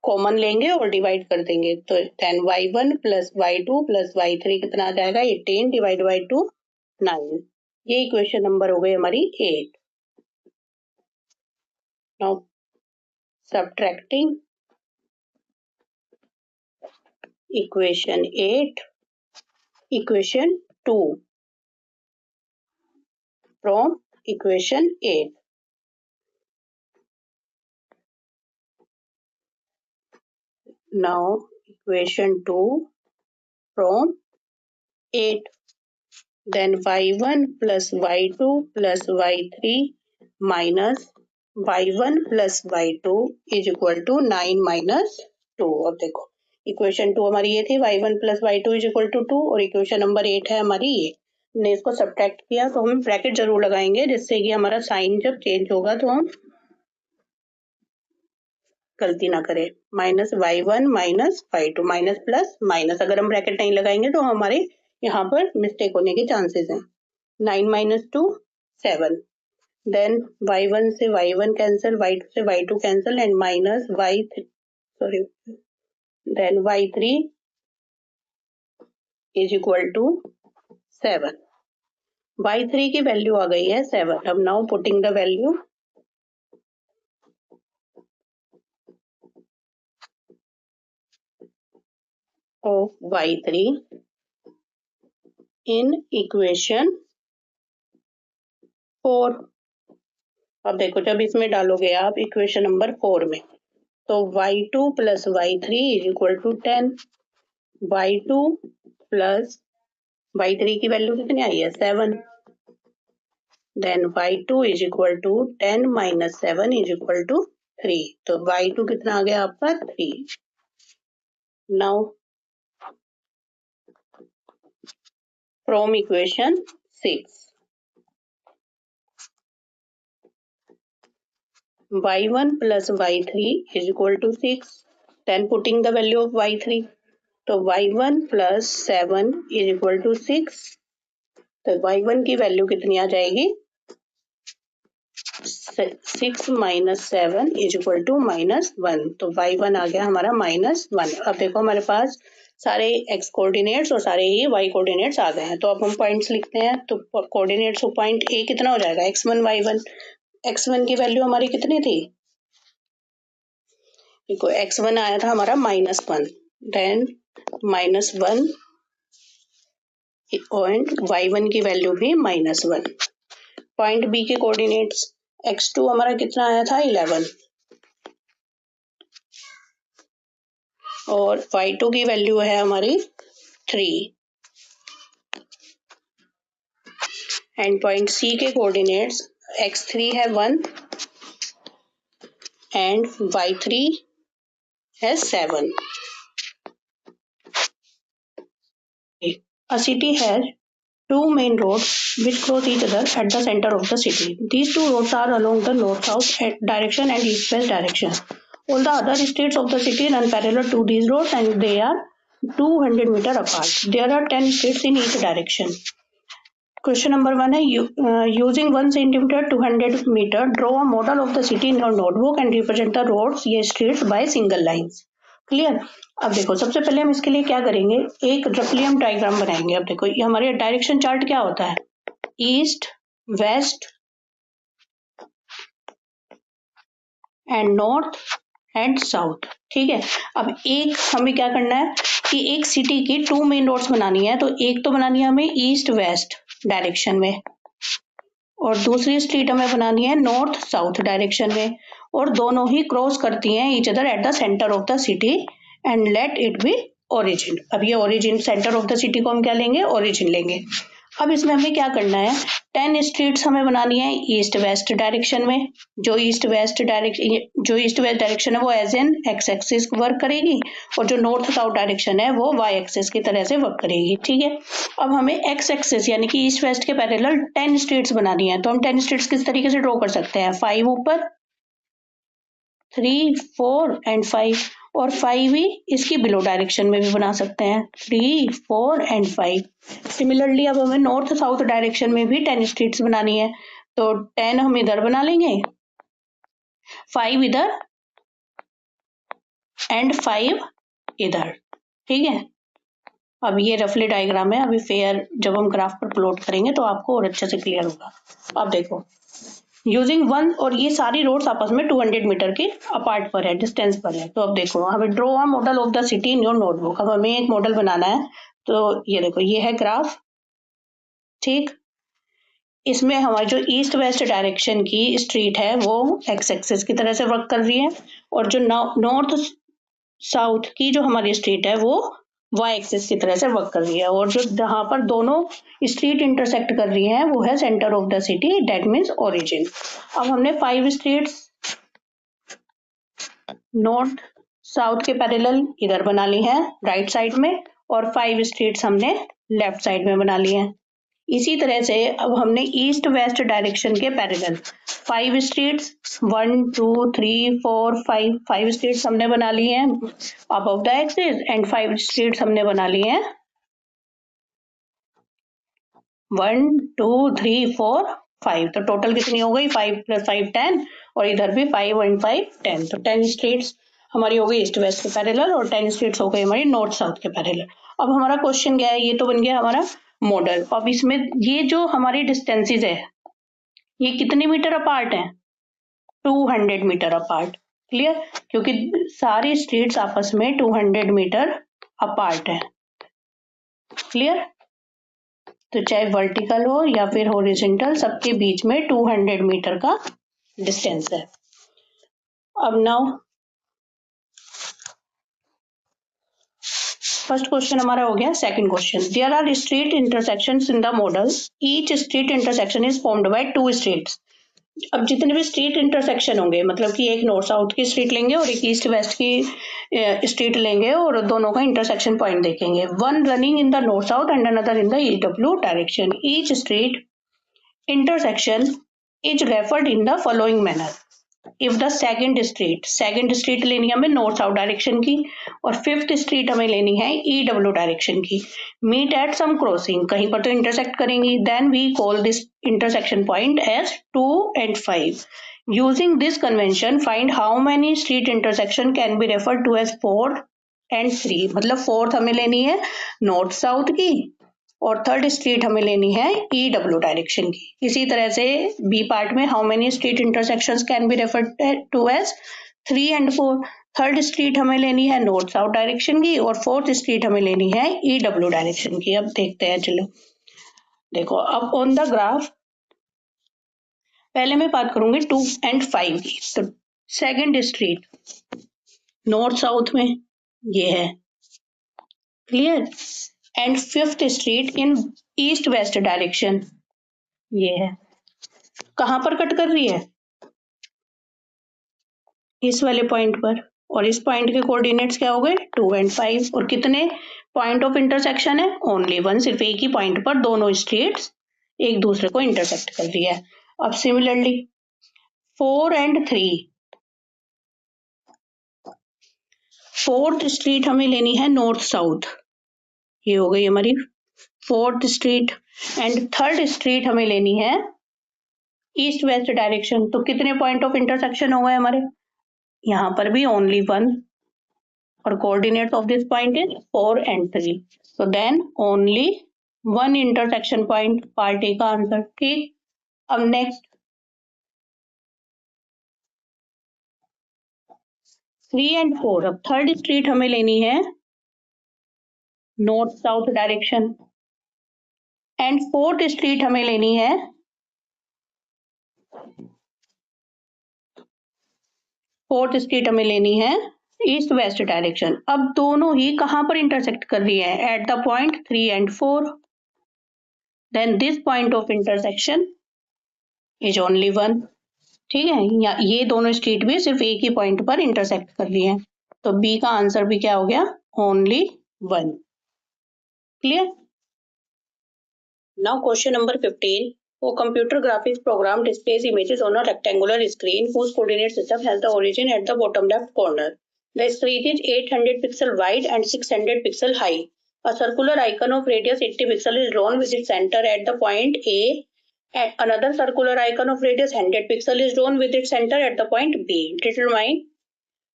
Speaker 1: कॉमन लेंगे और डिवाइड कर देंगे, तो then y1 plus y2 plus y3 कितना आ जाएगा, 18 डिवाइड बाई 2 9। ये इक्वेशन नंबर हो गई हमारी 8। Now subtracting equation 8, equation 2 from equation 8. Now equation 2 from 8, then y1 plus y2 plus y3 minus y1 plus y2 is equal to 9 minus 2। अब देखो equation 2 हमारी ये थी, y1 plus y2 is equal to 2, और equation number 8 है हमारी ये। हमने इसको सब्ट्रैक्ट किया तो हम ब्रैकेट जरूर लगाएंगे, जिससे कि हमारा साइन जब चेंज होगा तो हम गलती ना करें। Minus y1 minus y2, minus plus minus, अगर हम ब्रैकेट नहीं लगाएंगे तो हमारे यहाँ पर मिस्टेक होने के चांसेस हैं। 9 माइनस 2 7, देन y1 से y1 कैंसिल, y2 से y2 cancel and minus y3, sorry, then y3 is equal to 7। y3 की वैल्यू आ गई है 7। अब now putting the value of y3 in equation 4। अब देखो जब इसमें डालोगे आप इक्वेशन नंबर 4 में, तो y2 plus y3 is equal to 10, y2 plus y3 की वैल्यू कितनी आई है 7, then y2 is equal to 10 minus 7 is equal to 3। तो y2 कितना आ गया आपका 3। Now from equation 6, y1 plus y3 is equal to 6, then putting the value of y3, तो y1 plus 7 is equal to 6, तो y1 की value कितनी आ जाएगी 6 माइनस 7 इज इक्वल टू -1। तो y1 आ गया हमारा -1। अब देखो हमारे पास सारे x कोऑर्डिनेट्स और सारे ही y कोऑर्डिनेट्स आ गए हैं। तो अब हम पॉइंट्स लिखते हैं। तो कोऑर्डिनेट्स को पॉइंट ए कितना हो जाएगा, x1 y1। x1 की वैल्यू हमारी कितनी थी, देखो x1 आया था हमारा -1, देन -1 और y1 की वैल्यू भी -1। पॉइंट बी के कोऑर्डिनेट्स x2 हमारा कितना आया था 11 और y2 की वैल्यू है हमारी 3 एंड पॉइंट सी के कोऑर्डिनेट्स x3 है 1 एंड y3 है 7। A city has two main roads which cross each other at the center of the city. These two roads are along the north-south direction and east-west direction. All the other streets of the city run parallel to these roads and they are 200 meters apart. There are 10 streets in each direction. Question number 1 है using 1 centimeter 200 meter draw a model of the city in your notebook and represent the roads ये streets by single lines. Clear. अब देखो सबसे पहले हम इसके लिए क्या करेंगे, एक रफली हम डायग्राम बनाएंगे। अब देखो ये हमारे डायरेक्शन चार्ट क्या होता है, east west and north and south. ठीक है। अब एक हमें क्या करना है कि एक सिटी की 2 मेन रोड्स बनानी है। तो एक तो बनानी है हमें ईस्ट वेस्ट डायरेक्शन में और दूसरी स्ट्रीट हमें बनानी है नॉर्थ साउथ डायरेक्शन में और दोनों ही क्रॉस करती हैं each other at the centre of the city and let it B origin. अब ये origin centre of the city को हम क्या लेंगे, ओरिजिन लेंगे। अब इसमें हमें क्या करना है, 10 स्ट्रीट्स हमें बनानी है ईस्ट वेस्ट डायरेक्शन में। जो ईस्ट वेस्ट डायरेक्शन है वो as an x axis work करेगी और जो नॉर्थ साउथ डायरेक्शन है वो वाई एक्सिस की तरह से वर्क करेगी। ठीक है। अब हमें एक्स एक्सिस यानी कि ईस्ट वेस्ट के पैरेलल 10 स्ट्रीट्स बनानी है। तो हम 10 स्ट्रीट्स किस तरीके से ड्रॉ कर सकते हैं, 5 ऊपर, 3, 4 एंड 5 और 5 ही इसकी बिलो डायरेक्शन में भी बना सकते हैं, 3, 4 एंड 5। सिमिलरली अब हमें नॉर्थ साउथ डायरेक्शन में भी 10 स्ट्रीट्स बनानी है। तो 10 हम इधर बना लेंगे, 5 इधर एंड 5 इधर। ठीक है। अब ये रफली डायग्राम है, अभी फेयर जब हम ग्राफ पर प्लॉट करेंगे तो आपको और अच्छे से क्लियर होगा। अब देखो यूजिंग 1 और ये सारी रोड्स आपस में 200 मीटर के अपार्ट पर है, डिस्टेंस पर है। तो अब देखो हमें draw a model of the city in your notebook. अब हमें एक मॉडल बनाना है। तो ये देखो ये है ग्राफ। ठीक। इसमें हमारी जो ईस्ट वेस्ट डायरेक्शन की स्ट्रीट है वो एक्स एक्सिस की तरह से वर्क कर रही है और जो नॉर्थ साउथ की जो हमारी स्ट्रीट है वो वाई एक्सिस की तरह से वर्क कर रही है और जो जहां पर दोनों स्ट्रीट इंटरसेक्ट कर रही हैं वो है centre of the city, that means origin. अब हमने 5 स्ट्रीट्स नॉर्थ साउथ के पैरेलल इधर बना ली हैं राइट साइड में और 5 स्ट्रीट्स हमने लेफ्ट साइड में बना ली हैं। इसी तरह से अब हमने ईस्ट वेस्ट डायरेक्शन के पैरेलल 5 स्ट्रीट्स 1, 2, 3, 4, 5 स्ट्रीट्स हमने बना ली हैं above the axis and 5 streets हमने बना ली हैं 1, 2, 3, 4, 5। तो टोटल कितनी हो गई, 5 + 5 10 और इधर भी 5 एंड 5 10। तो 10 स्ट्रीट्स हमारी हो गई ईस्ट वेस्ट के पैरेलल और 10 स्ट्रीट्स हो गई हमारी नॉर्थ साउथ के पैरेलल। अब हमारा क्वेश्चन क्या है, ये तो बन गया हमारा मॉडल। अब इसमें ये जो हमारी डिस्टेंसेस है ये कितने मीटर अपार्ट है, 200 मीटर अपार्ट। क्लियर, क्योंकि सारी स्ट्रीट्स आपस में 200 मीटर अपार्ट है। क्लियर। तो चाहे वर्टिकल हो या फिर हॉरिजॉन्टल सबके बीच में 200 मीटर का डिस्टेंस है। अब नाउ फर्स्ट क्वेश्चन हमारा हो गया। Second question, there are street intersections in the model, each street intersection is formed by 2 streets. अब जितने भी स्ट्रीट इंटरसेक्शन होंगे मतलब कि एक नॉर्थ साउथ की स्ट्रीट लेंगे और एक ईस्ट वेस्ट की स्ट्रीट लेंगे और दोनों का इंटरसेक्शन पॉइंट देखेंगे, one running in the north south and another in the EW direction. Each street intersection is referred in the following manner. If the second street लेनी है हमें नॉर्थ साउथ डायरेक्शन की, और फिफ्थ स्ट्रीट हमें लेनी है EW direction की, meet at some crossing, कहीं पर तो इंटरसेक्ट करेंगी, then we call this intersection point as 2 and 5. Using this convention find how many street intersection can be referred to as 4 and 3. मतलब fourth हमें लेनी है नॉर्थ साउथ की, और थर्ड स्ट्रीट हमें लेनी है ईडब्ल्यू डायरेक्शन की. इसी तरह से बी पार्ट में how many street intersections can be referred to as 3 and 4. Third street हमें लेनी है नॉर्थ साउथ डायरेक्शन की, और फोर्थ स्ट्रीट हमें लेनी है ईडब्ल्यू डायरेक्शन की. अब देखते हैं, चलो देखो अब ऑन द ग्राफ पहले मैं बात करूंगी 2 and 5 की. तो सेकंड स्ट्रीट नॉर्थ साउथ में ये है, clear, and fifth street in east west direction ये है. कहां पर कट कर रही है? इस वाले पॉइंट पर, और इस पॉइंट के कोऑर्डिनेट्स क्या हो गए 2 and 5. और कितने पॉइंट ऑफ इंटरसेक्शन है? ओनली वन, सिर्फ एक ही पॉइंट पर दोनों स्ट्रीट्स एक दूसरे को इंटरसेक्ट कर रही है. अब सिमिलरली 4 and 3, फोर्थ स्ट्रीट हमें लेनी है नॉर्थ साउथ, ये हो गई हमारी fourth street, and third street हमें लेनी है ईस्ट वेस्ट डायरेक्शन. तो कितने पॉइंट ऑफ इंटरसेक्शन हो गए हमारे? यहाँ पर भी ओनली वन, और coordinates of this point is 4 and 3. so then only one intersection point, part A का आंसर. ठीक, अब नेक्स्ट 3 and 4. अब थर्ड स्ट्रीट हमें लेनी है north south direction, and fourth street हमें लेनी है ईस्ट वेस्ट डायरेक्शन. अब दोनों ही कहां पर इंटरसेक्ट कर रही है? At the point 3 and 4. Then this point of intersection is only one. ठीक है, या ये दोनों स्ट्रीट भी सिर्फ एक ही पॉइंट पर इंटरसेक्ट कर रही है. तो बी का आंसर भी क्या हो गया? Only one. Clear? Now question number 15. A computer graphics program displays images on a rectangular screen whose coordinate system has the origin at the bottom left corner. The screen is 800 pixel wide and 600 pixel high. A circular icon of radius 80 pixel is drawn with its center at the point A. And another circular icon of radius 100 pixel is drawn with its center at the point B. Determine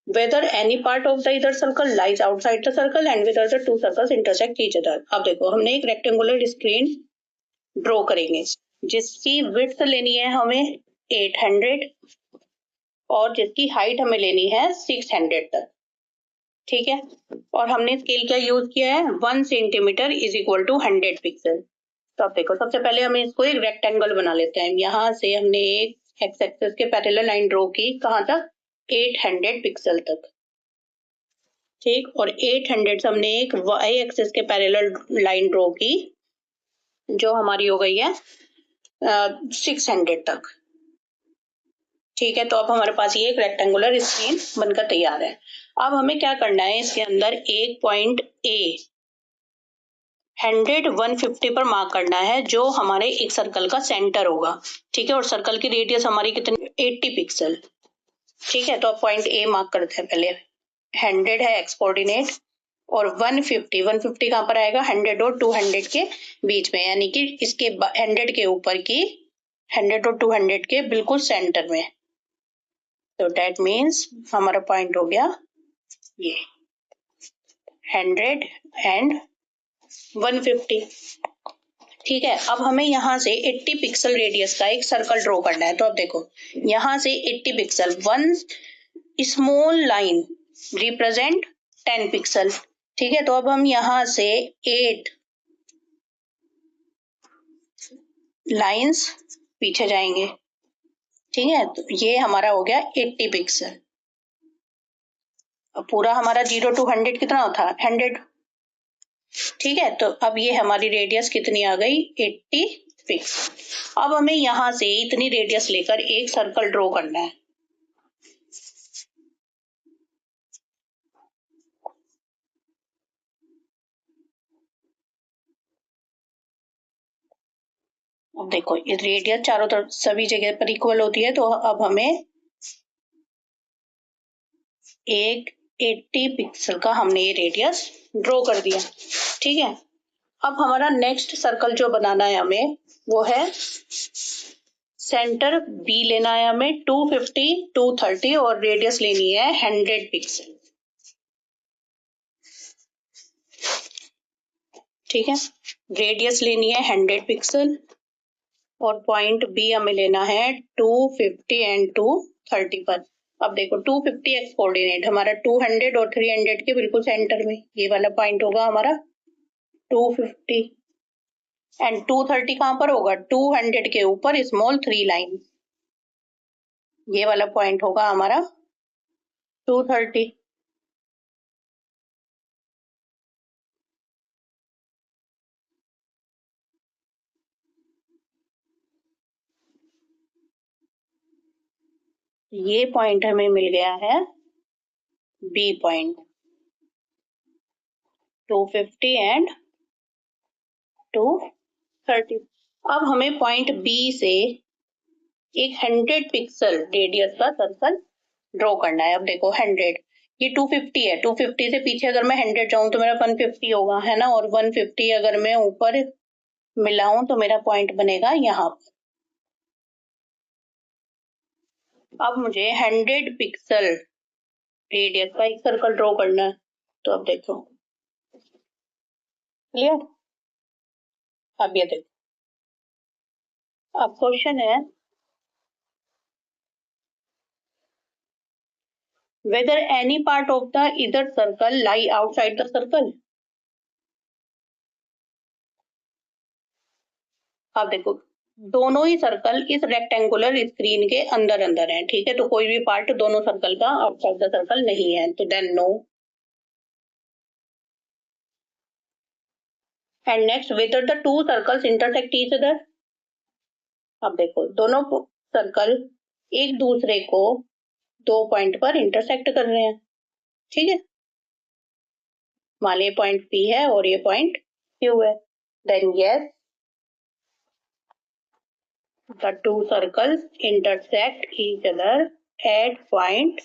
Speaker 1: whether any part of the either circle lies outside the circle and whether the two circles intersect each other. अब देखो हमने एक rectangular screen draw करेंगे जिसकी width लेनी है हमें 800 और जिसकी हाइट हमें लेनी है 600 तक. ठीक है, और हमने स्केल क्या यूज किया है? 1 centimetre is equal to 100 pixel. तो अब देखो सबसे पहले हमें इसको एक रेक्टेंगल बना लेते हैं. यहाँ से हमने एक एक्स एक्सिस के पैरेलल लाइन ड्रॉ की, कहाँ तक? 800 पिक्सल तक. ठीक, और 800 से हमने एक वाई एक्सिस के पैरेलल लाइन ड्रॉ की जो हमारी हो गई है 600 तक. ठीक है, तो अब हमारे पास ये एक रेक्टेंगुलर स्क्रीन बनकर तैयार है. अब हमें क्या करना है? इसके अंदर एक पॉइंट ए 100 150 पर मार्क करना है जो हमारे एक सर्कल का सेंटर होगा. ठीक है, और सर्कल की रेडियस हमारी कितनी? 80 पिक्सल. ठीक है, तो अब पॉइंट ए मार्क करते हैं. पहले 100 है एक्स कोऑर्डिनेट, और 150 कहाँ पर आएगा? 100 और 200 के बीच में, यानी कि इसके 100 के ऊपर की 100 और 200 के बिल्कुल सेंटर में. तो डेट मीन्स हमारा पॉइंट हो गया ये 100 and 150. ठीक है, अब हमें यहाँ से 80 पिक्सल रेडियस का एक सर्कल ड्रॉ करना है. तो अब देखो यहाँ से 80 pixel, one small line represent 10 pixel. ठीक है, तो अब हम यहाँ से 8 लाइंस पीछे जाएंगे. ठीक है, तो ये हमारा हो गया 80 पिक्सल. अब पूरा हमारा 0 to 100 कितना था? 100. ठीक है, तो अब ये हमारी रेडियस कितनी आ गई? 80 पिक्सल. अब हमें यहाँ से इतनी रेडियस लेकर एक सर्कल ड्रॉ करना है. अब देखो ये रेडियस चारों तरफ सभी जगह पर इक्वल होती है, तो अब हमें एक 80 पिक्सल का हमने ये रेडियस ड्रॉ कर दिया। ठीक है, अब हमारा नेक्स्ट सर्कल जो बनाना है हमें वो है सेंटर बी लेना है हमें 250, 230 और रेडियस लेनी है 100 पिक्सल। ठीक है, रेडियस लेनी है 100 पिक्सल और पॉइंट बी हमें लेना है 250 एंड 230 पर। अब देखो 250 एक्स कोऑर्डिनेट हमारा 200 और 300 के बिल्कुल सेंटर में ये वाला पॉइंट होगा हमारा 250 एंड 230 कहां पर होगा 200 के ऊपर स्मॉल 3 लाइन, ये वाला पॉइंट होगा हमारा 230। ये पॉइंट हमें मिल गया है बी पॉइंट 250 एंड 230। अब हमें पॉइंट बी से एक 100 पिक्सल रेडियस का सर्कल ड्रॉ करना है। अब देखो 100, ये 250 है, 250 से पीछे अगर मैं 100 जाऊं तो मेरा 150 होगा, है ना, और 150 अगर मैं ऊपर मिलाऊं तो मेरा पॉइंट बनेगा यहाँ पर। अब मुझे 100 पिक्सल रेडियस का एक सर्कल ड्रॉ करना है, तो अब देखो क्लियर। अब ये देखो, अब क्वेश्चन है whether any part of the either circle lie outside the circle। अब देखो दोनों ही सर्कल इस रेक्टेंगुलर स्क्रीन के अंदर अंदर है, ठीक है, तो कोई भी पार्ट दोनों सर्कल का आउटसाइड द सर्कल नहीं है, तो then no. And next whether the two circles intersect each other. अब देखो दोनों सर्कल एक दूसरे को दो पॉइंट पर इंटरसेक्ट कर रहे हैं, ठीक है, मान लीजिए पॉइंट पी है और ये पॉइंट क्यू है, then yes the two circles intersect each other at point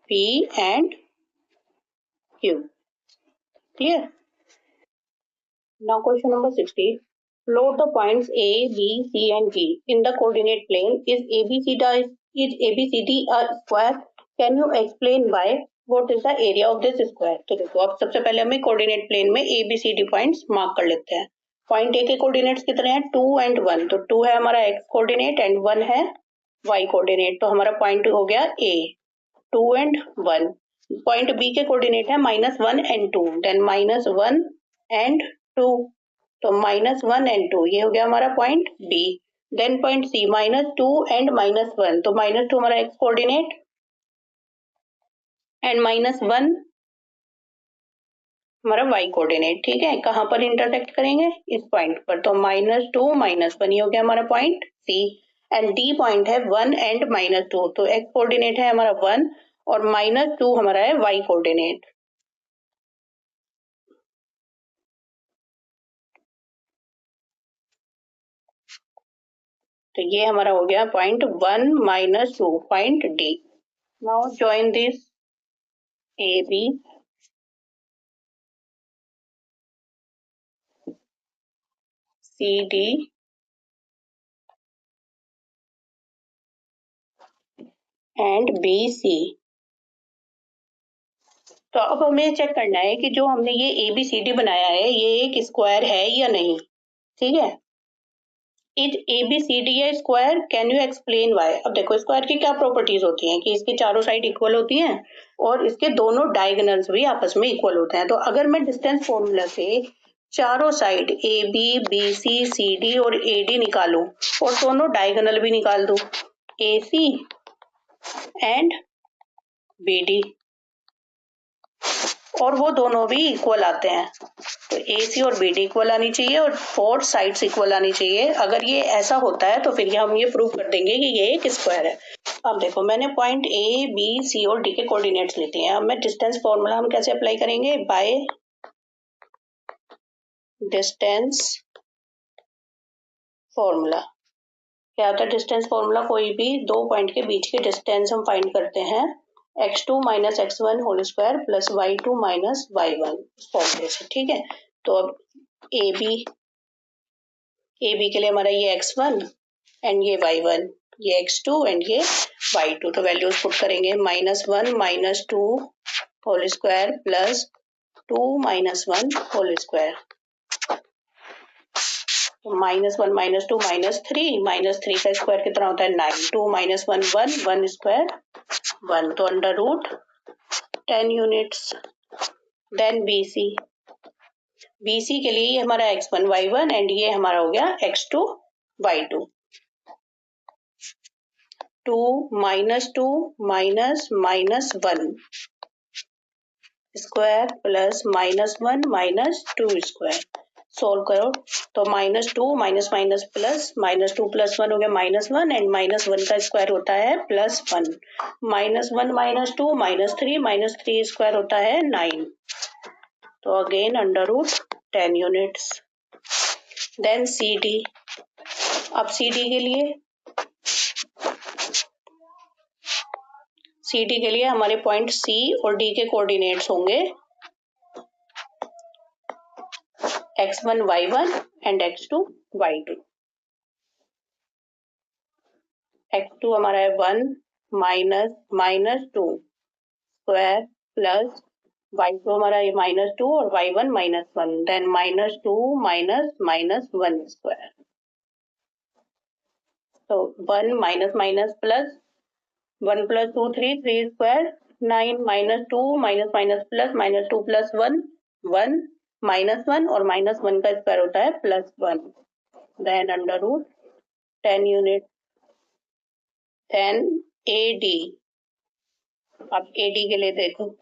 Speaker 1: P and Q. Clear? Now question number 60. Plot the points A, B, C and D in the coordinate plane. Is ABCD a square? Can you explain why? What is the area of this square? तो देखो अब सबसे पहले हमें coordinate plane में ABCD points mark कर लेते हैं। पॉइंट ए के कोऑर्डिनेट्स कितने हैं 2 एंड 1, तो 2 है हमारा x कोऑर्डिनेट एंड 1 है y कोऑर्डिनेट, तो हमारा पॉइंट हो गया A 2 एंड 1। पॉइंट बी के कोऑर्डिनेट है -1 एंड 2, देन -1 एंड 2, तो -1 एंड 2 ये हो गया हमारा point B. Then point C -2 and -1, तो -2 हमारा एक्स कोऑर्डिनेट एंड -1 हमारा वाई कोऑर्डिनेट, ठीक है, कहां पर इंटरसेक्ट करेंगे इस पॉइंट पर, तो -2 -1 ये हो गया हमारा point C. And D point है 1 एंड -2, तो एक्स कोऑर्डिनेट है हमारा 1 और -2 हमारा है वाई कोऑर्डिनेट। तो ये हमारा हो गया point 1 -2 point D. Now join this A B C D and B C. तो अब हमें चेक करना है कि जो हमने ये ए बी सी डी बनाया है ये एक स्क्वायर है या नहीं, ठीक है। Is A B C D a square, can you explain why. अब देखो स्क्वायर की क्या प्रॉपर्टीज होती हैं कि इसकी चारों साइड इक्वल होती हैं और इसके दोनों डायगोनल्स भी आपस में इक्वल होते हैं। तो अगर मैं डिस्टेंस फॉर्मूला से चारों side A B B C C D और ए डी निकालूं और दोनों डायगोनल भी निकाल दूं ए सी एंड बी डी और वो दोनों भी इक्वल आते हैं, तो ए सी और बी डी इक्वल आनी चाहिए और फोर साइड्स इक्वल आनी चाहिए। अगर ये ऐसा होता है तो फिर हम ये प्रूव कर देंगे कि ये एक स्क्वायर है। अब देखो मैंने पॉइंट ए बी सी और डी के कोऑर्डिनेट्स लेते हैं। अब मैं डिस्टेंस फॉर्मूला हम कैसे अप्लाई करेंगे, बाय डिस्टेंस फॉर्मूला। क्या होता है डिस्टेंस फॉर्मूला, कोई भी दो पॉइंट के बीच के डिस्टेंस हम फाइंड करते हैं x2 minus x1 whole square plus y2 minus y1 इस फॉर्मूले से, ठीक है। तो अब ए बी के लिए हमारा ये x1 एंड ये y1, ये x2 एंड ये y2, तो वैल्यूज पुट करेंगे -1 -2 whole square plus 2 -1 whole square, -1 -2 -3 का स्क्वायर कितना होता है 9, 2 -1 1 1 स्क्वायर 1, तो under root 10 units. Then BC के लिए ये हमारा x1 y1 एंड ये हमारा हो गया x2 y2, 2 -2 -1 square plus -1 -2 square, solve करो तो -2 माइनस प्लस -2 प्लस 1 हो गया -1 एंड -1 का स्क्वायर होता है +1, -1 -2 -3 स्क्वायर होता है 9, तो again under root 10 units. Then CD, अब CD के लिए हमारे पॉइंट C और D के कोऑर्डिनेट्स होंगे x1 y1 and x2 y2। x2 हमारा है 1 -2 स्क्वायर प्लस y2 हमारा ये -2 और y1 -1, देन -2 -1 स्क्वायर, तो 1 minus plus 1 + 2 3 square 9 -2 plus -2 plus 1 1 -1 और -1 का स्क्वायर होता है +1, then under root 10 unit. Then AD, अब AD के लिए देखो,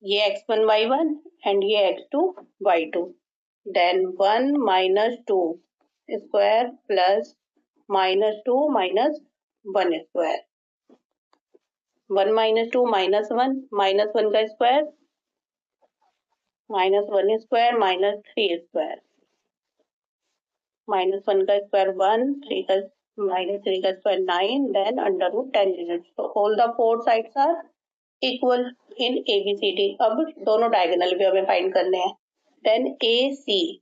Speaker 1: ये x1 y1 एंड ये x2 y2, then 1 -2 square plus -2 -1 square, 1 -2 -1 -1 का स्क्वायर -1 स्क्वायर -3 स्क्वायर, -1 का स्क्वायर 1 3 का -3 का square 9, then under root 10 units. तो all the four sides are equal in ABCD। अब दोनों डायगोनल भी हमें फाइंड करने हैं। देन AC,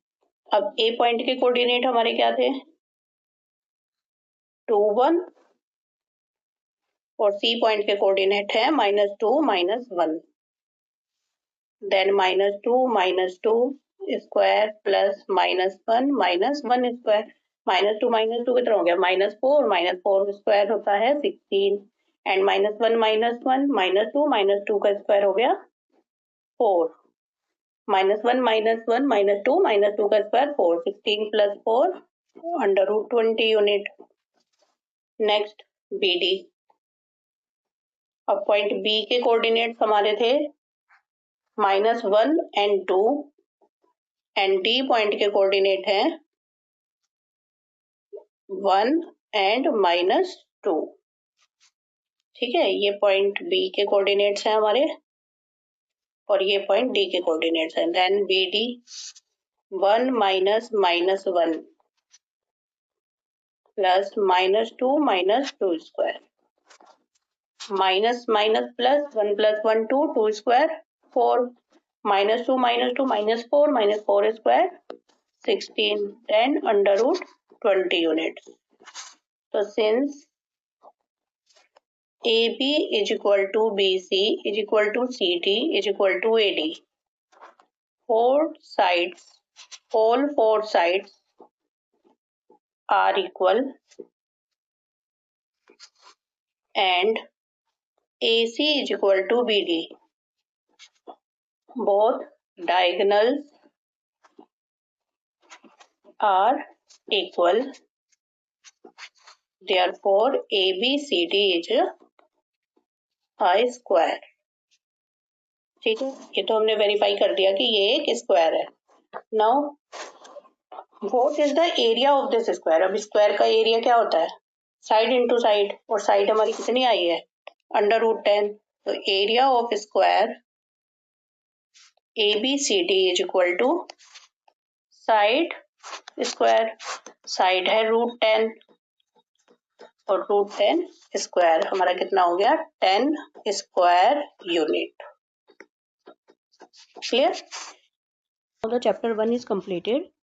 Speaker 1: अब A पॉइंट के कोऑर्डिनेट हमारे क्या थे 2 1 और C पॉइंट के कोऑर्डिनेट है -2 -1, देन -2 स्क्वायर प्लस -1 -1 स्क्वायर, -2 कितना हो गया -4 स्क्वायर होता है 16 एंड -1 -2 का स्क्वायर हो गया 4, -1 -2 का square 4, 16 + 4 under root 20 unit. Next BD, अब पॉइंट B के कोऑर्डिनेट्स हमारे थे -1 एंड 2 एंड D पॉइंट के कोऑर्डिनेट है 1 एंड -2, ठीक है। ये पॉइंट B के कोऑर्डिनेट्स हैं हमारे और ये पॉइंट D के कोऑर्डिनेट्स हैं। Then BD 1 -1 plus -2 -2 square, plus 1 + 1 2 square 4, -2 -4 square 16, then under root 20 units. तो since AB is equal to BC is equal to CD is equal to AD, all four sides are equal and AC is equal to BD, both diagonals are equal, therefore ABCD is a square। ठीक है, ये तो हमने verify कर दिया कि ये एक स्क्वायर है। Now what is the area of this square, अब स्क्वायर का एरिया क्या होता है साइड इनटू साइड, और साइड हमारी कितनी आई है अंडर रूट 10, तो area of square ABCD is equal to side square, side है रूट 10 और रूट 10 स्क्वायर हमारा कितना हो गया 10 square unit. Clear? Now the chapter 1 is completed.